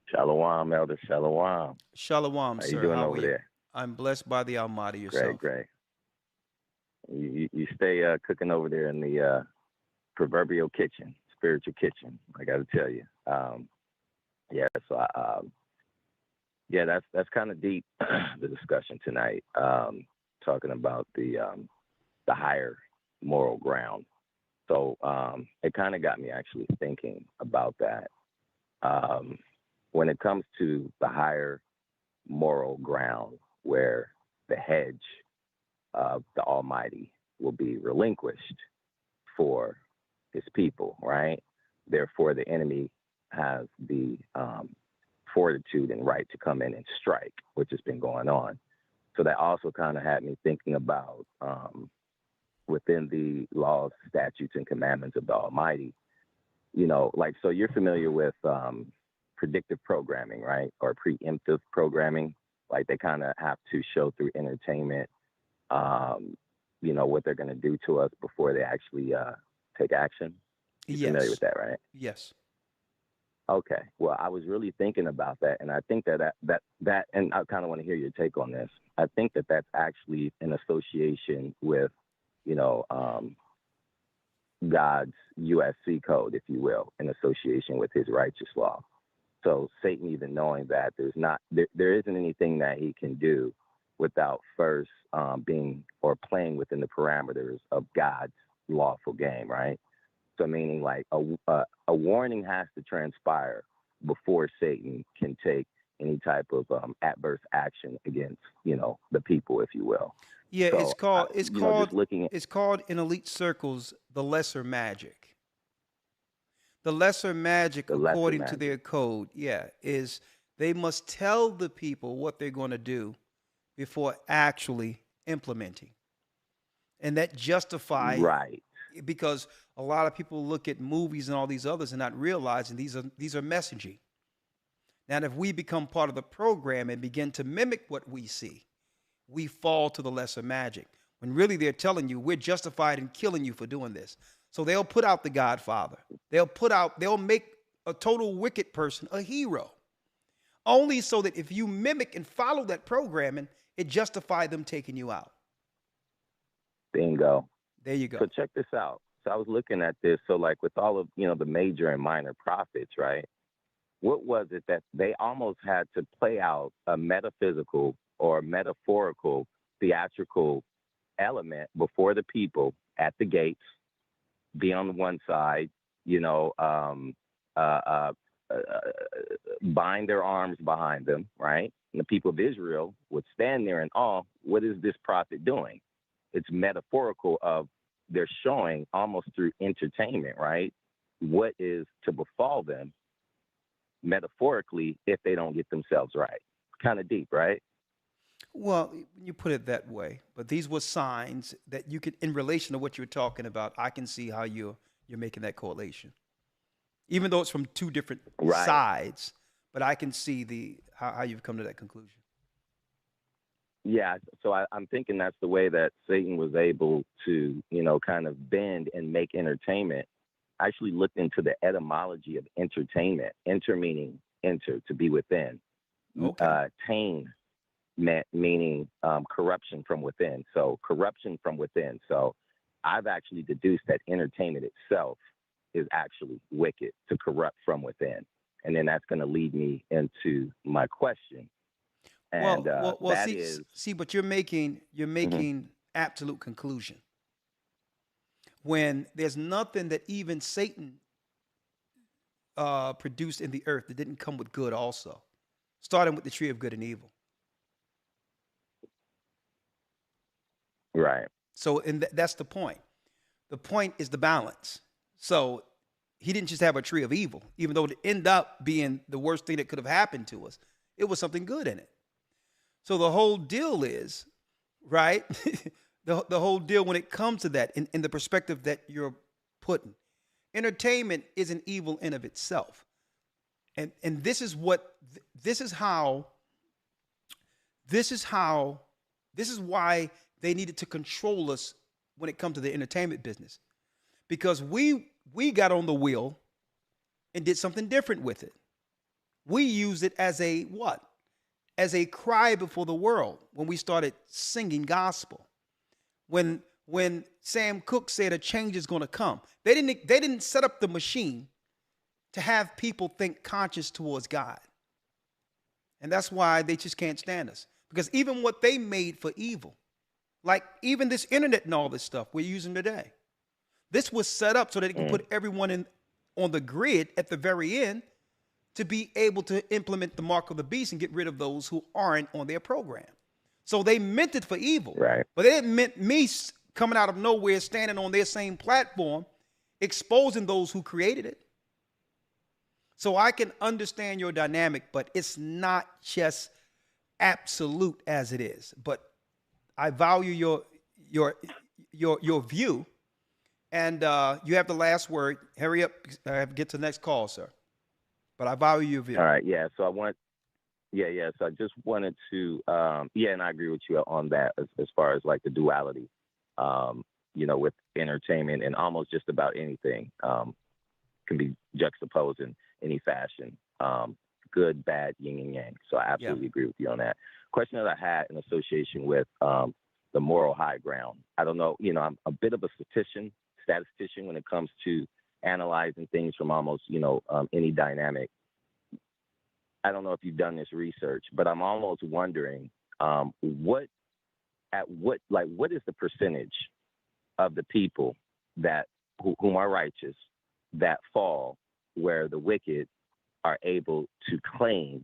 S14: Shalom, Elder. Shalom.
S1: Shalom,
S14: sir.
S1: How you
S14: doing over there?
S1: I'm blessed by the Almighty. Yourself.
S14: Great. You stay cooking over there in the proverbial kitchen, spiritual kitchen. I got to tell you. That's kind of deep. The discussion tonight, talking about the higher moral ground. So it kind of got me actually thinking about that. When it comes to the higher moral ground, where the hedge of the Almighty will be relinquished for his people, right? Therefore, the enemy has the fortitude and right to come in and strike, which has been going on. So that also kind of had me thinking about within the laws, statutes, and commandments of the Almighty, so you're familiar with predictive programming, right? Or preemptive programming. Like they kind of have to show through entertainment, what they're going to do to us before they actually take action. You're familiar with that, right?
S1: Yes.
S14: Okay. Well, I was really thinking about that, and I think that, and I kind of want to hear your take on this. I think that that's actually an association with, God's USC code, if you will, in association with his righteous law. So Satan, even knowing that there isn't anything that he can do without first being or playing within the parameters of God's lawful game, right? So meaning like a warning has to transpire before Satan can take any type of adverse action against, the people, if you will.
S1: Yeah,
S14: so,
S1: it's called in elite circles the lesser magic. The lesser magic, according to their code, is they must tell the people what they're going to do before actually implementing. And that justifies,
S14: right?
S1: Because a lot of people look at movies and all these others and not realizing these are messaging. Now, if we become part of the program and begin to mimic what we see, we fall to the lesser magic. When really they're telling you we're justified in killing you for doing this. So they'll put out the Godfather. They'll make a total wicked person a hero. Only so that if you mimic and follow that programming, it justifies them taking you out.
S14: Bingo.
S1: There you go.
S14: So check this out. So I was looking at this. So like with all of, the major and minor prophets, right? What was it that they almost had to play out a metaphysical or metaphorical theatrical element before the people at the gates, be on one side, bind their arms behind them, right? And the people of Israel would stand there in awe. What is this prophet doing? It's metaphorical of they're showing almost through entertainment, right? What is to befall them metaphorically if they don't get themselves right. Kind of deep, right?
S1: Well, you put it that way, but these were signs that you could, in relation to what you're talking about, I can see how you're making that correlation. Even though it's from two different sides, but I can see how you've come to that conclusion.
S14: Yeah, so I'm thinking that's the way that Satan was able to, kind of bend and make entertainment. I actually looked into the etymology of entertainment. Enter meaning enter, to be within.
S1: Okay.
S14: Tain meaning corruption from within. So corruption from within. So I've actually deduced that entertainment itself is actually wicked, to corrupt from within. And then that's going to lead me into my question. And
S1: see, but you're making absolute conclusion when there's nothing that even Satan produced in the earth that didn't come with good also, starting with the tree of good and evil.
S14: Right.
S1: So, and that's the point. The point is the balance. So he didn't just have a tree of evil, even though it ended up being the worst thing that could have happened to us. It was something good in it. So the whole deal is, right? the whole deal when it comes to that, in the perspective that you're putting, entertainment isn't evil in of itself. And this is why they needed to control us when it comes to the entertainment business. Because we got on the wheel and did something different with it. We used it as a what? As a cry before the world when we started singing gospel. When Sam Cooke said a change is going to come, they didn't set up the machine to have people think conscious towards God. And that's why they just can't stand us. Because even what they made for evil, like even this internet and all this stuff we're using today, this was set up so that it can put everyone on the grid at the very end to be able to implement the mark of the beast and get rid of those who aren't on their program. So they meant it for evil.
S14: Right.
S1: But it meant me coming out of nowhere, standing on their same platform, exposing those who created it. So I can understand your dynamic, but it's not just absolute as it is. But I value your view, and you have the last word. Hurry up, get to the next call, sir. But I value your view.
S14: All right, yeah. So So I just wanted to, and I agree with you on that as far as like the duality, with entertainment and almost just about anything can be juxtaposed in any fashion, good, bad, yin and yang. So I absolutely agree with you on that. Question that I had in association with the moral high ground. I don't know, I'm a bit of a statistician when it comes to analyzing things from almost, any dynamic. I don't know if you've done this research, but I'm almost wondering what is the percentage of the people that whom are righteous that fall where the wicked are able to claim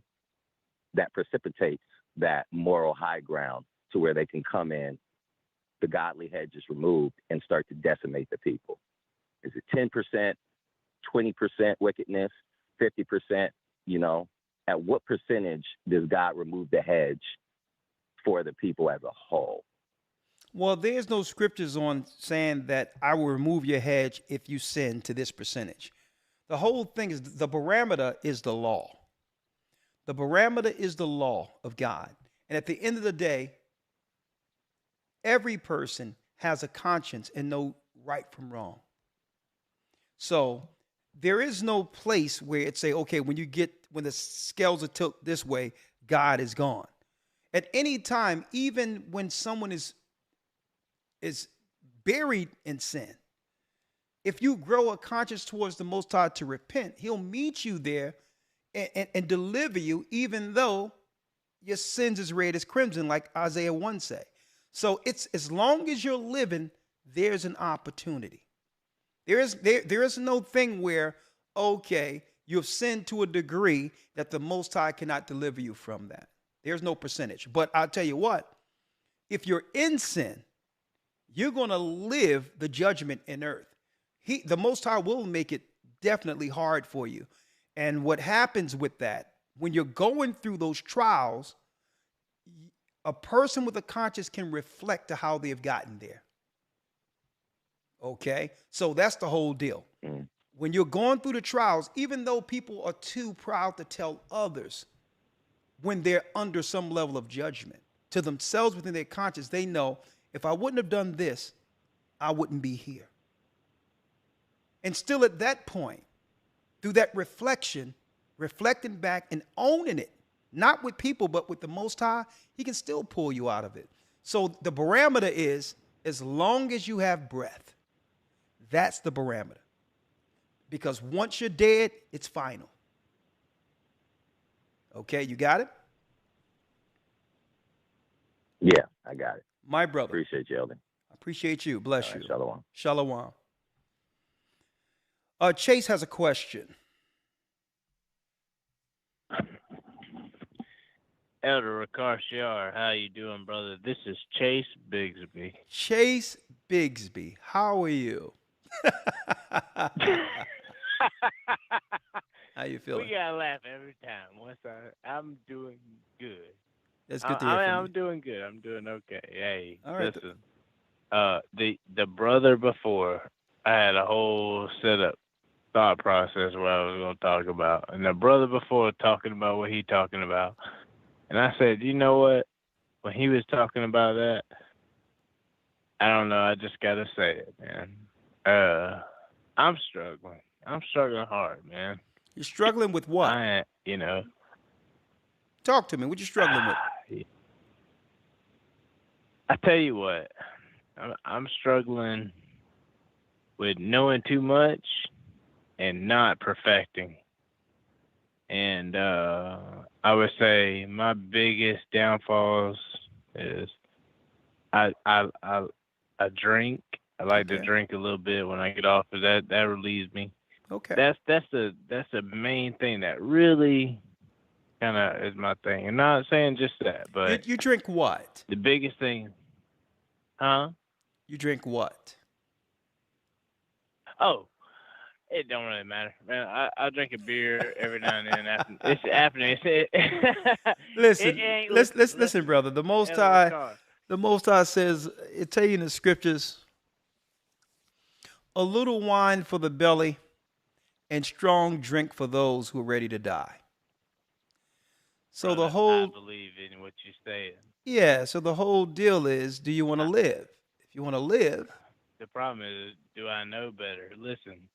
S14: that precipitates that moral high ground to where they can come in, the godly hedge is removed, and start to decimate the people? Is it 10%, 20% wickedness, 50%? At what percentage does God remove the hedge for the people as a whole?
S1: Well, there's no scriptures on saying that I will remove your hedge if you sin to this percentage. The whole thing is the parameter is the law. The parameter is the law of God. And at the end of the day, every person has a conscience and know right from wrong. So there is no place where it say, okay, when the scales are tilted this way, God is gone. At any time, even when someone is buried in sin, if you grow a conscience towards the Most High to repent, he'll meet you there and deliver you, even though your sins is red as crimson, like Isaiah 1 say. So it's as long as you're living, there's an opportunity. There is no thing where, okay, you've sinned to a degree that the Most High cannot deliver you from that. There's no percentage. But I'll tell you what, if you're in sin, you're going to live the judgment in earth. The Most High will make it definitely hard for you. And what happens with that, when you're going through those trials, a person with a conscience can reflect to how they've gotten there. Okay? So that's the whole deal. When you're going through the trials, even though people are too proud to tell others when they're under some level of judgment, to themselves within their conscience, they know, if I wouldn't have done this, I wouldn't be here. And still at that point, through that reflection, reflecting back and owning it, not with people, but with the Most High, he can still pull you out of it. So the parameter is, as long as you have breath, that's the parameter. Because once you're dead, it's final. Okay, you got it?
S14: Yeah, I got it.
S1: My brother.
S14: Appreciate you, Elder.
S1: I appreciate you. Bless you.
S14: Shalom.
S1: Shalom. Chase has a question.
S16: Elder Ricard Shiar, how you doing, brother? This is Chase Bigsby.
S1: Chase Bigsby, how are you? How you feeling?
S16: We gotta laugh every time. I'm doing good.
S1: That's good to hear from you.
S16: I'm doing good. I'm doing okay. Hey,
S1: all right,
S16: listen. The brother before, I had a whole setup thought process what I was gonna talk about, and the brother before talking about what he talking about, and I said, you know what? When he was talking about that, I don't know. I just gotta say it, man. I'm struggling. I'm struggling hard, man.
S1: You're struggling with what? Talk to me. What you struggling with?
S16: I tell you what, I'm struggling with knowing too much and not perfecting. And I would say my biggest downfalls is I drink. I like to drink a little bit when I get off of that. That relieves me.
S1: Okay.
S16: That's the main thing that really kind of is my thing. I'm not saying just that, but
S1: you drink what?
S16: The biggest thing, huh?
S1: You drink what?
S16: Oh, it don't really matter, man. I drink a beer every now and then. It's afternoon.
S1: Listen, brother. The Most High says, it tell you in the scriptures, a little wine for the belly and strong drink for those who are ready to die. So
S16: brother,
S1: the whole,
S16: I believe in what you're saying.
S1: Yeah, so the whole deal is, do you want to live? If you want to live.
S16: The problem is, do I know better? Listen,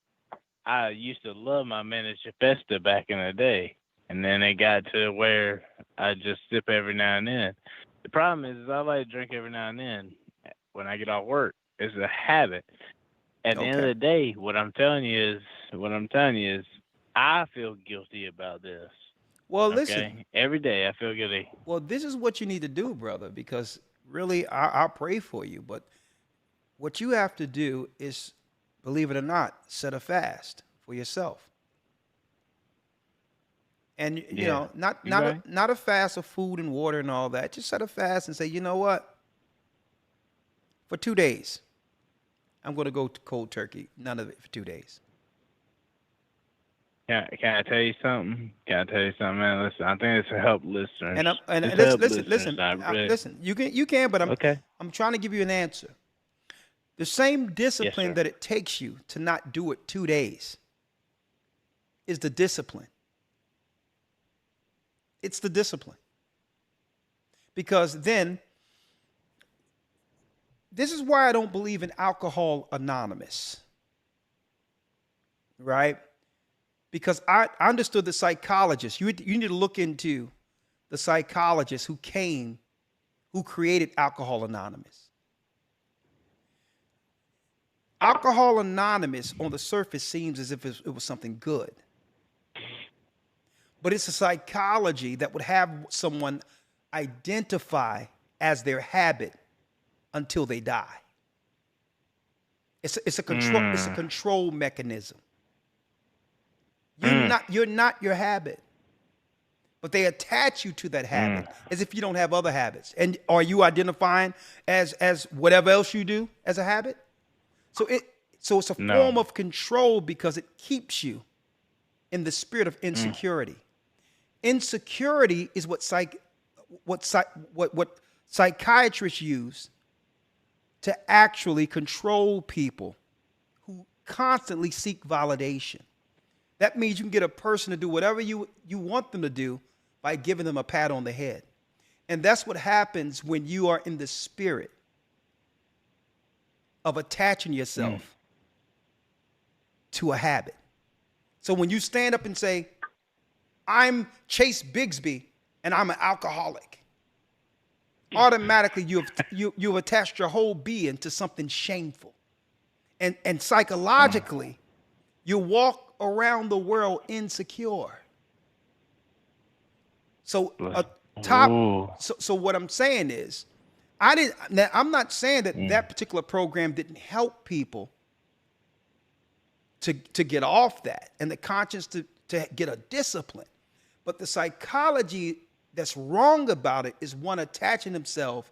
S16: I used to love my miniature Festa back in the day, and then it got to where I just sip every now and then. The problem is I like to drink every now and then when I get off work. It's a habit. At the end of the day, what I'm telling you is, I feel guilty about this.
S1: Well, listen.
S16: Every day I feel guilty.
S1: Well, this is what you need to do, brother, because really, I'll pray for you. But what you have to do is, believe it or not, set a fast for yourself. And, you know, not a fast of food and water and all that. Just set a fast and say, you know what? For 2 days, I'm going to go to cold turkey. None of it for 2 days.
S16: Can I tell you something? Man? Listen, I think it's to help listeners.
S1: Listen. You can, but I'm trying to give you an answer. The same discipline that it takes you to not do it 2 days is the discipline. It's the discipline. Because then, this is why I don't believe in Alcohol Anonymous. Right? Because I understood the psychologist. You need to look into the psychologist who created Alcohol Anonymous. Alcohol Anonymous on the surface seems as if it was something good. But it's a psychology that would have someone identify as their habit until they die. It's a control mechanism. You're not your habit. But they attach you to that habit as if you don't have other habits. And are you identifying as whatever else you do as a habit? So it's a form of control because it keeps you in the spirit of insecurity. Insecurity is what psychiatrists use to actually control people who constantly seek validation. That means you can get a person to do whatever you want them to do by giving them a pat on the head. And that's what happens when you are in the spirit of attaching yourself to a habit. So when you stand up and say, I'm Chase Bigsby and I'm an alcoholic, automatically you've attached your whole being to something shameful. And psychologically, you walk around the world insecure. So so what I'm saying is, I'm not saying that that particular program didn't help people to get off that and the conscience to get a discipline. But the psychology that's wrong about it is one attaching himself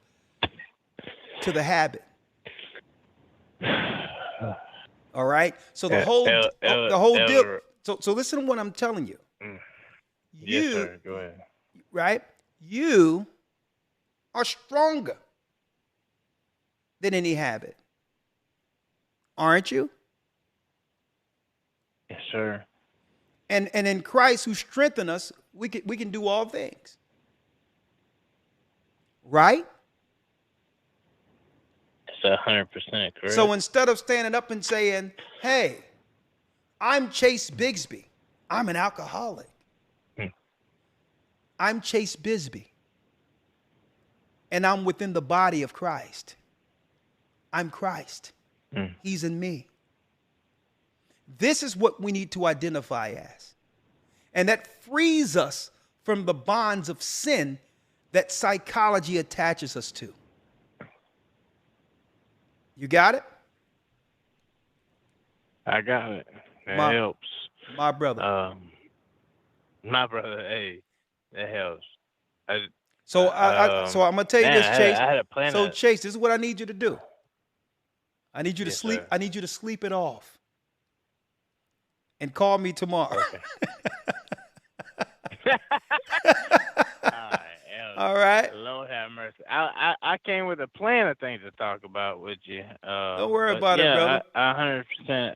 S1: to the habit. All right. So the whole deal. So listen to what I'm telling you.
S16: Yes, sir. Go ahead.
S1: Right? You are stronger than any habit. Aren't you?
S16: Yes, sir.
S1: And in Christ who strengthened us, we can do all things. Right?
S16: That's 100% correct.
S1: So instead of standing up and saying, hey, I'm Chase Bigsby, I'm an alcoholic. I'm Chase Bisbee, and I'm within the body of Christ. I'm Christ. He's in me. This is what we need to identify as. And that frees us from the bonds of sin that psychology attaches us to. You got it?
S16: I got it. That helps.
S1: My brother.
S16: My brother, hey. That helps.
S1: So I'm gonna tell you this, Chase.
S16: I had a plan.
S1: So Chase, this is what I need you to do. I need you to sleep.
S16: Sir.
S1: I need you to sleep it off, and call me tomorrow.
S16: Okay.
S1: All right.
S16: Lord have mercy. I came with a plan of things to talk about with you.
S1: Don't worry about it, brother.
S16: 100%.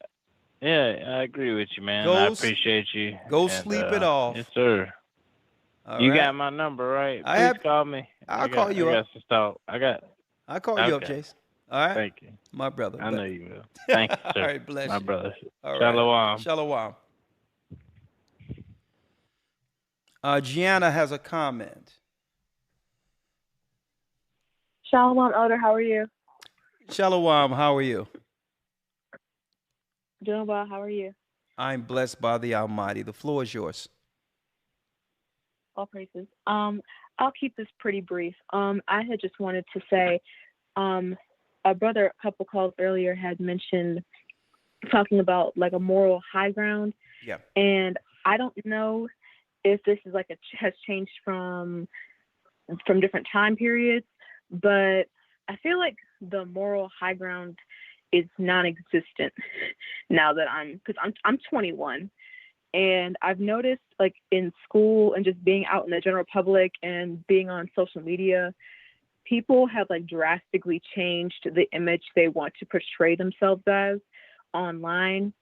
S16: Yeah, I agree with you, man. I appreciate you.
S1: Go sleep it off.
S16: Yes, sir.
S1: All
S16: you
S1: right.
S16: got my number, right? Please call me.
S1: I'll call you up.
S16: I'll
S1: call you up, Chase. All right.
S16: Thank you.
S1: My brother.
S16: I know you will. Thank you, sir.
S1: All right, bless
S16: my
S1: you.
S16: brother.
S1: All
S16: Shalom.
S1: Right. Shalom. Gianna has a comment.
S17: Shalom, Elder. How are you?
S1: Shalom. How are you?
S17: Doing well. How are you?
S1: I'm blessed by the Almighty. The floor is yours.
S17: All praises. I'll keep this pretty brief. I had just wanted to say, a brother a couple calls earlier had mentioned talking about like a moral high ground.
S1: Yeah.
S17: And I don't know if this is like has changed from different time periods, but I feel like the moral high ground is non-existent now that I'm 21. And I've noticed, like, in school and just being out in the general public and being on social media, people have, like, drastically changed the image they want to portray themselves as online.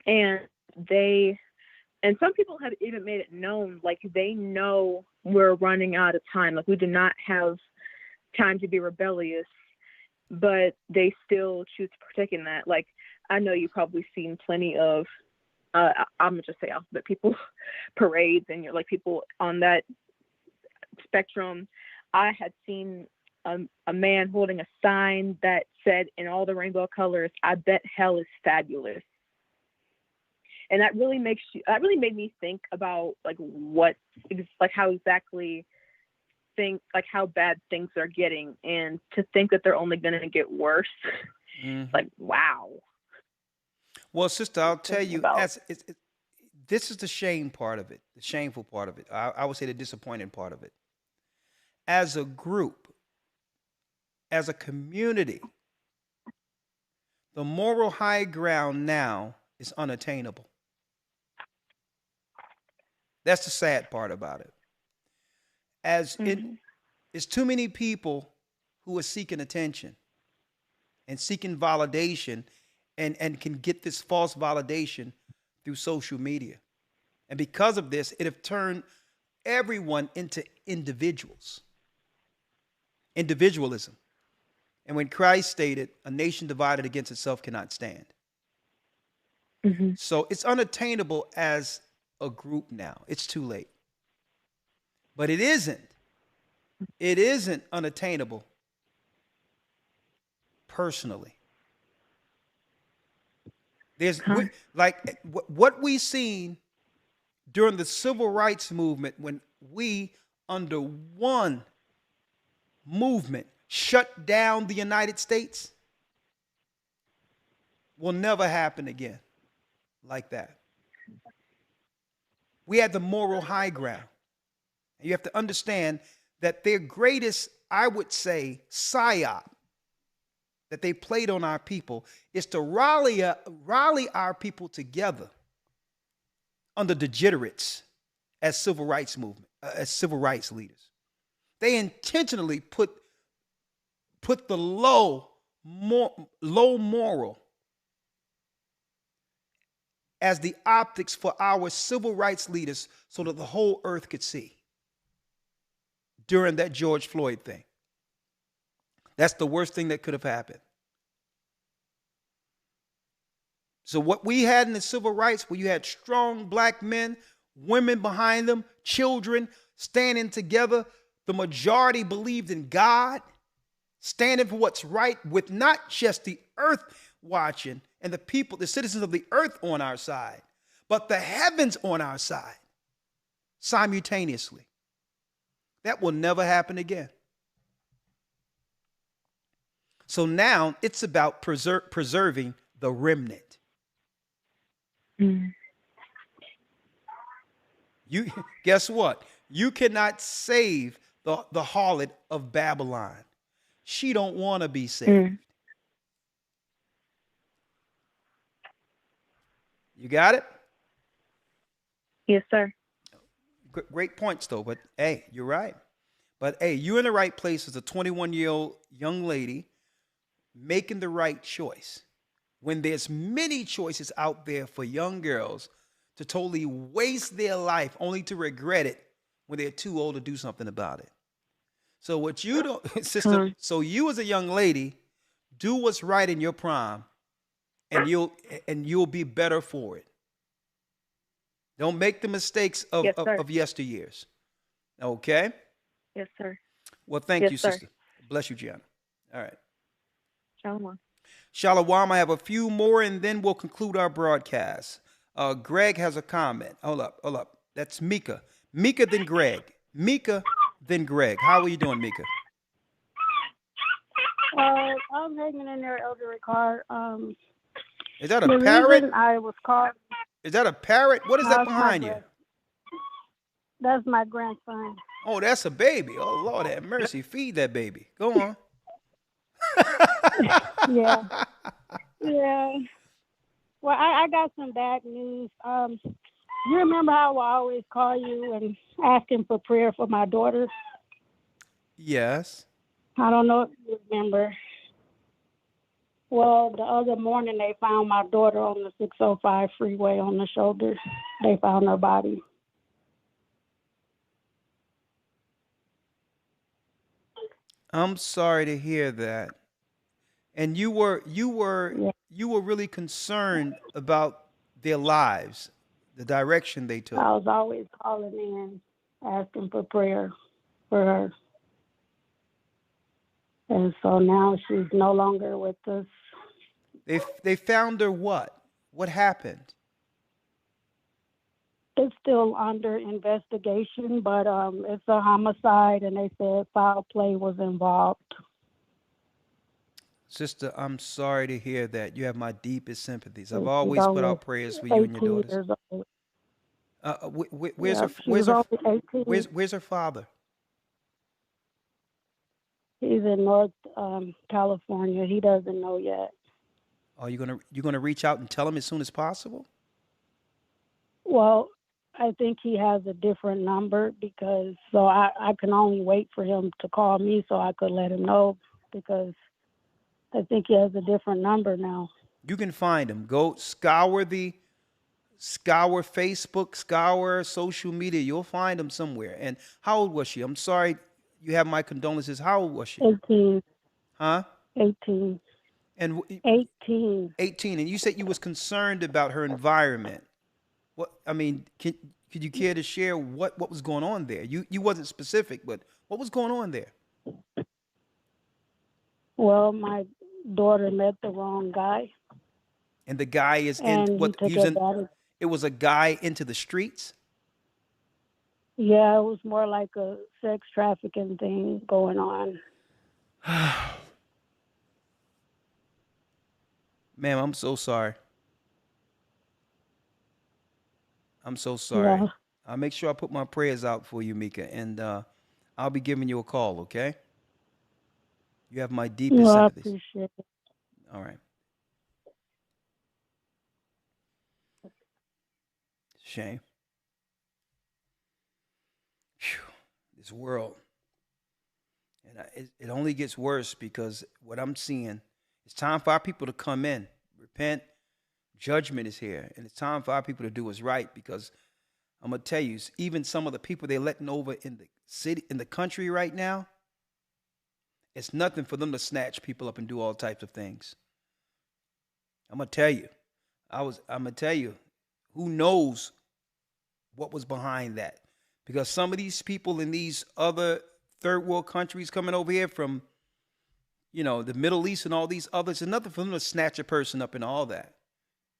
S17: And some people have even made it known, like, they know we're running out of time. Like, we do not have time to be rebellious, but they still choose to partake in that. Like, I know you've probably seen plenty of I'm gonna just say alphabet people parades, and you're like people on that spectrum. I had seen a man holding a sign that said in all the rainbow colors, "I bet hell is fabulous," and that really made me think about like how exactly how bad things are getting, and to think that they're only going to get worse. Like, wow.
S1: Well, sister, I'll tell you, this is the shame part of it, the shameful part of it. I would say the disappointing part of it. As a group, as a community, the moral high ground now is unattainable. That's the sad part about it. It's too many people who are seeking attention and seeking validation and can get this false validation through social media. And because of this, it have turned everyone into individuals. individualism. And when Christ stated, a nation divided against itself cannot stand. Mm-hmm. So it's unattainable as a group now. It's too late. But it isn't. It isn't unattainable personally. There's like what we seen during the civil rights movement, when we under one movement shut down the United States, will never happen again like that. We had the moral high ground. And you have to understand that their greatest, I would say, psyop that they played on our people is to rally our people together under degenerates as civil rights movement, as civil rights leaders. They intentionally put the low moral as the optics for our civil rights leaders so that the whole earth could see during that George Floyd thing. That's the worst thing that could have happened. So what we had in the civil rights, where you had strong black men, women behind them, children standing together, the majority believed in God, standing for what's right, with not just the earth watching and the people, the citizens of the earth on our side, but the heavens on our side simultaneously. That will never happen again. So now it's about preserving the remnant. Mm. You guess what? You cannot save the harlot of Babylon. She don't want to be saved. Mm. You got it?
S17: Yes, sir.
S1: Great points, though. But hey, you're right. But hey, you're in the right place as a 21-year-old young lady making the right choice. When there's many choices out there for young girls to totally waste their life only to regret it when they're too old to do something about it. So what you do, sister, so you as a young lady, do what's right in your prime, and you'll be better for it. Don't make the mistakes of yesteryears. Okay?
S17: Yes, sir.
S1: Well, thank you, sister. Bless you, Gianna. All right.
S17: Shalom.
S1: Shalom. I have a few more, and then we'll conclude our broadcast. Greg has a comment. Hold up. That's Mika. Mika, then Greg. Mika, then Greg. How are you doing, Mika?
S18: I'm hanging in there, Elder Ricard.
S1: Is that a parrot?
S18: I was called.
S1: Is that a parrot? What is that behind you?
S18: That's my grandson.
S1: Oh, that's a baby. Oh, Lord have mercy. Feed that baby. Go on.
S18: Yeah. Well, I got some bad news. You remember how I always call you and asking for prayer for my daughter?
S1: Yes.
S18: I don't know if you remember. Well, the other morning they found my daughter on the 605 freeway on the shoulder. They found her body.
S1: I'm sorry to hear that. And you were really concerned about their lives, the direction they took.
S18: I was always calling in, asking for prayer for her. And so now she's no longer with us.
S1: They found her what? What happened?
S18: It's still under investigation, but it's a homicide, and they said foul play was involved.
S1: Sister, I'm sorry to hear that. You have my deepest sympathies. I've always put out prayers for you and your daughters. Where's her father?
S18: He's in North California. He doesn't know yet.
S1: Are you gonna reach out and tell him as soon as possible?
S18: Well, I think he has a different number so I can only wait for him to call me so I could let him know, because I think he has a different number now.
S1: You can find him. Go scour Facebook, scour social media. You'll find him somewhere. And how old was she? I'm sorry, you have my condolences. How old was she?
S18: 18.
S1: Huh?
S18: 18.
S1: And
S18: 18.
S1: 18. And you said you was concerned about her environment. What I mean, could you care to share what was going on there? You wasn't specific, but what was going on there?
S18: Well, my daughter met the wrong guy.
S1: And the guy is
S18: And
S1: in what
S18: he took
S1: using?
S18: advantage.
S1: It was a guy into the streets.
S18: Yeah, it was more like a sex trafficking thing going on.
S1: Ma'am, I'm so sorry. I'm so sorry.
S18: Yeah.
S1: I'll make sure I put my prayers out for you, Mika, and I'll be giving you a call, okay? You have my deepest
S18: Well, I
S1: sympathies.
S18: appreciate it.
S1: All right. Shame. Whew. This world. And it only gets worse because what I'm seeing, it's time for our people to come in, repent. Judgment is here, and it's time for our people to do what's right, because I'm going to tell you, even some of the people they're letting over in the city, in the country right now, it's nothing for them to snatch people up and do all types of things. I'm going to tell you, I'm going to tell you, who knows what was behind that? Because some of these people in these other third world countries coming over here from, the Middle East and all these others, it's nothing for them to snatch a person up and all that.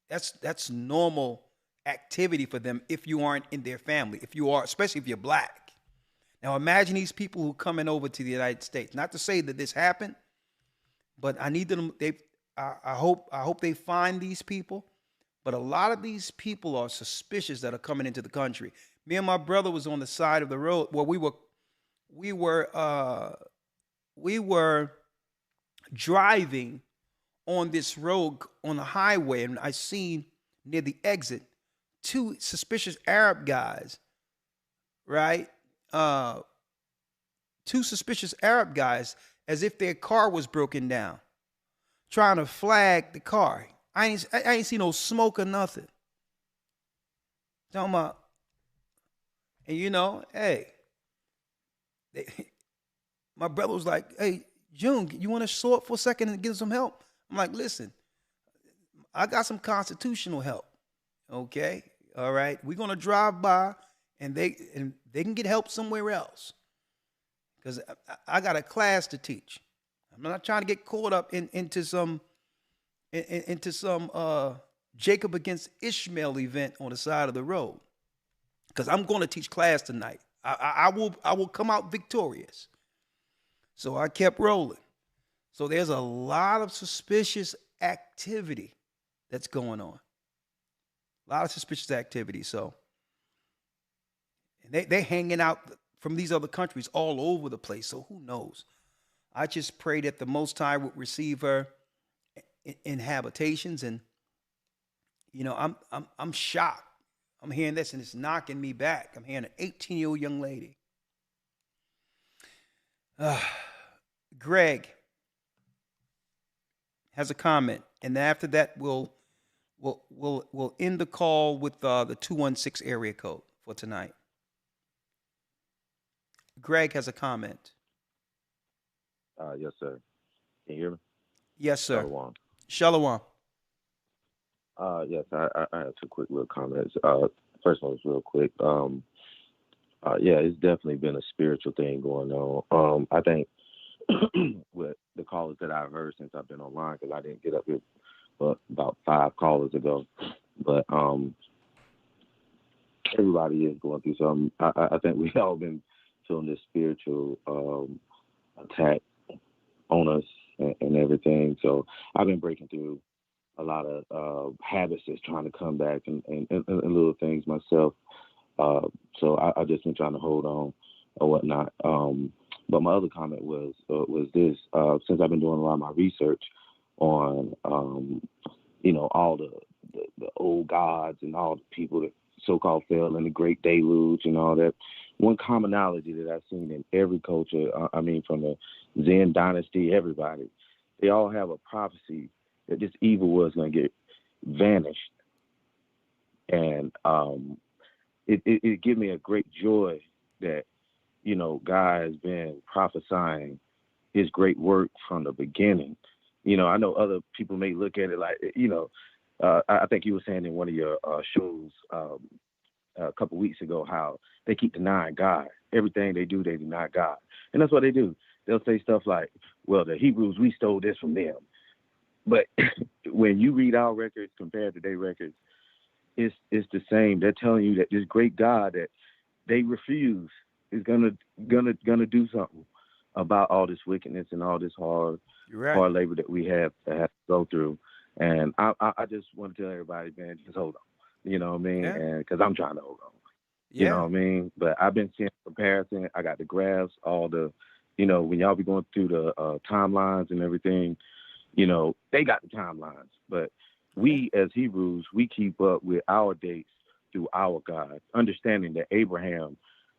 S1: That's normal activity for them if you aren't in their family, if you are, especially if you're black. Now imagine these people who are coming over to the United States. Not to say that this happened, but I need them. I hope they find these people. But a lot of these people are suspicious that are coming into the country. Me and my brother was on the side of the road where we were driving on this road on the highway, and I seen near the exit 2 suspicious Arab guys, right? 2 suspicious Arab guys, as if their car was broken down, trying to flag the car. I ain't see no smoke or nothing. Talking about, and hey, my brother was like, "Hey, June, you want to show up for a second and get some help?" I'm like, "Listen, I got some constitutional help. Okay, all right. We're gonna drive by, and they can get help somewhere else, because I got a class to teach. I'm not trying to get caught up into some Jacob against Ishmael event on the side of the road, because I'm going to teach class tonight. I will come out victorious." So I kept rolling. So there's a lot of suspicious activity that's going on. A lot of suspicious activity. So they're hanging out from these other countries all over the place. So who knows? I just pray that the Most High would receive her in habitations. And I'm shocked. I'm hearing this and it's knocking me back. I'm hearing an 18-year-old young lady. Greg has a comment, and after that we'll end the call with the 216 area code for tonight. Greg has a comment.
S19: Yes, sir. Can you hear me?
S1: Yes, sir.
S19: Shalom.
S1: Shalom.
S19: Yes, I have 2 quick little comments. First one is real quick. Yeah, it's definitely been a spiritual thing going on. I think with the callers that I've heard since I've been online, because I didn't get up here about 5 callers ago, but everybody is going through something. I think we've all been feeling this spiritual attack on us and everything. So I've been breaking through a lot of habits that's trying to come back and little things myself. So I've just been trying to hold on or whatnot. But my other comment was this: since I've been doing a lot of my research on, all the old gods and all the people that so-called fell in the Great Deluge and all that, one commonality that I've seen in every culture, from the Zen dynasty, everybody, they all have a prophecy that this evil was going to get vanished. And it gave me a great joy that, God has been prophesying his great work from the beginning. I know other people may look at it like, I think you were saying in one of your shows a couple weeks ago how they keep denying God. Everything they do, they deny God. And that's what they do. They'll say stuff like, well, the Hebrews, we stole this from them. But when you read our records compared to their records, it's the same. They're telling you that this great God that they refuse is gonna do something about all this wickedness and all this hard labor that we have to go through. And I just want to tell everybody, man, just hold on. You know what I mean?
S1: Yeah.
S19: And because I'm trying to hold on. You know what I mean? But I've been seeing comparison. I got the graphs, all the, when y'all be going through the timelines and everything, they got the timelines. But we as Hebrews, we keep up with our dates through our God, understanding that Abraham,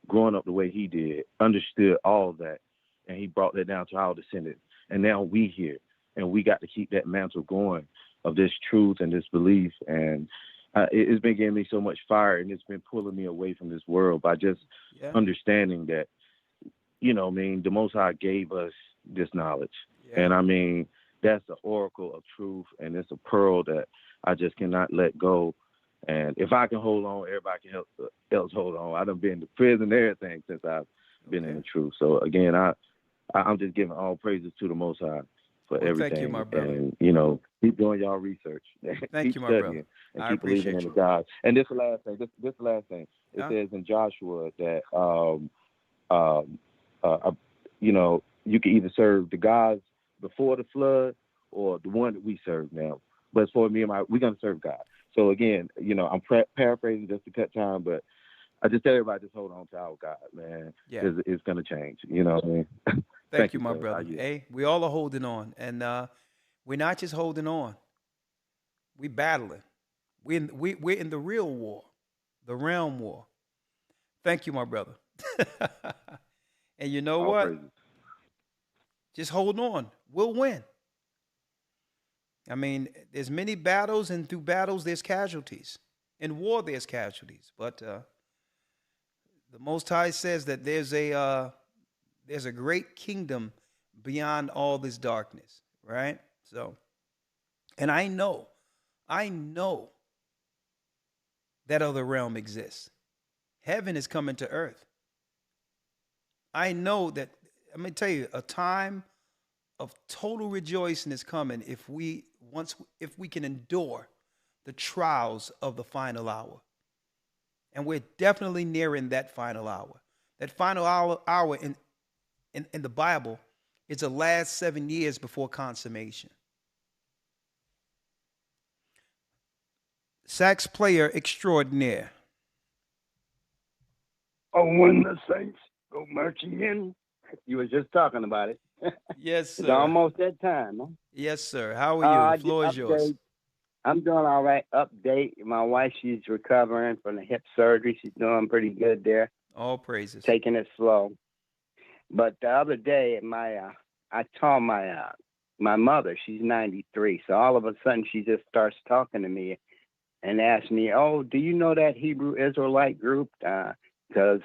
S19: growing up the way he did, understood all of that, and he brought that down to our descendants. And now we here, and we got to keep that mantle going of this truth and this belief. And it's been giving me so much fire, and it's been pulling me away from this world by just understanding that, the Most High gave us this knowledge. And I mean, that's the oracle of truth, and it's a pearl that I just cannot let go. And if I can hold on, everybody can else hold on. I done been to prison and everything since I've been in the truth. So again, I'm just giving all praises to the Most High for everything.
S1: Thank you, my brother.
S19: And
S1: keep
S19: doing y'all research.
S1: Thank you, my brother.
S19: And
S1: I
S19: keep believing in the God. And this is the last thing. This is the last thing. It says in Joshua that you can either serve the gods before the flood or the one that we serve now. But for me and we're gonna serve God. So again, I'm paraphrasing just to cut time, but I just tell everybody, just hold on to our God, man.
S1: Yeah.
S19: It's gonna change. You know what I mean?
S1: Thank you, my brother. Hey, we all are holding on, and we're not just holding on. We're battling. We're in the real war, the realm war. Thank you, my brother. And you know what?
S19: Praises.
S1: Just hold on. We'll win. I mean, there's many battles, and through battles, there's casualties. In war, there's casualties. But the Most High says that there's a great kingdom beyond all this darkness, right? So, and I know that other realm exists. Heaven is coming to earth. I know that, I'm going to tell you, a time of total rejoicing is coming if we can endure the trials of the final hour. And we're definitely nearing that final hour. That final hour in the Bible is the last 7 years before consummation. Sax player extraordinaire.
S20: Oh, when the saints go marching in. You were just talking about it.
S1: Yes, sir.
S20: It's almost that time, huh?
S1: Yes, sir. How are you? The floor is yours.
S20: I'm doing all right. Update. My wife, she's recovering from the hip surgery. She's doing pretty good there.
S1: All praises.
S20: Taking it slow. But the other day, I told my mother, she's 93. So all of a sudden, she just starts talking to me and asked me, "Oh, do you know that Hebrew Israelite group?" Because,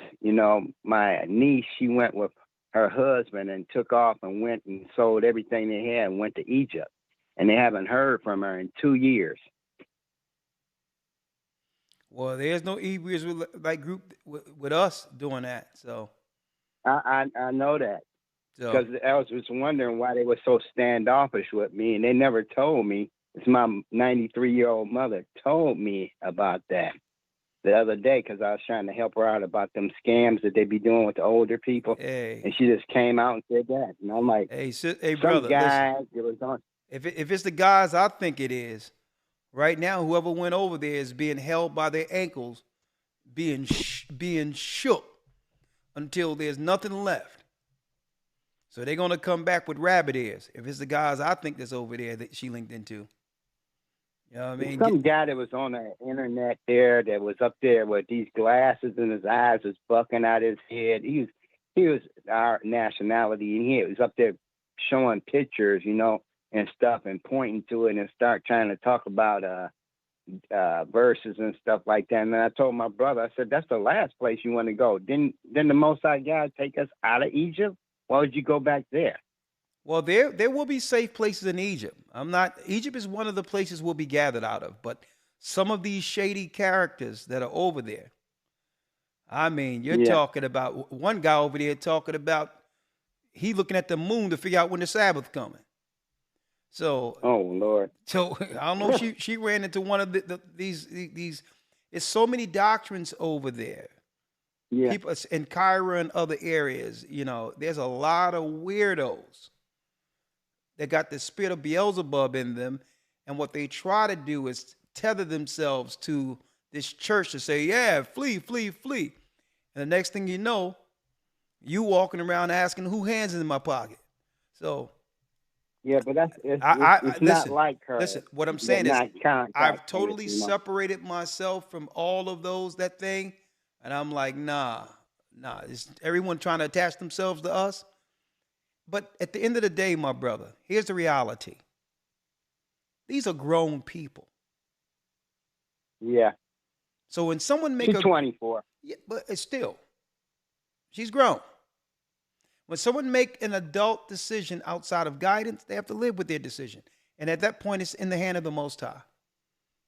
S20: my niece, she went with her husband and took off and went and sold everything they had and went to Egypt. And they haven't heard from her in 2 years.
S1: Well, there's no Hebrew Israelite group with us doing that. So
S20: I know that. Because I was just wondering why they were so standoffish with me. And they never told me. It's my 93-year-old mother told me about that the other day, because I was trying to help her out about them scams that they be doing with the older people.
S1: Hey.
S20: And she just came out and said that. And I'm like,
S1: hey, brother,
S20: guy, it was on.
S1: If it's the guys I think it is, right now, whoever went over there is being held by their ankles, being shook until there's nothing left. So they're going to come back with rabbit ears. If it's the guys I think that's over there that she linked into. You know what I mean?
S20: Some guy that was on the internet there that was up there with these glasses and his eyes was bucking out his head. He was our nationality, and he was up there showing pictures, and stuff, and pointing to it and start trying to talk about verses and stuff like that. And then I told my brother, I said, that's the last place you want to go. Didn't the Most High God take us out of Egypt? Why would you go back there?
S1: Well, there will be safe places in Egypt. Egypt is one of the places we'll be gathered out of, but some of these shady characters that are over there, I mean, you're talking about one guy over there talking about he looking at the moon to figure out when the Sabbath coming. So,
S20: oh Lord.
S1: So I don't know. She ran into one of these. It's so many doctrines over there. Yeah. People in Cairo and other areas. You know, there's a lot of weirdos that got the spirit of Beelzebub in them, and what they try to do is tether themselves to this church to say, "Yeah, flee, flee, flee," and the next thing you know, you walking around asking, "Who hands in my pocket?" So.
S20: Yeah, but it's
S1: listen,
S20: not like her.
S1: Listen, what I'm saying is I've totally separated myself from all of that thing, and I'm like, nah. It's everyone trying to attach themselves to us. But at the end of the day, my brother, here's the reality. These are grown people.
S20: Yeah.
S1: So when someone
S20: she's 24.
S1: Yeah, but it's still, she's grown. When someone make an adult decision outside of guidance, they have to live with their decision. And at that point, it's in the hand of the Most High.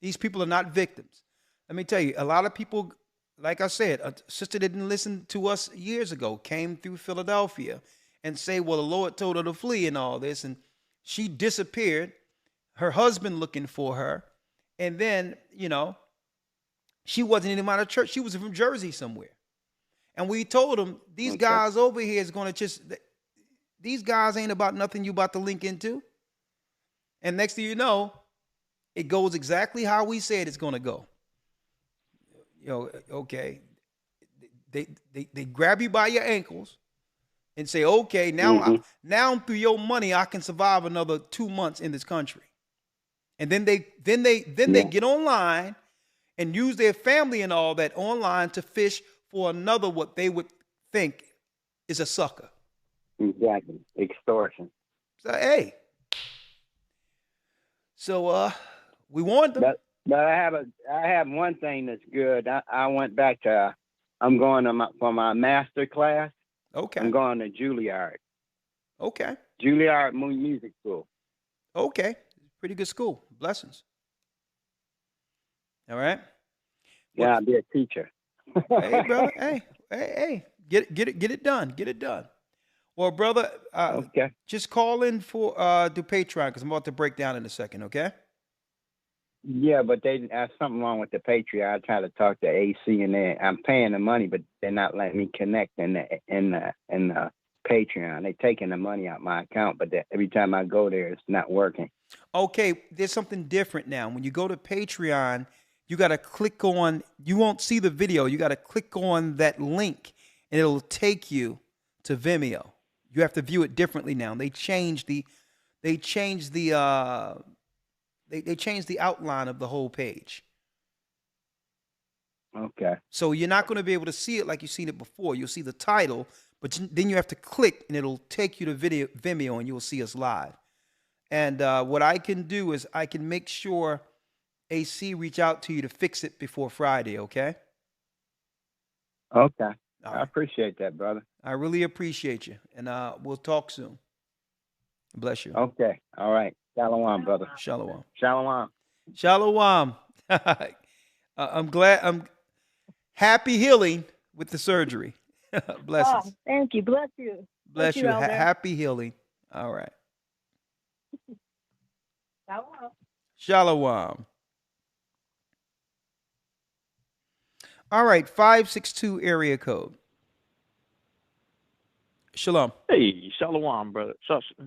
S1: These people are not victims. Let me tell you, a lot of people, like I said, a sister that didn't listen to us years ago came through Philadelphia and say, well, the Lord told her to flee and all this. And she disappeared, her husband looking for her. And then, you know, she wasn't even out of church. She was from Jersey somewhere. And we told them, these guys over here is going to these guys ain't about nothing you about to link into. And next thing you know, it goes exactly how we said it's going to go. You know, okay. They grab you by your ankles and say, okay, now, now through your money, I can survive another 2 months in this country. And then they get online and use their family and all that online to fish for another what they would think is a sucker.
S20: Exactly. Extortion.
S1: So, hey. So we warned them.
S20: But I have one thing that's good. I went back to I'm going for my master class.
S1: Okay.
S20: I'm going to Juilliard.
S1: Okay.
S20: Juilliard Music School.
S1: Okay. Pretty good school. Blessings. All right.
S20: Yeah, I'll be a teacher.
S1: Hey, brother. Hey. Get it done. Get it done. Well, brother,
S20: okay.
S1: Just call in for do Patreon because I'm about to break down in a second, okay?
S20: Yeah, but there's something wrong with the Patreon. I try to talk to AC and I'm paying the money, but they're not letting me connect in the Patreon. They're taking the money out my account, but every time I go there, it's not working.
S1: Okay, there's something different now. When you go to Patreon, you got to click on, you won't see the video. You got to click on that link and it'll take you to Vimeo. You have to view it differently now. They changed the outline of the whole page.
S20: Okay.
S1: So you're not going to be able to see it like you've seen it before. You'll see the title, but then you have to click and it'll take you to Vimeo and you'll see us live. And what I can do is I can make sure AC reach out to you to fix it before Friday, okay?
S20: Okay. I appreciate that, brother.
S1: I really appreciate you. And we'll talk soon. Bless you.
S20: Okay. All right. Shalom, brother.
S1: Shalom.
S20: Shalom.
S1: Shalom. I'm glad. I'm happy healing with the surgery. Blessings.
S17: Oh, thank you. Bless you.
S1: Bless you. Happy healing. All right.
S17: Shalom.
S1: Shalom. All right. 562 area code. Shalom.
S21: Hey, shalom, brother. Shalom.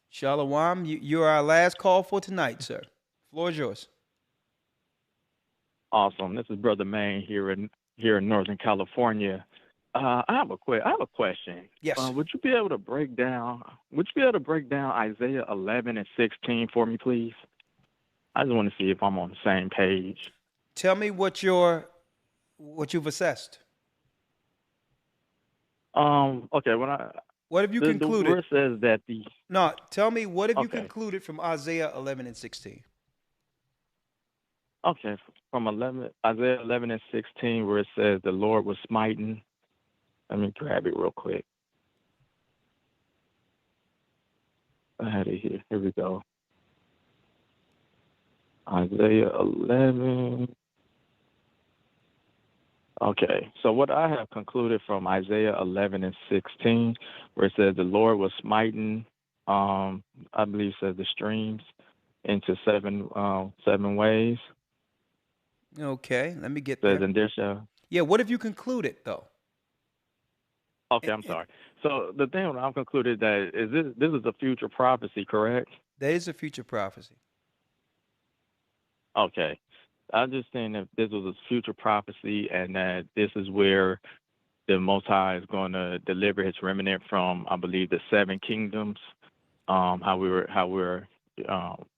S1: Shalom. You're our last call for tonight, sir. Floor is yours.
S21: Awesome. This is Brother Maine here in Northern California. I have a question.
S1: Yes.
S21: Would you be able to break down Isaiah 11 and 16 for me, please? I just want to see if I'm on the same page.
S1: Tell me what you've assessed.
S21: Okay.
S1: What have you concluded?
S21: The word says that
S1: No, tell me what have you concluded from Isaiah 11 and 16?
S21: Okay, from Isaiah 11 and 16, where it says the Lord was smiting. Let me grab it real quick. I had it here. Here we go. Isaiah 11. Okay, so what I have concluded from Isaiah 11 and 16, where it says the Lord was smiting, I believe it says the streams into seven ways.
S1: Okay, let me get
S21: Says,
S1: there.
S21: and there shall.
S1: Yeah, what have you concluded though?
S21: Okay, I'm sorry. So the thing that I've concluded that is this is a future prophecy, correct?
S1: That is a future prophecy.
S21: Okay. I'm just saying that this was a future prophecy and that this is where the Most High is going to deliver his remnant from, I believe, the seven kingdoms, how we're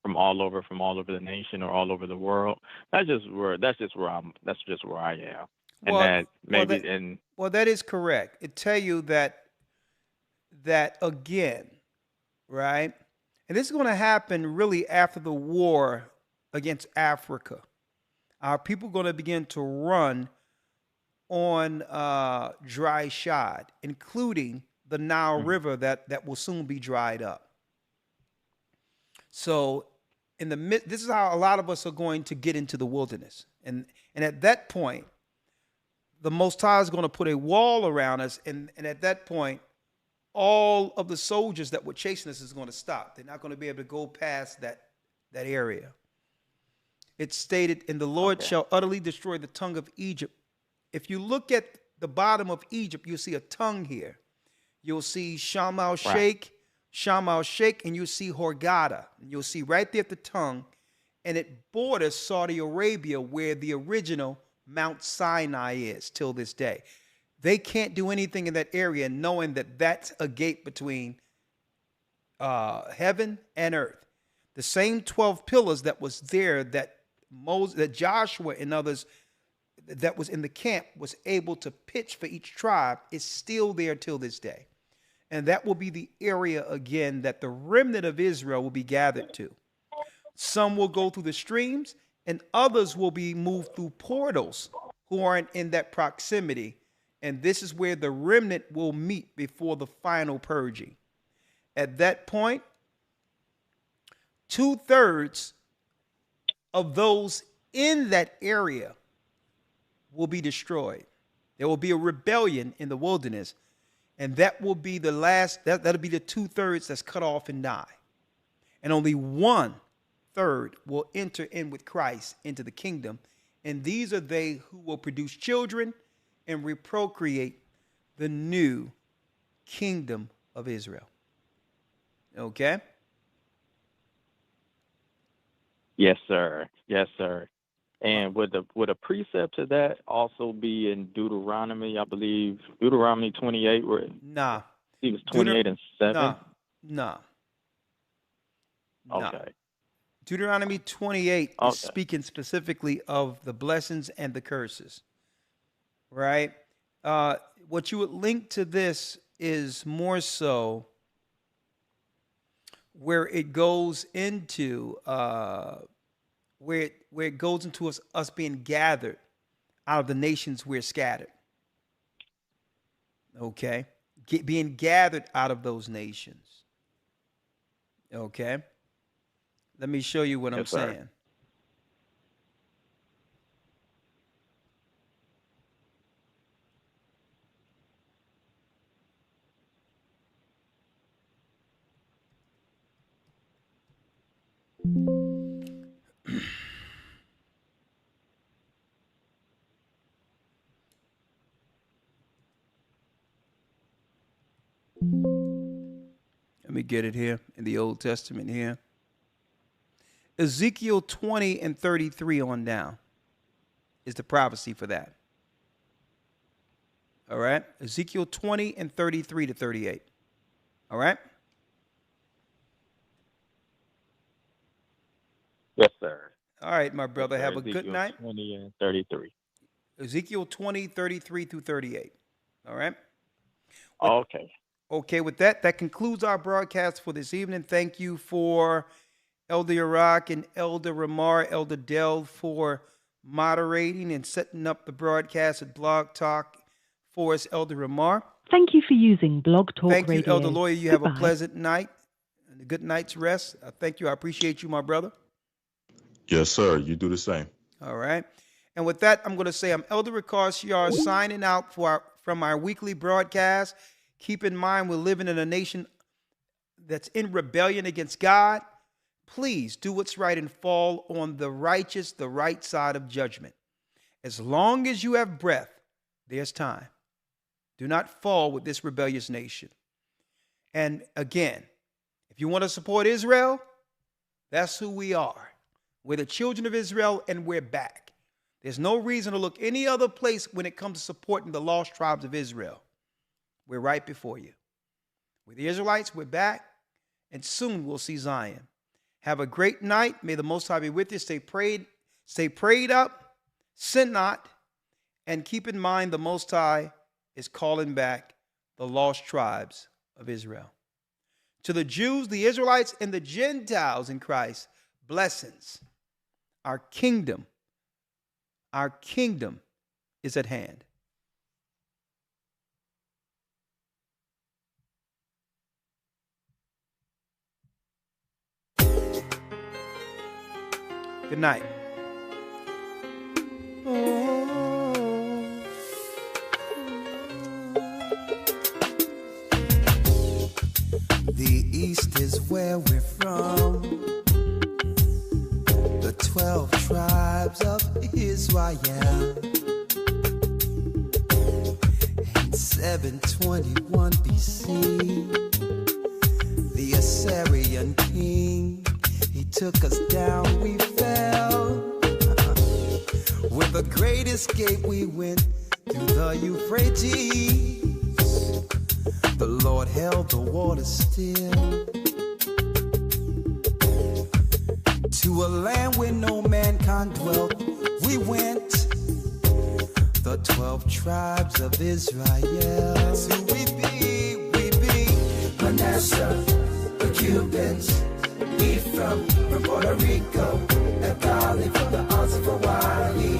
S21: from all over the nation or all over the world. That's just where I am.
S1: Well,
S21: And that maybe
S1: that is correct. It tell you that again, right? And this is going to happen really after the war against Africa. Our people are going to begin to run on dry shod, including the Nile River that will soon be dried up. So this is how a lot of us are going to get into the wilderness. And at that point, the Most High is going to put a wall around us. And at that point, all of the soldiers that were chasing us is going to stop. They're not going to be able to go past that area. It's stated, and the Lord shall utterly destroy the tongue of Egypt. If you look at the bottom of Egypt, you'll see a tongue here. You'll see Shamal Sheikh, and you'll see Hurghada. And you'll see right there at the tongue, and it borders Saudi Arabia, where the original Mount Sinai is till this day. They can't do anything in that area knowing that that's a gate between heaven and earth. The same 12 pillars that was there that Joshua and others that was in the camp was able to pitch for each tribe is still there till this day. And that will be the area again that the remnant of Israel will be gathered to. Some will go through the streams and others will be moved through portals who aren't in that proximity. And this is where the remnant will meet before the final purging. At that point, 2/3 of those in that area will be destroyed. There will be a rebellion in the wilderness, and that will be the last, that'll be the 2/3 that's cut off and die. And only 1/3 will enter in with Christ into the kingdom, and these are they who will produce children and reprocreate the new kingdom of Israel. Okay?
S21: Yes, sir. Yes, sir. And would a precept to that also be in Deuteronomy? I believe Deuteronomy 28, where
S1: nah,
S21: he was 28 and 7.
S1: Nah.
S21: Okay.
S1: Deuteronomy 28 is speaking specifically of the blessings and the curses. Right? What you would link to this is more so where it goes into where it goes into us being gathered out of the nations we're scattered. Okay, being gathered out of those nations. Okay, let me show you what I'm saying. Let me get it here in the Old Testament here. Ezekiel 20 and 33 on down is the prophecy for that. All right? Ezekiel 20 and 33 to 38. All right?
S21: Yes, sir.
S1: All right, my brother.
S21: Yes,
S1: have a good night.
S21: 20 and 33.
S1: Ezekiel 20, 33 through 38. All right?
S21: Okay.
S1: Okay, with that concludes our broadcast for this evening. Thank you for Elder Iraq and Elder Ramar, Elder Dell for moderating and setting up the broadcast at Blog Talk for us, Elder Ramar.
S13: Thank you for using Blog Talk Radio.
S1: Thank you, Elder Lawyer. You have a
S13: Goodbye.
S1: pleasant night and a good night's rest. Thank you. I appreciate you, my brother.
S2: Yes, sir. You do the same.
S1: All right. And with that, I'm going to say I'm Elder Ricard Shiar signing out from our weekly broadcast. Keep in mind, we're living in a nation that's in rebellion against God. Please do what's right and fall on the righteous, the right side of judgment. As long as you have breath, there's time. Do not fall with this rebellious nation. And again, if you want to support Israel, that's who we are. We're the children of Israel, and we're back. There's no reason to look any other place when it comes to supporting the lost tribes of Israel. We're right before you. With the Israelites, we're back, and soon we'll see Zion. Have a great night. May the Most High be with you. Stay prayed up, sin not, and keep in mind the Most High is calling back the lost tribes of Israel. To the Jews, the Israelites, and the Gentiles in Christ, blessings. Our kingdom is at hand. Good night.
S3: The East is where we're from. The 12 tribes of Israel. In 721 BC, the Assyrian king, he took us down, we fell. With a great escape, we went through the Euphrates. The Lord held the water still. To a land where no mankind dwelt, we went. The 12 tribes of Israel. That's who we be. Manasseh, the Cubans, Ephraim from Puerto Rico, and Valley from the Isles of Hawaii.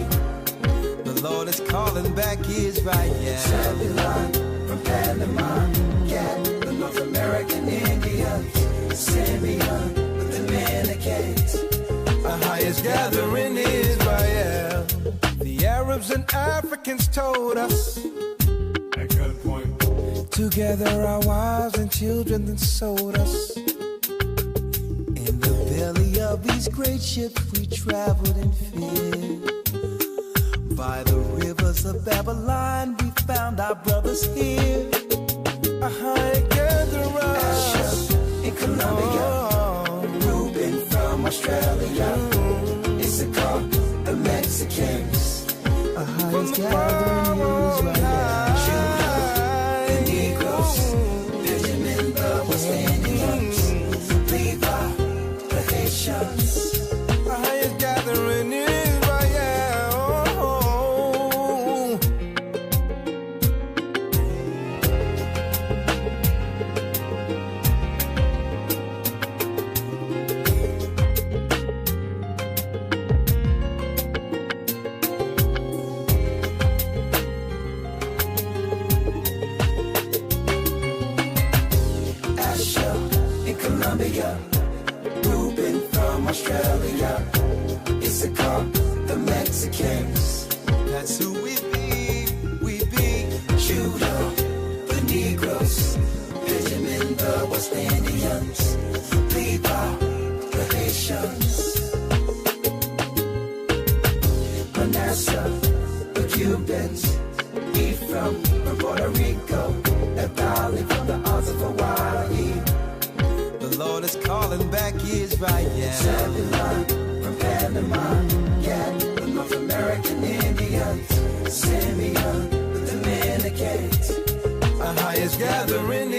S3: The Lord is calling back Israel. Zebulon from Panama, Gad, the North American Indians, Simeon, the Dominicans. AHAYAH's gathering Israel. The Arabs and Africans told us. At gunpoint. Together our wives and children then sold us. In the belly of these great ships we traveled in fear. By the rivers of Babylon we found our brothers here. AHAYAH gatherers in Colombia. Reuben from Australia. Issachar, the Mexicans. AHAYAH's gathering Israel. The Negroes, Benjamin, the West Indians, Levi, the Haitians. AHAYAH's gathering Israel. Reuben from Australia, Issachar, the Mexicans. That's who we be. Judah, the Negroes, Benjamin, the West Indians, Levi, the Haitians, Manasseh, the Cubans, Ephraim from Puerto Rico, and Valley from the Isles of Hawaii. The Lord is calling back Israel. Zebulon from Panama, Gad, the North American Indians, Simeon, the Dominicans. AHAYAH's gathering